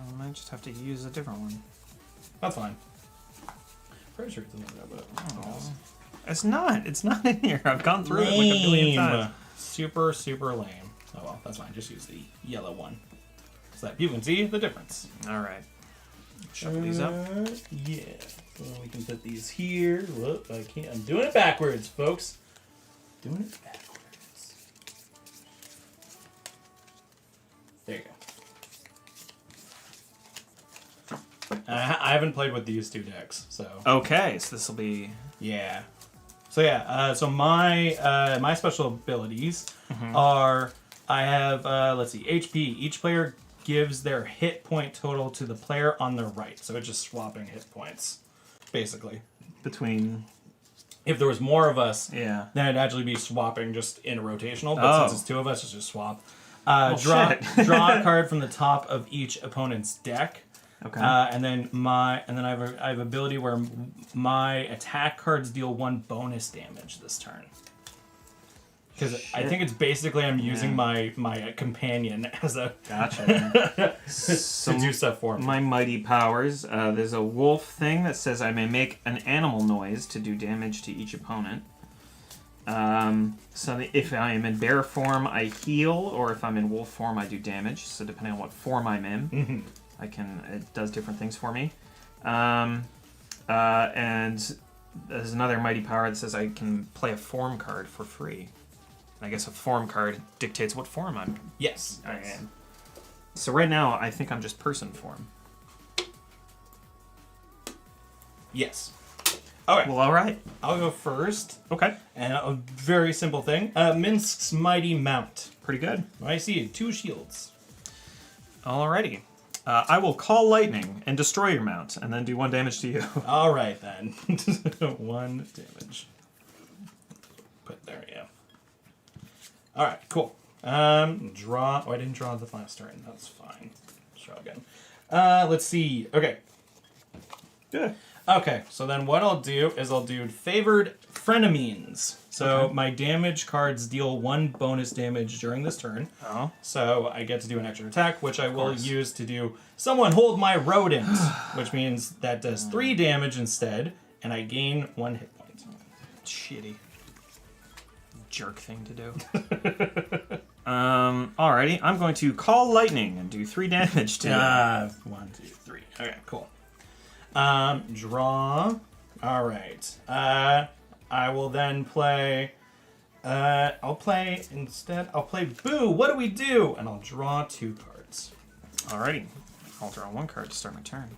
I might just have to use a different one. That's fine. Pretty sure it's in there, but. It's not. It's not in here. I've gone through it like a million times. Super lame. Oh well, that's fine. Just use the yellow one. So that you can see the difference. All right. Shuffle these up. Yeah. So we can put these here. Whoop, I can't. I'm doing it backwards, folks. Doing it backwards. There you go. I haven't played with these 2 decks, so. Okay, so this will be. Yeah. So yeah, so my my special abilities are I have let's see, HP. Each player gives their hit point total to the player on their right. So it's just swapping hit points, basically. Between. If there was more of us, Yeah. then it'd actually be swapping just in a rotational. But Oh. since it's 2 of us, it's just swap. Well, Draw shit. draw a card from the top of each opponent's deck. Okay. And then I have ability where my attack cards deal 1 bonus damage this turn. Because I think it's basically I'm using my companion as a Gotcha. to do stuff for me. My mighty powers. There's a wolf thing that says I may make an animal noise to do damage to each opponent. So if I am in bear form, I heal, or if I'm in wolf form, I do damage. So depending on what form I'm in, it does different things for me. And there's another mighty power that says I can play a form card for free. And I guess a form card dictates what form I am. So right now, I think I'm just person form. Yes. Okay. Well, all right. I'll go first. Okay. And a very simple thing. Minsk's Mighty Mount. Pretty good. I see 2 shields. Alrighty. I will call lightning and destroy your mount, and then do 1 damage to you. All right, then. 1 damage. Put there, yeah. All right, cool. Draw. Oh, I didn't draw the last turn. That's fine. Let's draw again. Let's see. Okay. Good. Okay, so then what I'll do is I'll do Favored Frenemies. So my damage cards deal 1 bonus damage during this turn. Oh. So I get to do an extra attack, which I will use to do Someone Hold My Rodent, which means that does 3 damage instead, and I gain 1 hit point. Shitty. Jerk thing to do. Alrighty, I'm going to call lightning and do 3 damage to you. 1, 2, 3. Okay, cool. Draw. All right. I will then play. I'll play Boo. What do we do? And I'll draw 2 cards. Alrighty, I'll draw 1 card to start my turn.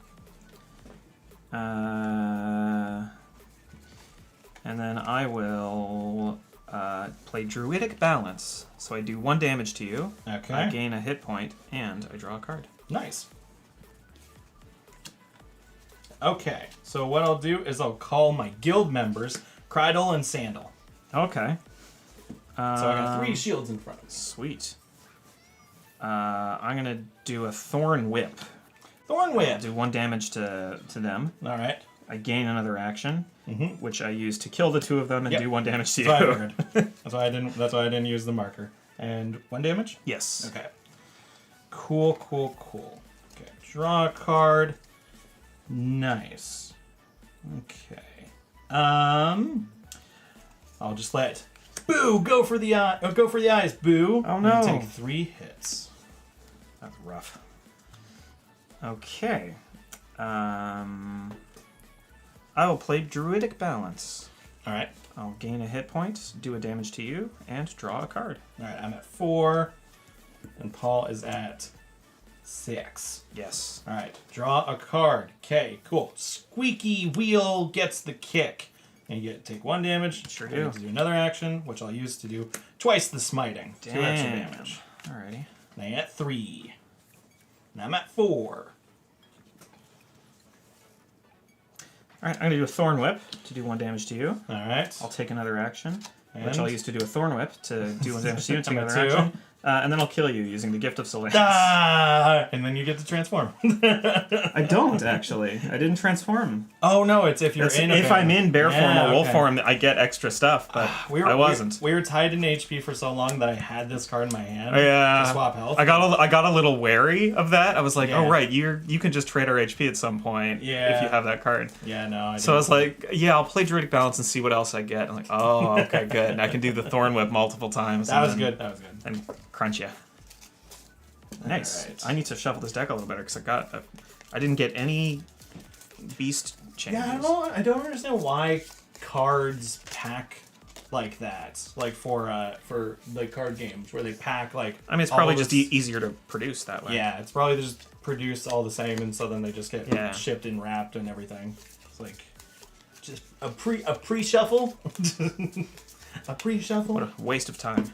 And then I will play Druidic Balance. So I do 1 damage to you. Okay. I gain a hit point, and I draw a card. Nice. Okay, so what I'll do is I'll call my guild members Cridle and Sandal. Okay. So I got 3 shields in front of me. Sweet. I'm gonna do a Thorn Whip. Thorn Whip. Do 1 damage to them. All right. I gain another action, which I use to kill the 2 of them and do 1 damage to you. That's what I figured. That's why I didn't use the marker. And 1 damage? Yes. Okay. Cool. Okay, draw a card. Nice. Okay. I'll just let Boo go for the eye. Go for the eyes, Boo. Oh And no! take 3 hits. That's rough. Okay. I will play Druidic Balance. All right. I'll gain a hit point, do a damage to you, and draw a card. All right. I'm at 4, and Paul is at 6. Yes. All right. Draw a card. Okay. Cool. Squeaky Wheel gets the kick. And you get to take 1 damage. Sure I do. get to do another action, which I'll use to do twice the smiting. 2 extra damage. Alrighty. And I'm at 3. And I'm at 4. Alright, I'm going to do a Thorn Whip to do 1 damage to you. All right. I'll take another action, which And? I'll use to do a Thorn Whip to do 1 damage to you and take I'm at another 2. action. And then I'll kill you using the Gift of Solace. And then you get to transform. I don't, actually. I didn't transform. Oh, no. It's if you're in a If bear. I'm in bear form Yeah, or wolf okay. form, I get extra stuff, but I wasn't. We were tied in HP for so long that I had this card in my hand Yeah, to swap health. I got a little wary of that. I was like, Yeah. oh right, you can just trade our HP at some point if Yeah. you have that card. Yeah, no. So I was like, yeah, I'll play Druidic Balance and see what else I get. I'm like, oh, okay, good. And I can do the Thorn Whip multiple times. That was good. That was good. And crunch you. Nice. Alright. I need to shuffle this deck a little better because I didn't get any beast changes. Yeah, I don't understand why cards pack like that. Like for like card games where they pack like. I mean, it's all probably of just this- easier to produce that way. Yeah, it's probably just produced all the same, and so then they just get Yeah. shipped and wrapped and everything. It's like just a pre shuffle, a pre shuffle. What a waste of time.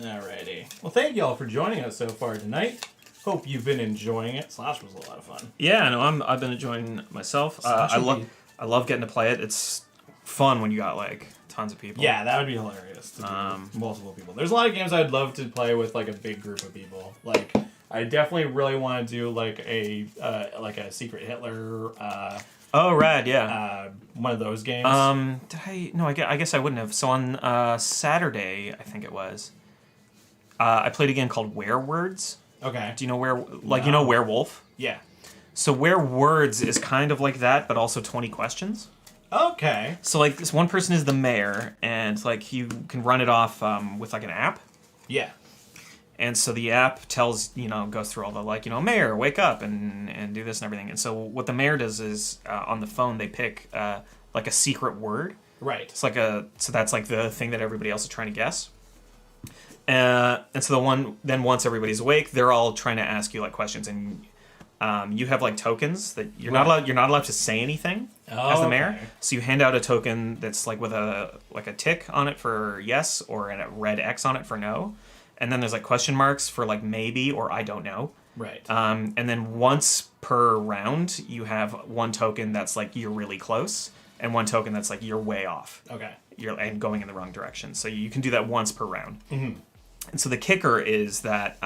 Alrighty. Well, thank you all for joining us so far tonight. Hope you've been enjoying it. Slash was a lot of fun. Yeah, no, I've been enjoying myself. Slash I would be- love getting to play it. It's fun when you got like tons of people. Yeah, that would be hilarious to do with multiple people. There's a lot of games I'd love to play with like a big group of people. Like, I definitely really want to do like a Secret Hitler. Oh, rad, yeah. One of those games. Did I? No, I guess I wouldn't have. So on Saturday, I think it was. I played a game called Werewords. Okay. Do you know you know werewolf? Yeah. So Werewords is kind of like that, but also 20 questions. Okay. So like this one person is the mayor, and like you can run it off with like an app. Yeah. And so the app tells, goes through all the like, mayor, wake up and do this and everything. And so what the mayor does is on the phone they pick like a secret word. Right. It's like so that's like the thing that everybody else is trying to guess. And so once everybody's awake, they're all trying to ask you like questions, and you have like tokens that you're not allowed to say anything as the mayor. Okay. So you hand out a token that's like with a tick on it for yes, or a red X on it for no. And then there's like question marks for like maybe or I don't know. Right. And then once per round, you have one token that's like you're really close, and one token that's like you're way off. Okay. And going in the wrong direction. So you can do that once per round. Mm-hmm. And so the kicker is that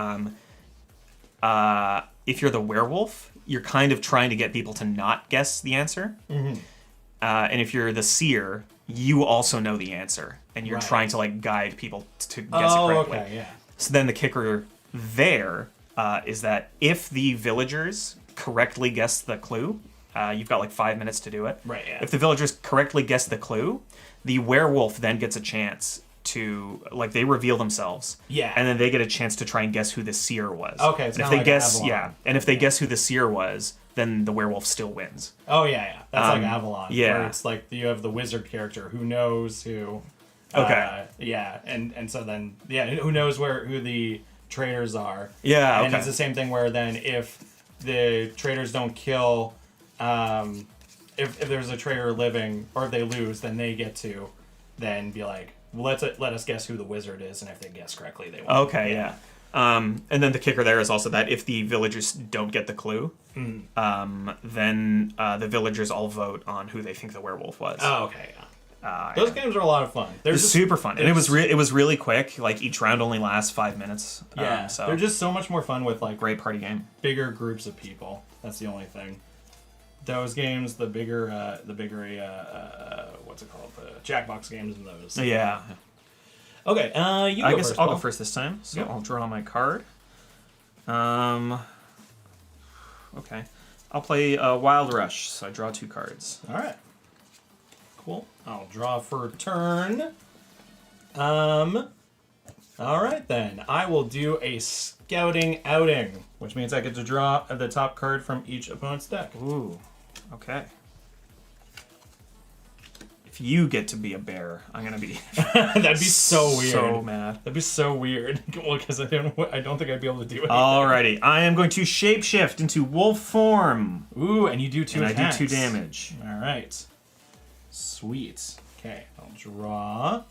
if you're the werewolf, you're kind of trying to get people to not guess the answer. Mm-hmm. And if you're the seer, you also know the answer, and you're trying to like guide people to guess it correctly. Okay, yeah. So then the kicker there is that if the villagers correctly guess the clue, you've got like 5 minutes to do it. Right, yeah. If the villagers correctly guess the clue, the werewolf then gets a chance to, like, they reveal themselves. Yeah. And then they get a chance to try and guess who the seer was. Okay, it's and if kinda they like guess, Avalon. yeah. And if they guess who the seer was, then the werewolf still wins. Oh, yeah. That's like Avalon. yeah. Where it's like you have the wizard character who knows who. Okay. Yeah, and so then, who knows who the traitors are. Yeah, And okay. it's the same thing where then if the traitors don't kill, if there's a traitor living, or if they lose, then they get to then be like, let us guess who the wizard is, and if they guess correctly, they win. Okay, yeah. And then the kicker there is also that if the villagers don't get the clue, then the villagers all vote on who they think the werewolf was. Oh, okay, yeah. Those games are a lot of fun. They're super fun, and it was really quick. Like each round only lasts 5 minutes. Yeah, so they're just so much more fun with like great party game. bigger groups of people. That's the only thing. Those games, the bigger, what's it called? The Jackbox games and those. Yeah. Okay, you go I guess first, I'll Paul. go first this time. So Yep. I'll draw my card. Okay. I'll play Wild Rush. So I draw 2 cards. All right. Cool. I'll draw for a turn. All right then. I will do a scouting outing, which means I get to draw the top card from each opponent's deck. Ooh. Okay. If you get to be a bear, I'm gonna be That'd be so weird. so mad. That'd be so weird. Well, because I don't think I'd be able to do it. Alrighty, I am going to shapeshift into wolf form. Ooh, and you do 2 And attacks. I do 2 damage. All right. Sweet. Okay, I'll draw.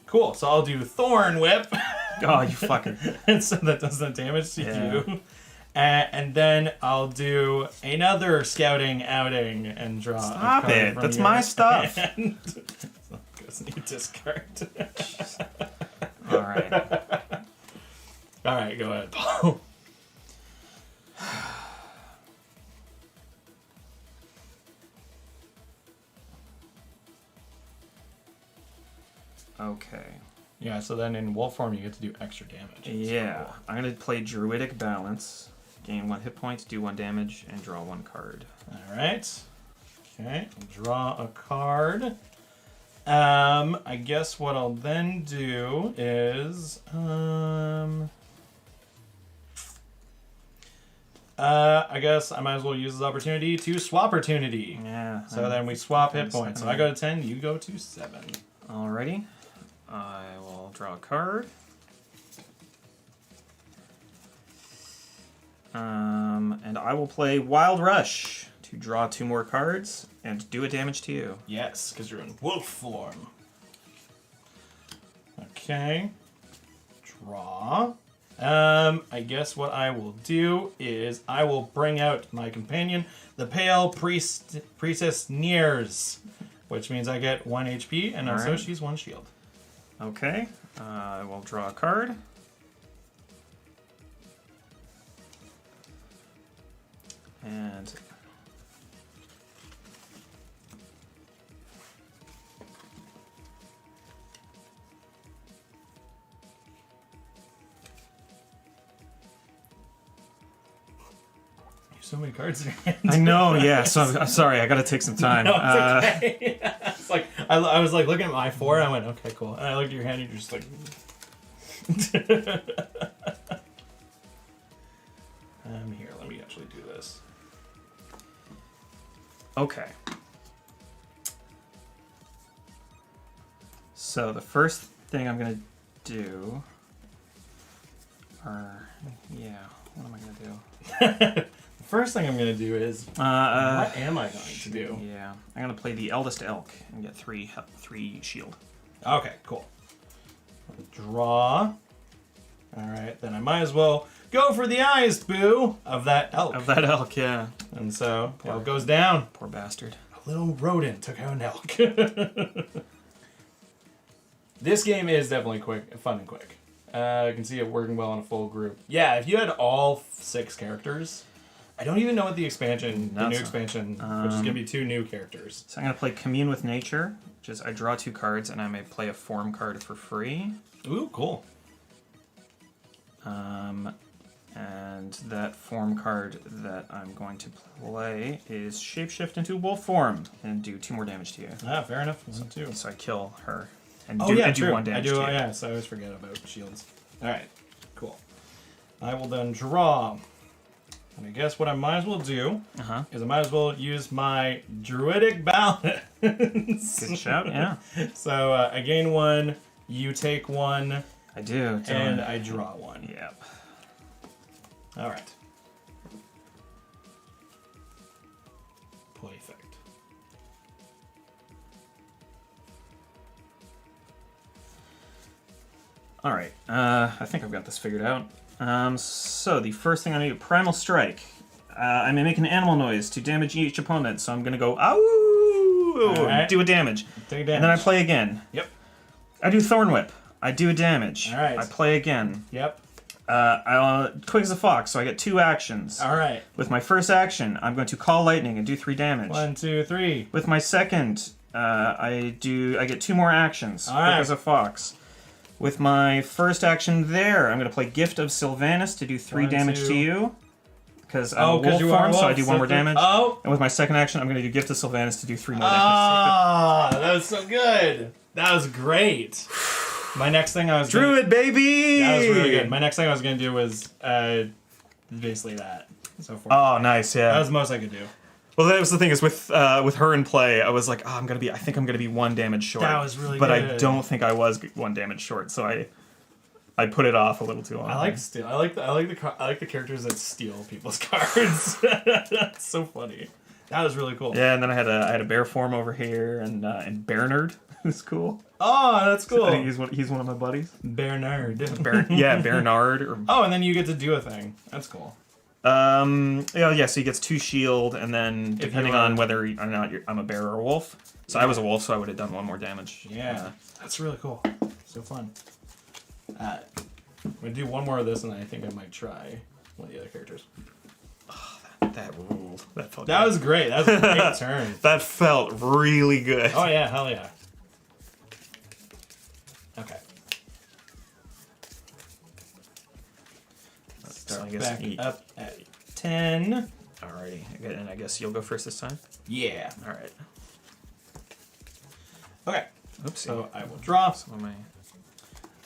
Cool. So I'll do Thorn Whip. Oh, you fucking. So that does the damage to Yeah. you. And then I'll do another scouting outing and draw. Stop a card it. from That's your my stuff. hand. Because you discard. Alright. All right, go ahead, Paul. Okay. Yeah, so then in wolf form you get to do extra damage. Yeah. I'm going to play Druidic Balance. Gain 1 hit point, do 1 damage, and draw 1 card. All right. Okay, I'll draw a card. I guess what I'll then do is I guess I might as well use this opportunity to swap opportunity. Yeah. So then we swap hit I'm- points. So I go to 10, you go to 7. Alrighty. I will draw a card. And I will play Wild Rush to draw 2 more cards and do a damage to you. Yes, because you're in wolf form. Okay. Draw. I guess what I will do is I will bring out my companion, the Pale Priestess Nears, which means I get 1 HP, and also Alright. she's 1 shield. Okay. I will draw a card. And so many cards in your hand. I know, yeah. So I'm sorry. I got to take some time. No, it's okay. It's like I was like looking at my 4 and I went, okay, cool. And I looked at your hand and you're just like. Here, let me actually do this. Okay. So the first thing I'm gonna do, what am I gonna do? The first thing I'm gonna do is what am I going to do? Yeah, I'm gonna play the Eldest Elk and get three shield. Okay, cool. Draw. All right, then I might as well go for the eyes, boo, of that elk. Of that elk, yeah. And so elk goes down. Poor bastard. A little rodent took out an elk. This game is definitely fun and quick. I can see it working well in a full group. Yeah, if you had all 6 characters, I don't even know what the new expansion, which is going to be 2 new characters. So I'm going to play Commune with Nature, which is I draw 2 cards and I may play a form card for free. Ooh, cool. And that form card that I'm going to play is Shapeshift into wolf form and do 2 more damage to you. Ah, fair enough. Too. So I kill her and do 1 I damage do, to you. yeah, so I always forget about shields. Alright, cool. I will then draw. And I guess what I might as well do is I might as well use my druidic balance. Good shout, yeah. So I gain 1, you take 1. I do. And I draw 1. Yep. Alright. Play effect. Alright, I think I've got this figured out. So the first thing I need, Primal Strike. I may make an animal noise to damage each opponent, so I'm gonna go ow, right. do a damage. Take damage. And then I play again. Yep. I do Thorn Whip. I do a damage. Alright. I play again. Yep. Quick as a fox, so I get 2 actions. Alright. With my first action, I'm going to Call Lightning and do 3 damage. 1, 2, 3. With my second, I get 2 more actions. All Quick right. as a fox. With my first action there, I'm going to play Gift of Sylvanas to do 3 1, damage 2. to you. Because I'm a wolf you are form, a so I wolf, do so 1 more 3 damage. Oh! And with my second action, I'm going to do Gift of Sylvanas to do 3 more Ah, that was so good. That was great. My next thing I was damage. Druid, baby! That was really good. My next thing I was gonna do was basically that. So far. Oh, nice, yeah. That was the most I could do. Well, that was the thing is with her in play, I was like, I think I'm gonna be 1 damage short. That was really but good. I don't think I was 1 damage short, so I put it off a little too long. I like the characters that steal people's cards. That's so funny. That was really cool. Yeah, and then I had a bear form over here, and Bernard is cool. Oh, that's cool. I think he's one of my buddies. Bernard. Bernard. Or, Oh, and then you get to do a thing. That's cool. yeah. So he gets 2 shield, and then depending you are- on whether or not I'm a bear or a wolf. So I was a wolf, so I would have done 1 more damage. Yeah, that's really cool. So fun. I'm gonna do 1 more of this, and I think I might try one of the other characters. That ruled. That felt. That good. was great. That was a great turn. That felt really good. Oh yeah, hell yeah. Okay. So I guess Back up at 10. Alrighty, and I guess you'll go first this time. Yeah. All right. Okay. Oopsie. So I will draw. Some of my.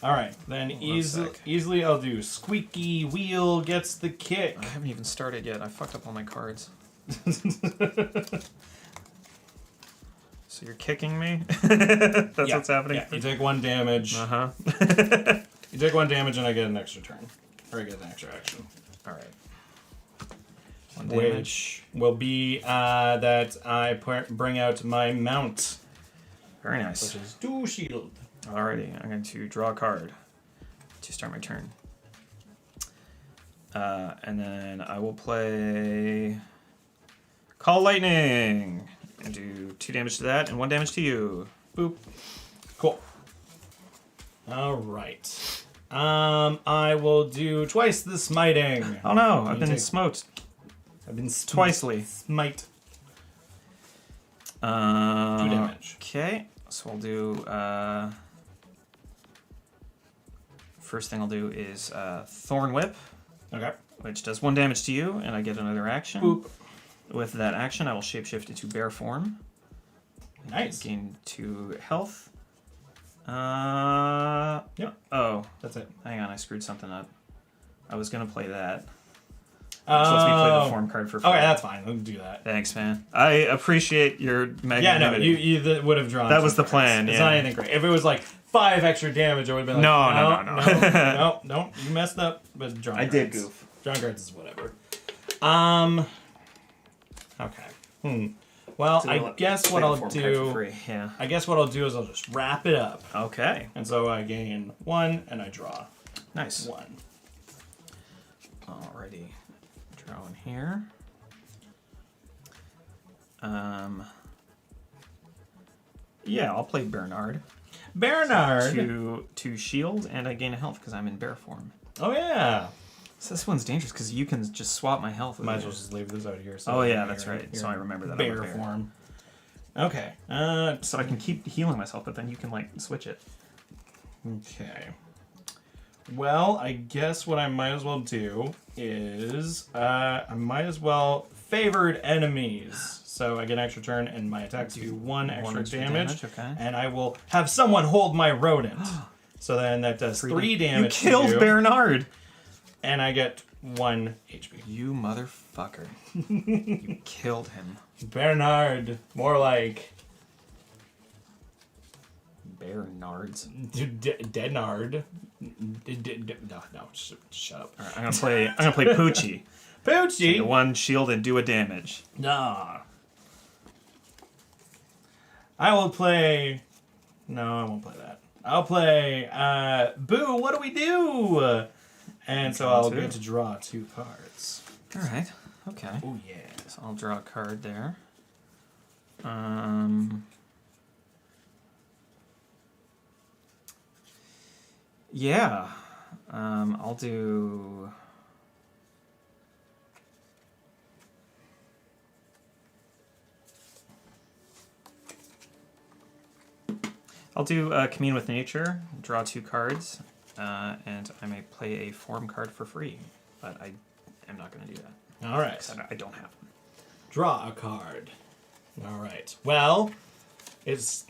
All right. Then Hold on a sec. easily I'll do squeaky wheel gets the kick. I haven't even started yet. I fucked up all my cards. So you're kicking me? That's Yeah, what's happening? Yeah. You take 1 damage. Uh-huh. You take 1 damage and I get an extra turn. Or I get an extra action. Alright. 1 damage. Which will be that I bring out my mount. Very nice. Which is 2 shield. Alrighty, I'm going to draw a card to start my turn. And then I will play Call Lightning and do 2 damage to that and 1 damage to you. Boop. Cool. All right. I will do twice the smiting. Oh no, I've You been take- smote I've been twicely. smite. 2 2 damage. Okay, so I'll do. First thing I'll do is Thorn Whip. Okay. which does 1 damage to you, and I get another action. Boop. With that action, I will shapeshift into bear form. Nice. Gain 2 health. Yep. Oh, That's it. hang on, I screwed something up. I was gonna play that. Which lets me play the form card for free. Okay, that's fine. Let's do that. Thanks, man. I appreciate your magnanimity. Yeah, no, you would have drawn. That some was the cards. plan, It's yeah. not anything great. If it was like 5 extra damage, I would have been like, No. no, you messed up. But drawing I cards. did goof. Drawing cards is whatever. Okay. Well, So I we'll guess play what the I'll form card for do. free, yeah. I guess what I'll do is I'll just wrap it up, Okay. and so I gain 1 and I draw Nice. 1. Alrighty. Drawing here. Yeah, I'll play Bernard. Bernard. To shield, and I gain a health because I'm in bear form. Oh yeah. So this one's dangerous because you can just swap my health. With Might you. as well just leave this out here. So Oh yeah, you're- that's right. you're So I remember that. bear I'm a bear form. Okay. So I can keep healing myself, but then you can like switch it. Okay. Well, I guess what I might as well do is I might as well favored enemies. So I get an extra turn and my attacks do 1 extra extra damage. damage, okay. And I will have someone hold my rodent. So then that does 3 damage. You killed to you, Bernard. and I get 1 HP. You motherfucker. You killed him. Bernard, more like Bernards. Denard. No, shut up. All right, I'm gonna play Poochie. Poochie. The 1 shield and do a damage. Nah. I will play. No, I won't play that. I'll play. Boo! What do we do? And so I'll get to draw 2 cards. All right. Okay. Oh yeah. So I'll draw a card there. Yeah. I'll do. Commune with Nature, draw 2 cards, and I may play a form card for free, but I am not going to do that. All right. 'Cause I don't have them. Draw a card. All right. Well, it's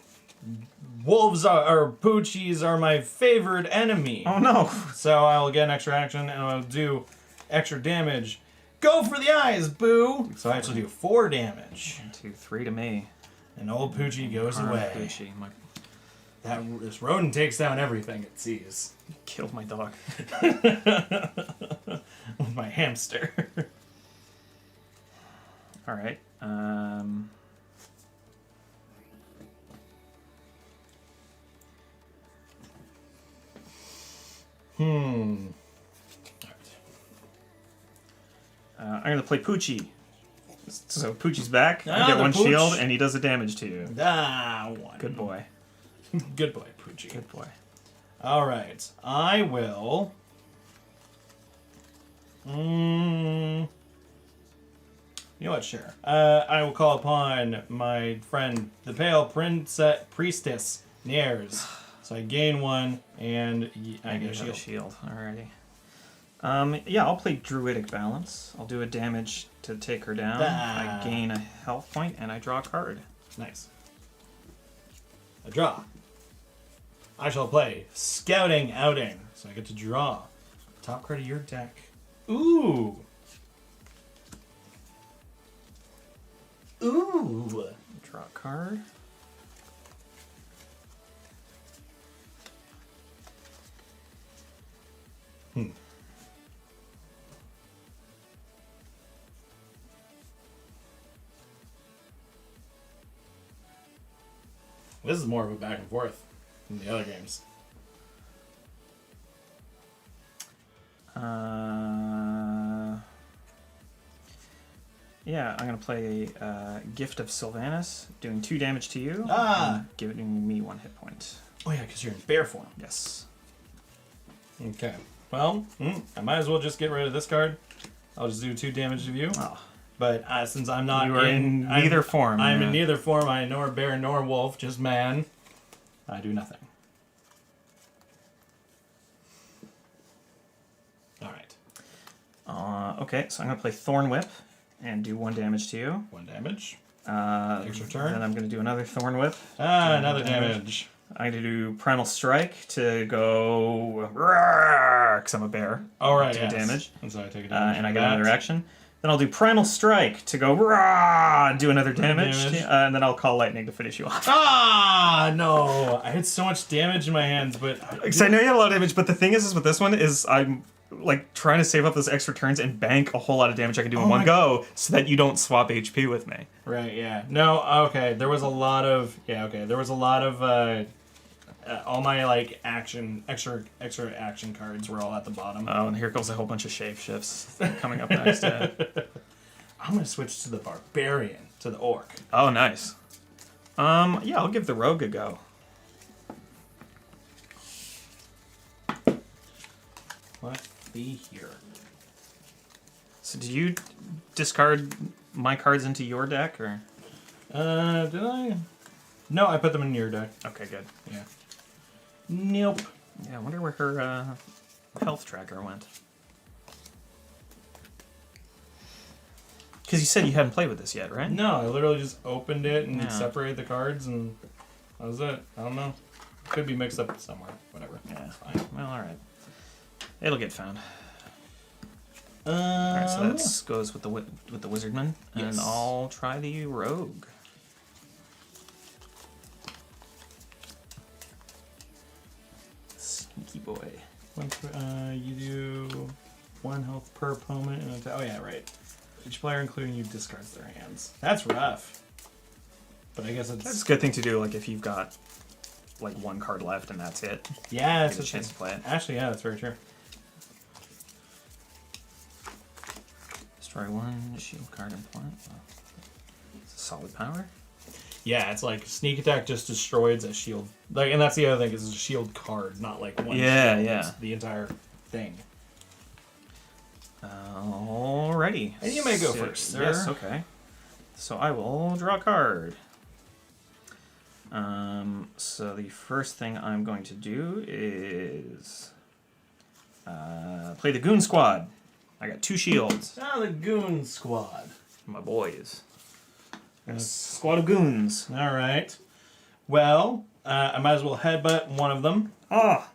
wolves or Poochies are my favorite enemy. Oh no! So I will get an extra action and I'll do extra damage. Go for the eyes, Boo! So I actually do 4 damage. 1, 2, 3 to me. And old Poochie goes away. Poochie. This rodent takes down everything it sees. Killed my dog. With my hamster. All right. I'm gonna play Poochie. So Poochie's back. I get the 1 Pooch. shield, and he does a damage to you. 1. Good boy. Good boy, Poochie. Good boy. All right. I will. You know what? Sure. I will call upon my friend, the Pale Priestess Nares. So I gain 1, and I get a shield. Shield. Alrighty. Yeah, I'll play Druidic Balance. I'll do a damage to take her down. Ah. I gain a health point, and I draw a card. Nice. I draw. I shall play Scouting Outing. So I get to draw. Top card of your deck. Ooh. Ooh. Draw a card. This is more of a back and forth than the other games. Yeah, I'm gonna play Gift of Sylvanas, doing 2 damage to you. Ah. And giving me 1 hit point. Oh yeah, because you're in bear form. Yes. Okay. Well, I might as well just get rid of this card. I'll just do 2 damage to you. Oh. But since I'm not You are in neither form. I'm yeah. in neither form. I'm nor bear nor wolf, just man. I do nothing. All right. Okay, so I'm going to play Thorn Whip and do 1 damage to you. 1 damage. Extra turn. Then I'm going to do another Thorn Whip. Another damage. I'm going to do Primal Strike to go... because I'm a bear. All right, do yes. damage. And so I take a damage. And I get another action. Then I'll do Primal Strike to go and do another damage. And then I'll call Lightning to finish you off. Ah, no. I had so much damage in my hands, but... Because I know you had a lot of damage, but the thing is with this one is I'm like trying to save up those extra turns and bank a whole lot of damage I can do in one go so that you don't swap HP with me. Right, yeah. No, okay. There was a lot of... Yeah, okay. There was a lot of... all my like extra action cards were all at the bottom. Oh, and here goes a whole bunch of shapeshifts coming up next. I'm gonna switch to the barbarian, to the orc. Oh, nice. Yeah, I'll give the rogue a go. Let's be here. So, did you discard my cards into your deck, or? Did I? No, I put them in your deck. Okay, good. Yeah. Nope. Yeah, I wonder where her health tracker went. Because you said you hadn't played with this yet, right? No, I literally just opened it and Yeah. separated the cards, and that was it. I don't know. Could be mixed up somewhere. Whatever. Yeah. It's fine. Well, all right. It'll get found. All right, so that goes with the wizardman, Yes. and I'll try the rogue. Sneaky boy. You do 1 health per opponent. And oh yeah, right. Each player, including you, discards their hands. That's rough. But I guess it's... That's a good thing to do, like if you've got like 1 card left and that's it. Yeah, Get a chance to play it. Actually, yeah, that's very true. Destroy 1 shield card and plant. It's a solid power. Yeah, it's like sneak attack just destroys a shield. Like, and that's the other thing, is it's a shield card, not like one Yeah, shield. yeah. It's the entire thing. Alrighty. And you may go first, sir. Yes, okay. So I will draw a card. So the first thing I'm going to do is play the Goon Squad. I got 2 shields. Ah, the Goon Squad. My boys. Got a squad of goons. All right. Well, I might as well headbutt one of them, Ah!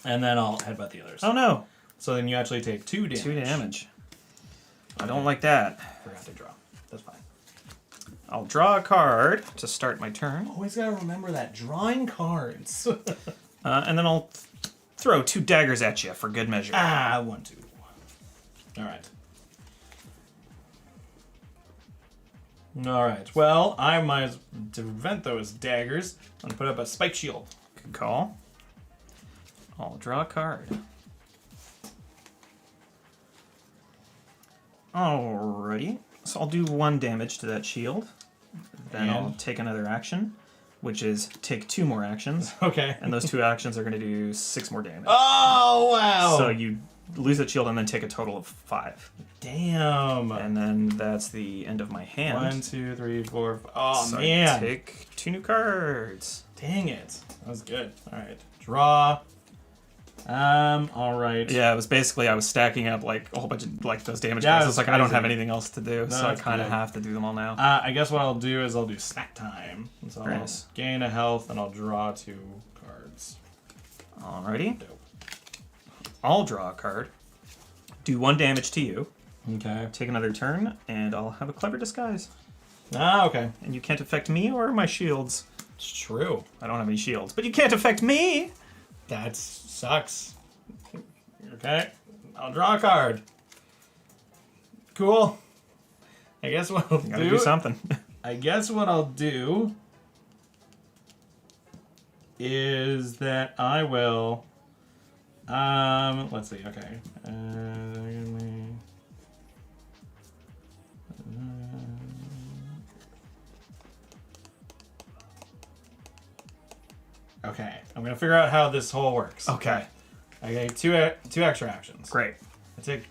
and then I'll headbutt the others. Oh no! So then you actually take 2 damage. 2 damage. I don't like that. Forgot to draw. That's fine. I'll draw a card to start my turn. Always gotta remember that. Drawing cards. And then I'll throw 2 daggers at you for good measure. 1, 2. All right. All right. Well, I might as to prevent those daggers. I'm gonna put up a spike shield. Good call. I'll draw a card. Alrighty. So I'll do 1 damage to that shield. Then I'll And? take another action, which is take 2 more actions. Okay. And those 2 actions are going to do 6 more damage. Oh wow! So you lose that shield and then take a total of 5. Damn. And then that's the end of my hand. 1, 2, 3, 4. Oh So man! I take 2 new cards. Dang it! That was good. All right. Draw. All right. Yeah, it was basically I was stacking up like a whole bunch of like those damage Yeah, cards. it It's was like I don't have crazy. anything else to do, so I that's kind of good. have to do them all now. I guess what I'll do is I'll do snack time. So Nice. I'll gain a health and I'll draw 2 cards. Alrighty, Dope. I'll draw a card. Do 1 damage to you. Okay. Take another turn, and I'll have a clever disguise. Ah, okay. And you can't affect me or my shields. It's true. I don't have any shields, but you can't affect me. That sucks. Okay. I'll draw a card. Cool. I guess what I'll Gotta do something. I guess what I'll do is that I will. Let's see. Okay. Okay. I'm gonna figure out how this whole works. Okay. I get two extra actions. Great. I take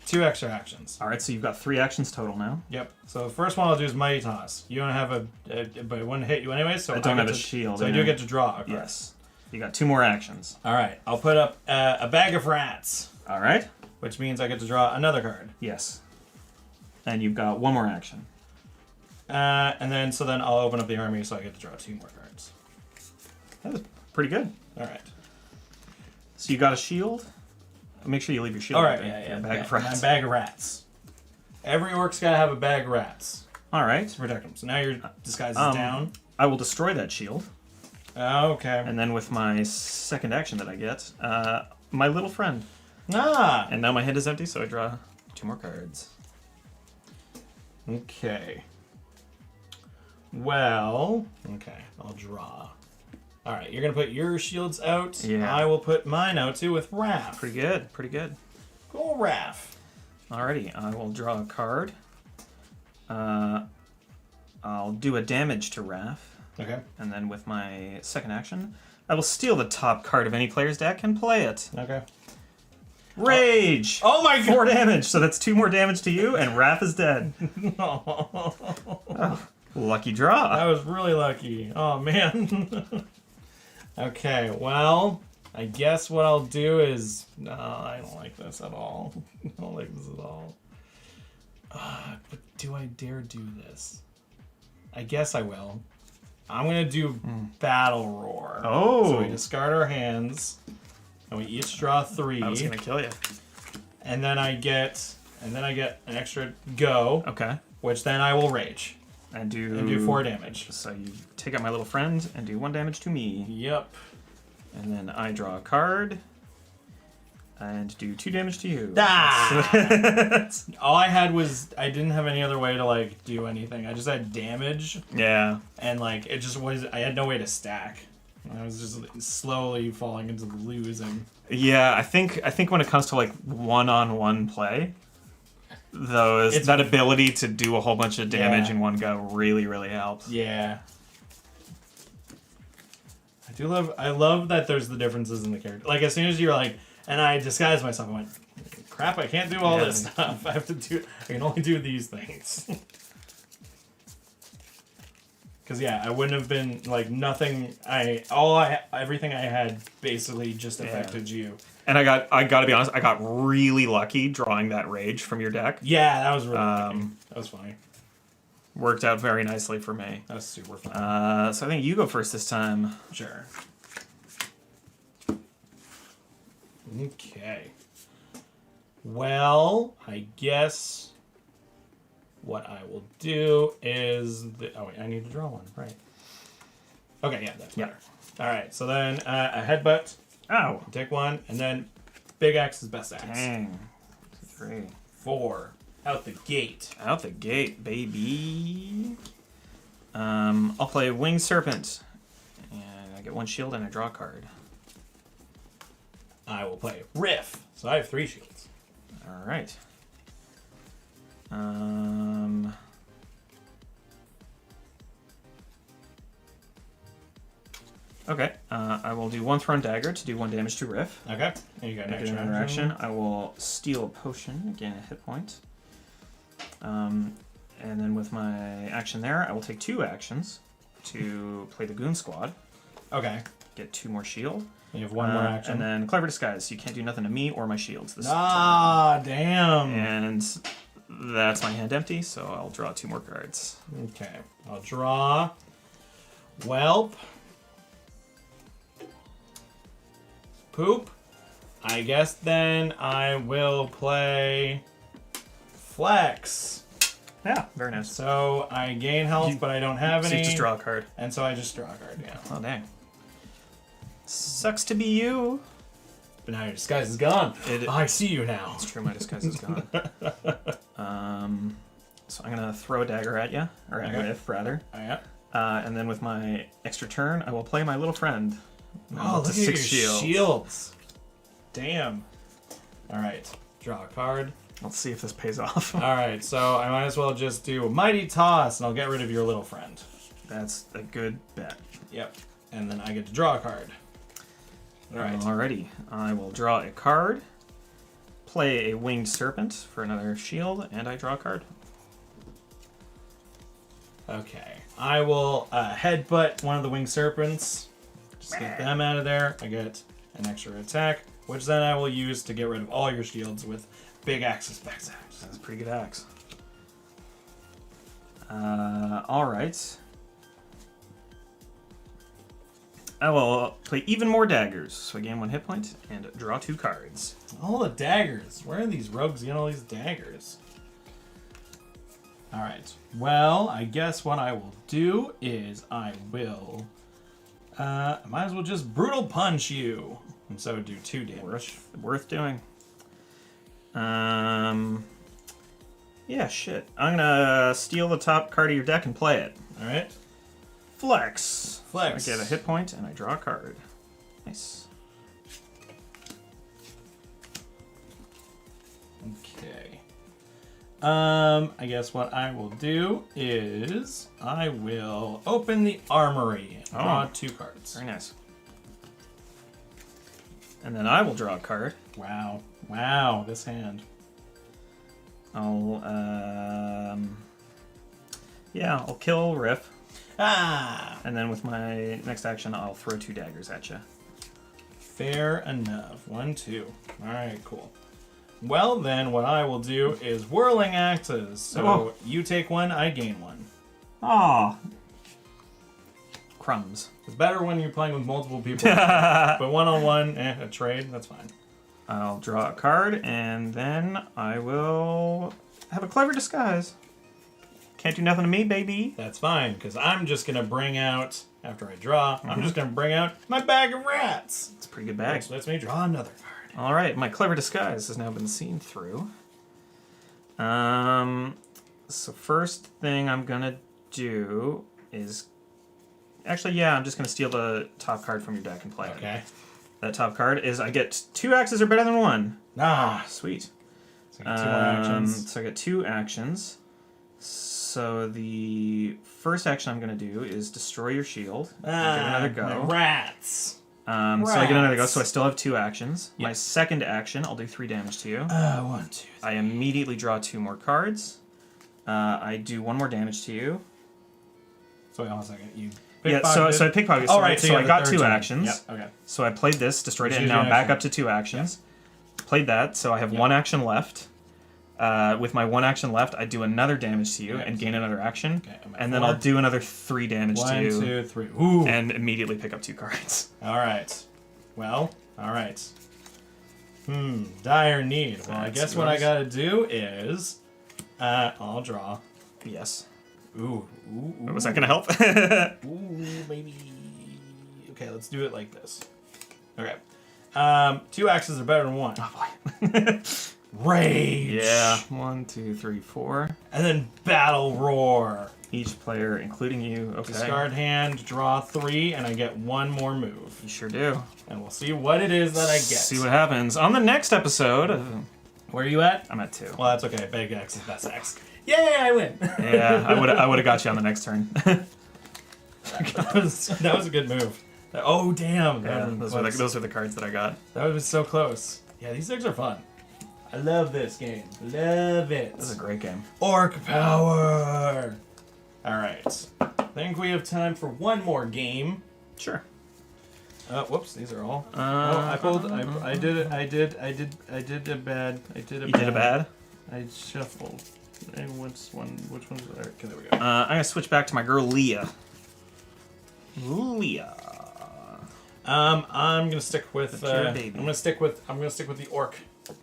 2 extra actions. All right, so you've got 3 actions total now. Yep. So the first one I'll do is Mighty Toss. You don't have but it wouldn't hit you anyway, so I don't have get a shield, So I yeah. do get to draw a card. Yes. You got 2 more actions. All right. I'll put up a bag of rats. All right. which means I get to draw another card. Yes. And you've got one more action. And then I'll open up the army, so I get to draw 2 more cards. That was pretty good. All right. So you got a shield. Make sure you leave your shield. All right. open. Yeah. A bag of rats. My bag of rats. Every orc's got to have a bag of rats All right. to protect them. So now your disguise is down. I will destroy that shield. Okay. And then with my second action that I get, my little friend. Ah. And now my hand is empty, so I draw 2 more cards. Okay. Well. Okay. I'll draw. All right. You're gonna put your shields out. Yeah. I will put mine out too with Raph. Pretty good. Pretty good. Cool, Raph. Alrighty, I will draw a card. I'll do a damage to Raph. Okay. And then with my second action, I will steal the top card of any player's deck and play it. Okay. Rage! Oh my god! 4 damage, so that's 2 more damage to you, and Raph is dead. Lucky draw. That was really lucky. Oh man. Okay, well, I guess what I'll do is no, I don't like this at all. I don't like this at all. But do I dare do this? I guess I will. I'm gonna do Battle Roar. Oh. So we discard our hands, and we each draw 3. I was gonna kill you. And then I get an extra go, Okay. which then I will rage And do... and do 4 damage. So you take out my little friend and do 1 damage to me. Yep. And then I draw a card and do 2 damage to you. Ah! All I had was I didn't have any other way to like do anything. I just had damage, Yeah. and like it just was. I had no way to stack. I was just slowly falling into losing. Yeah, I think when it comes to like one-on-one play, that ability to do a whole bunch of damage Yeah. in one go really, really helps. Yeah. I love that there's the differences in the character. Like as soon as you're like, and I disguised myself, I went, crap, I can't do all Yeah. this stuff. I can only do these things. Cause yeah, I wouldn't have been like nothing. Everything I had basically just affected you. And I gotta be honest, I got really lucky drawing that rage from your deck. Yeah, that was really lucky. That was funny. Worked out very nicely for me. That was super fun. So I think you go first this time. Sure. Okay. Well, I guess what I will do is oh wait, I need to draw one, right? Okay, yeah, that's better. All right, so then a headbutt. Ow. Take 1, and then big axe is best axe. Dang. 3. 4 out the gate. Out the gate, baby. I'll play Winged Serpent. And I get 1 shield and I draw a card. I will play Riff. So I have 3 shields. Alright. Okay, I will do 1 Thrown Dagger to do 1 damage to Riff. Okay. And you got an Make extra another action. I will steal a potion, gain a hit point. And then with my action there, I will take 2 actions to play the Goon Squad. Okay. Get 2 more shield. You have 1 more action. And then Clever Disguise. So you can't do nothing to me or my shields this damn. turn. And that's my hand empty, so I'll draw 2 more cards. Okay. I'll draw Whelp. Poop. I guess then I will play Flex. Yeah, very nice. So I gain health, but I don't have So any. you just draw a card. And so I just draw a card, yeah. Oh, dang. Sucks to be you. But now your disguise is gone. It- I see you now. It's true, my disguise is gone. So I'm going to throw a dagger at you, or at Okay. Riff, rather. Oh, yeah. And then with my extra turn, I will play my little friend. Oh, Up to look at your 6 shields. shields. Damn. All right. Draw a card. Let's see if this pays off. All right. So I might as well just do Mighty Toss, and I'll get rid of your little friend. That's a good bet. Yep. And then I get to draw a card. All right. Alrighty. I will draw a card, play a Winged Serpent for another shield, and I draw a card. Okay. I will headbutt one of the winged serpents. Just get them out of there. I get an extra attack. which then I will use to get rid of all your shields with big axes. That's a pretty good axe. All right. I will play even more daggers, so I gain 1 hit point and draw 2 cards. All the daggers. Where are these rogues getting all these daggers? All right. Well, I guess what I will do is I will. I might as well just brutal punch you, and so do 2 damage. Worth doing. Yeah, shit. I'm gonna steal the top card of your deck and play it. All right. Flex. Flex. I get a hit point and I draw a card. Nice. Okay. I guess what I will do is I will open the armory and draw 2 cards. Very nice. And then I will draw a card. Wow. Wow, this hand. I'll kill Riff. Ah! And then with my next action, I'll throw 2 daggers at you. Fair enough. 1, 2. Alright, cool. Well, then, what I will do is whirling axes. So you take 1, I gain 1. Aw. Crumbs. It's better when you're playing with multiple people. But one-on-one, a trade, that's fine. I'll draw a card, and then I will have a clever disguise. Can't do nothing to me, baby. That's fine, because I'm just going to bring out, after I draw, I'm just going to bring out my bag of rats. It's a pretty good bag. Which lets me draw another card. All right, my clever disguise has now been seen through. So first thing I'm gonna do is, actually, yeah, I'm just gonna steal the top card from your deck and play it. Okay. That top card is I get 2 axes are better than 1. Ah, Sweet. so I get 2 more actions. So I get 2 actions. So the first action I'm gonna do is destroy your shield. Get another go. My rats. So I get another go, Rats. so I still have 2 actions. Yep. My second action, I'll do 3 damage to you. 1, 2, 3. I immediately draw 2 more cards. I do 1 more damage to you. So wait, hold on a second. You Yeah, so I pickpocketed. Oh, right, so you I have got a third 2 turn. actions. Yep, okay. So I played this, destroyed Which it, is and now your I'm back action. up to 2 actions. Played that, so I have 1 action left. With my 1 action left, I do another damage to you and gain another action. Okay, I'm at and then 4. I'll do another 3 damage to 1, you. 2, 3. Ooh. And immediately pick up 2 cards. All right. Well, all right. Dire need. Well, I That's guess what I yours. gotta do is, I'll draw. Yes. Ooh. Was that going to help? Ooh, maybe. Okay, let's do it like this. Okay. 2 axes are better than 1. Oh, boy. Rage. Yeah. 1, 2, 3, 4. And then battle roar. Each player, including you. Okay. Discard hand, draw 3, and I get 1 more move. You sure do. And we'll see what it is that I get. See what happens on the next episode. Where are you at? I'm at 2. Well, that's okay. Big X is best X. Yay, I win. Yeah, I would have got you on the next turn. that was a good move. Oh, damn. Yeah, those are the cards that I got. That was so close. Yeah, these things are fun. I love this game. Love it. This is a great game. Orc power. All right. I think we have time for one more game. Sure. Whoops, these are all. I did a bad. You did a bad? I shuffled. Which one's there? Okay, there we go. I'm gonna switch back to my girl Leah. Leah. I'm gonna stick with. Pure I'm baby. gonna stick with the orc.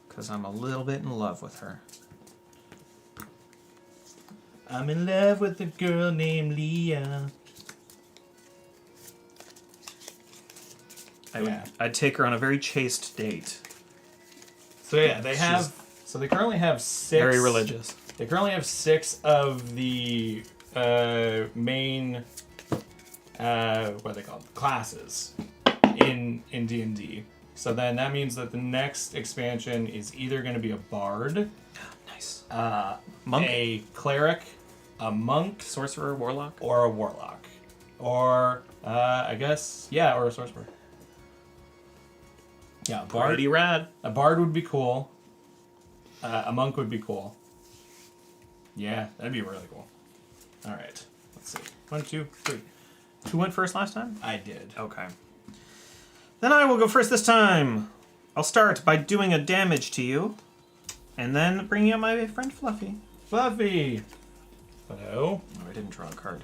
Because I'm a little bit in love with her. I'm in love with a girl named Leah. I'd take her on a very chaste date. So yeah, they have. So they currently have 6. Very religious. They currently have 6 of the main what are they called? Classes in D&D. So then that means that the next expansion is either going to be a bard, Nice. monk, a cleric, a monk, Sorcerer, warlock. or a warlock, or I guess or a sorcerer. Yeah, a bard. Pretty rad. A bard would be cool. A monk would be cool. Yeah, that'd be really cool. All right, let's see. 1, 2, 3. Who went first last time? I did. Okay. Then I will go first this time. I'll start by doing a damage to you, and then bringing up my friend Fluffy. Fluffy. Hello. Oh, I didn't draw a card.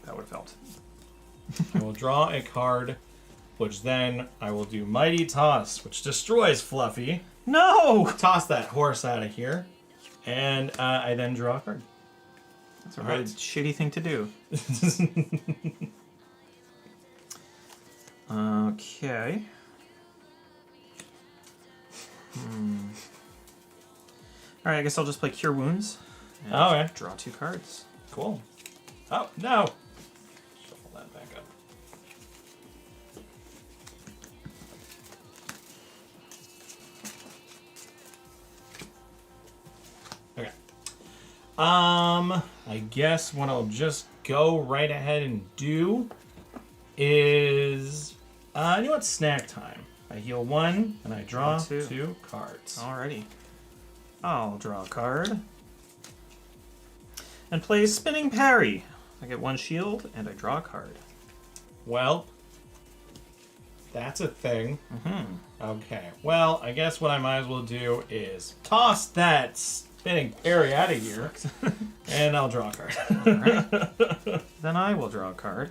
That would have helped. I will draw a card, which then I will do Mighty Toss, which destroys Fluffy. No! Toss that horse out of here, and I then draw a card. That's a really shitty thing to do. Okay. Alright, I guess I'll just play Cure Wounds. And Okay. draw 2 cards. Cool. Oh, no. Shuffle that back up. Okay. I guess what I'll just go right ahead and do is, you know what? Snack time. I heal 1 and I draw Draw 2. 2 cards. Alrighty. I'll draw a card. And play Spinning Parry. I get 1 shield, and I draw a card. Well, that's a thing. Mm-hmm. Okay. Well, I guess what I might as well do is toss that spinning parry out of here, and I'll draw a card. Alright. Then I will draw a card.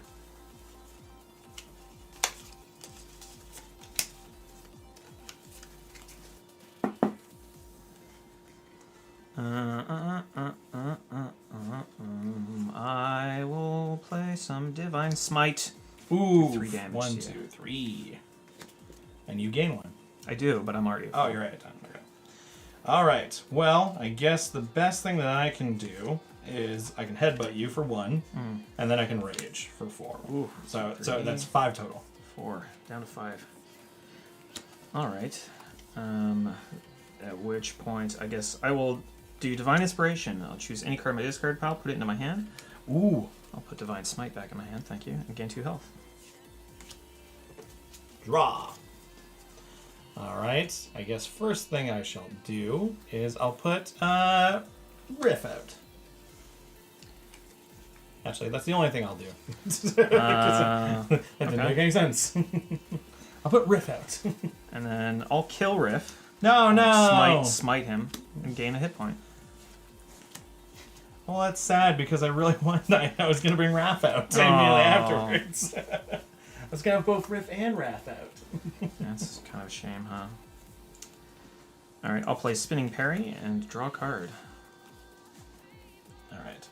I will play some Divine Smite. Ooh, 3 damage. 1, to 2, you. 3, and you gain 1. I do, but I'm already. Oh, you're right. Okay. All right. Well, I guess the best thing that I can do is I can headbutt you for 1, and then I can rage for 4. Ooh, So 3. that's 5 total. 4 down to 5. All right. At which point, I guess I will do Divine Inspiration. I'll choose any card in my discard pile, put it into my hand. Ooh. I'll put Divine Smite back in my hand, thank you, and gain 2 health. Draw. All right. I guess first thing I shall do is I'll put Riff out. Actually, that's the only thing I'll do. That didn't make any sense. I'll put Riff out. And then I'll kill Riff. No, no. Smite him and gain a hit point. Well, that's sad because I really wanted. I was gonna bring Raph out immediately afterwards. I was gonna have both Riff and Raph out. That's kind of a shame, huh? All right, I'll play Spinning Parry and draw a card. All right.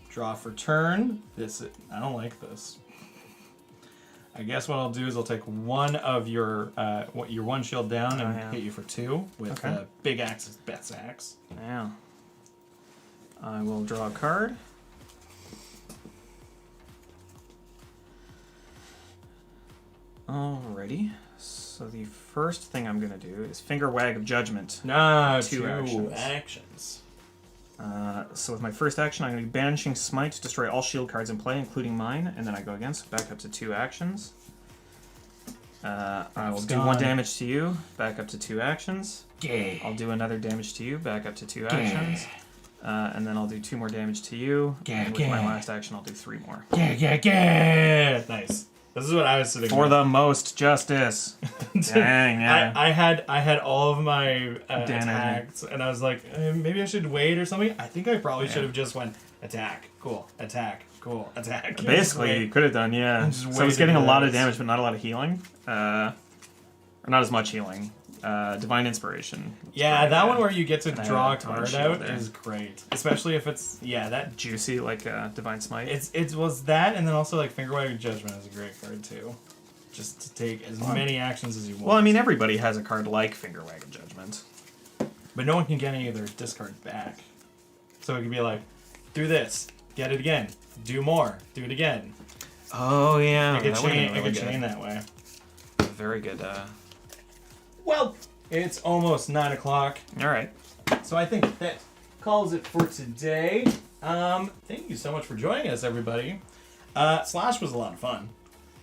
Draw for turn. I don't like this. I guess what I'll do is I'll take 1 of your 1 shield down and hit you for 2 with Big Axe's Best Axe. Yeah. I will draw a card. Alrighty. So the first thing I'm gonna do is Finger Wag of Judgment. No, 2 actions. So with my first action, I'm going to be Banishing Smite to destroy all shield cards in play, including mine, and then I go again, so back up to 2 actions. I will do 1 damage to you, back up to 2 actions. Gay. I'll do another damage to you, back up to 2 actions. And then I'll do 2 more damage to you, and with my last action, I'll do 3 more. Nice. This is what I was sitting For the most justice. Dang, yeah. I had all of my attacks, and I was like, maybe I should wait or something. I think I probably should have just went attack, cool, attack, cool, attack. Basically, you could have done, yeah. Just So I was waited getting a for lot of this. damage, but not a lot of healing. Or not as much healing. Divine Inspiration. Yeah, that one where you get to And I draw a had a ton of card shield out there. is great, especially if it's that. Juicy, like Divine Smite. It was that, and then also like Finger Wag of Judgment is a great card too. Just to take as many actions as you want. Well, I mean, everybody has a card like Finger Wag of Judgment. But no one can get any of their discards back. So it could be like, do this, get it again, do more, do it again. Oh, yeah. It could that would've been chain, really it could good. chain that way. Very good. Well, it's almost 9 o'clock, All right. so I think that calls it for today. Thank you so much for joining us, everybody. Slash was a lot of fun.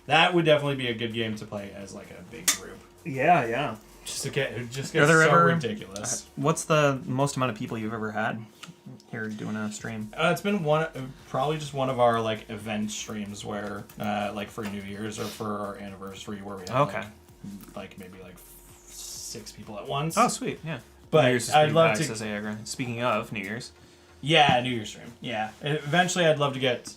That would definitely be a good game to play as like a big group. Yeah, yeah. Just get Are there so ever- ridiculous. What's the most amount of people you've ever had here doing a stream? It's been probably just one of our like event streams where, like for New Year's or for our anniversary, where we have Okay. like, like maybe like 6 people at once. Oh, sweet, yeah. But New Year's is I'd pretty love back, to- says Agra. Speaking of New Year's. Yeah, New Year's stream. Yeah, eventually I'd love to get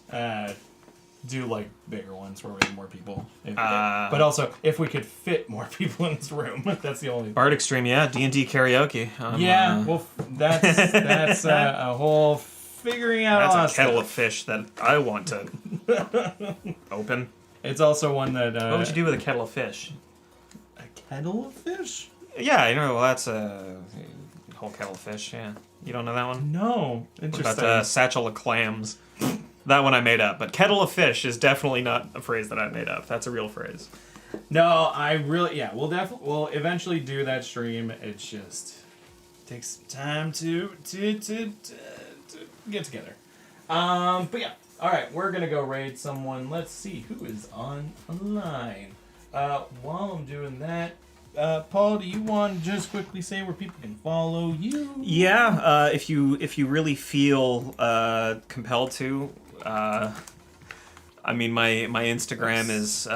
do like bigger ones where we have more people. But also if we could fit more people in this room, that's the only. Bardic stream, yeah. D&D karaoke. Yeah, well, that's a whole figuring out. That's all a that kettle stuff. of fish that I want to open. It's also one that. What would you do with a kettle of fish? A kettle of fish? Yeah, you know, well, that's a whole kettle of fish, yeah. You don't know that one? No, What interesting. about satchel of clams? That one I made up, but kettle of fish is definitely not a phrase that I made up. That's a real phrase. No, I really, yeah, we'll eventually do that stream. It just takes time to get together. But yeah, all right, we're gonna go raid someone. Let's see who is online. While I'm doing that, Paul, do you want to just quickly say where people can follow you? Yeah, if you really feel compelled to, I mean, my Instagram is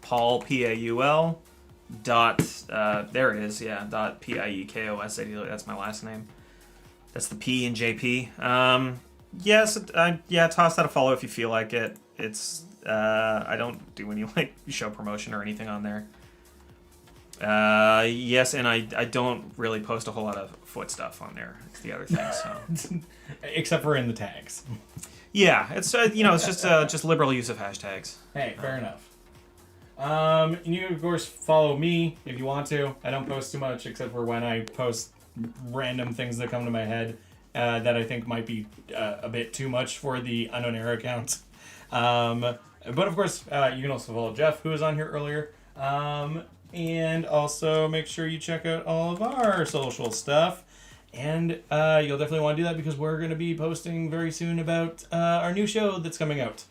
Paul Paul dot there it is, yeah, dot Piekos. That's my last name. That's the P in JP. Yes, yeah, toss that a follow if you feel like it. It's I don't do any like show promotion or anything on there. Yes, and I don't really post a whole lot of foot stuff on there. It's the other thing. So Except for in the tags. yeah, it's it's just liberal use of hashtags. Hey, fair enough. You of course follow me if you want to. I don't post too much except for when I post random things that come to my head that I think might be a bit too much for the unknown era account. But of course, you can also follow Jeff, who was on here earlier. And also make sure you check out all of our social stuff. And you'll definitely want to do that because we're going to be posting very soon about our new show that's coming out.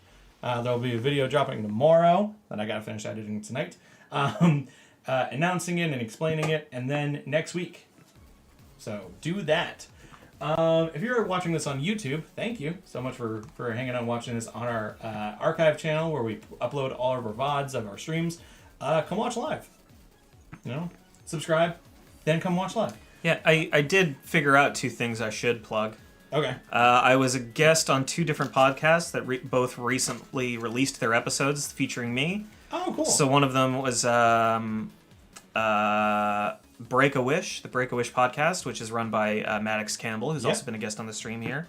There'll be a video dropping tomorrow that I got to finish editing tonight. Announcing it and explaining it. And then next week. So do that. If you're watching this on YouTube, thank you so much for hanging out and watching this on our archive channel where we upload all of our VODs of our streams. Come watch live. Subscribe, then come watch live. Yeah, I did figure out 2 things I should plug. Okay. I was a guest on 2 different podcasts that both recently released their episodes featuring me. Oh, cool. So one of them was Break a Wish, the Break a Wish podcast, which is run by Maddox Campbell, who's also been a guest on the stream here.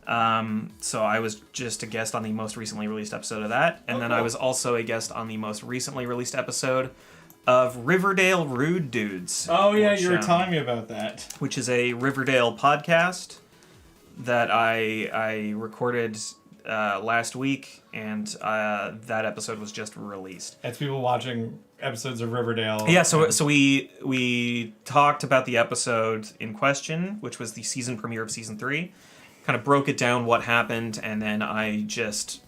So I was just a guest on the most recently released episode of that. And then I was also a guest on the most recently released episode of Riverdale Rude Dudes. Oh, yeah, which, you were telling me about that. which is a Riverdale podcast that I recorded last week, and that episode was just released. That's people watching episodes of Riverdale. Yeah, so we talked about the episode in question, which was the season premiere of season 3. Kind of broke it down what happened, and then I just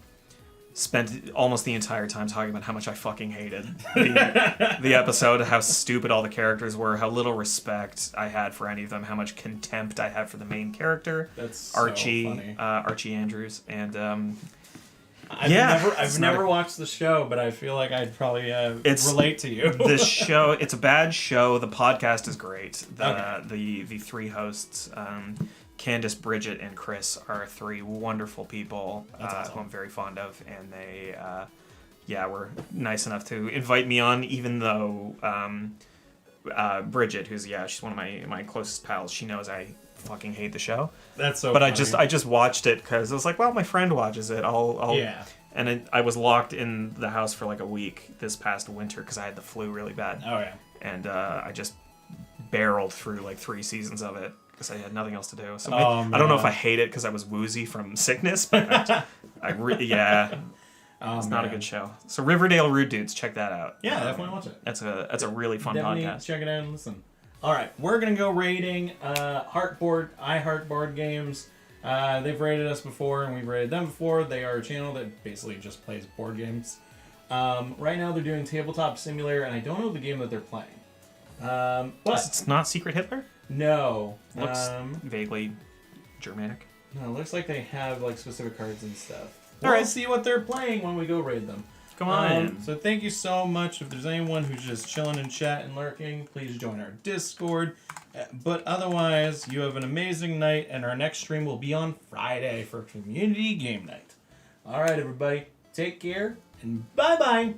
spent almost the entire time talking about how much I fucking hated the episode, how stupid all the characters were, how little respect I had for any of them, how much contempt I have for the main character, That's Archie, so funny. Archie Andrews, and I've never watched the show, but I feel like I'd probably relate to you. the show. It's a bad show. The podcast is great. Okay. The 3 hosts. Candace, Bridget, and Chris are 3 wonderful people Awesome. who I'm very fond of, and they, were nice enough to invite me on, even though Bridget, she's one of my closest pals, she knows I fucking hate the show. That's so But funny. I just watched it because I was like, well, my friend watches it. I'll Yeah. And I was locked in the house for like a week this past winter because I had the flu really bad. Oh, yeah. And I just barreled through like 3 seasons of it because I had nothing else to do. So Oh, I don't know man. if I hate it because I was woozy from sickness, but it's not a good show. So Riverdale Rude Dudes, check that out. Yeah, definitely watch it. That's a really fun Definitely podcast. check it out and listen. All right, we're gonna go rating iHeart Board Games. They've rated us before, and we've rated them before. They are a channel that basically just plays board games. Right now, they're doing Tabletop Simulator, and I don't know the game that they're playing. But It's not Secret Hitler? no, Looks vaguely Germanic. no, it looks like they have like specific cards and stuff. All We'll right. see what they're playing when we go raid them. Come on. So thank you so much. If there's anyone who's just chilling and chatting, lurking, please join our Discord. But otherwise, you have an amazing night, and our next stream will be on Friday for Community Game Night. All right, everybody, take care, and bye-bye.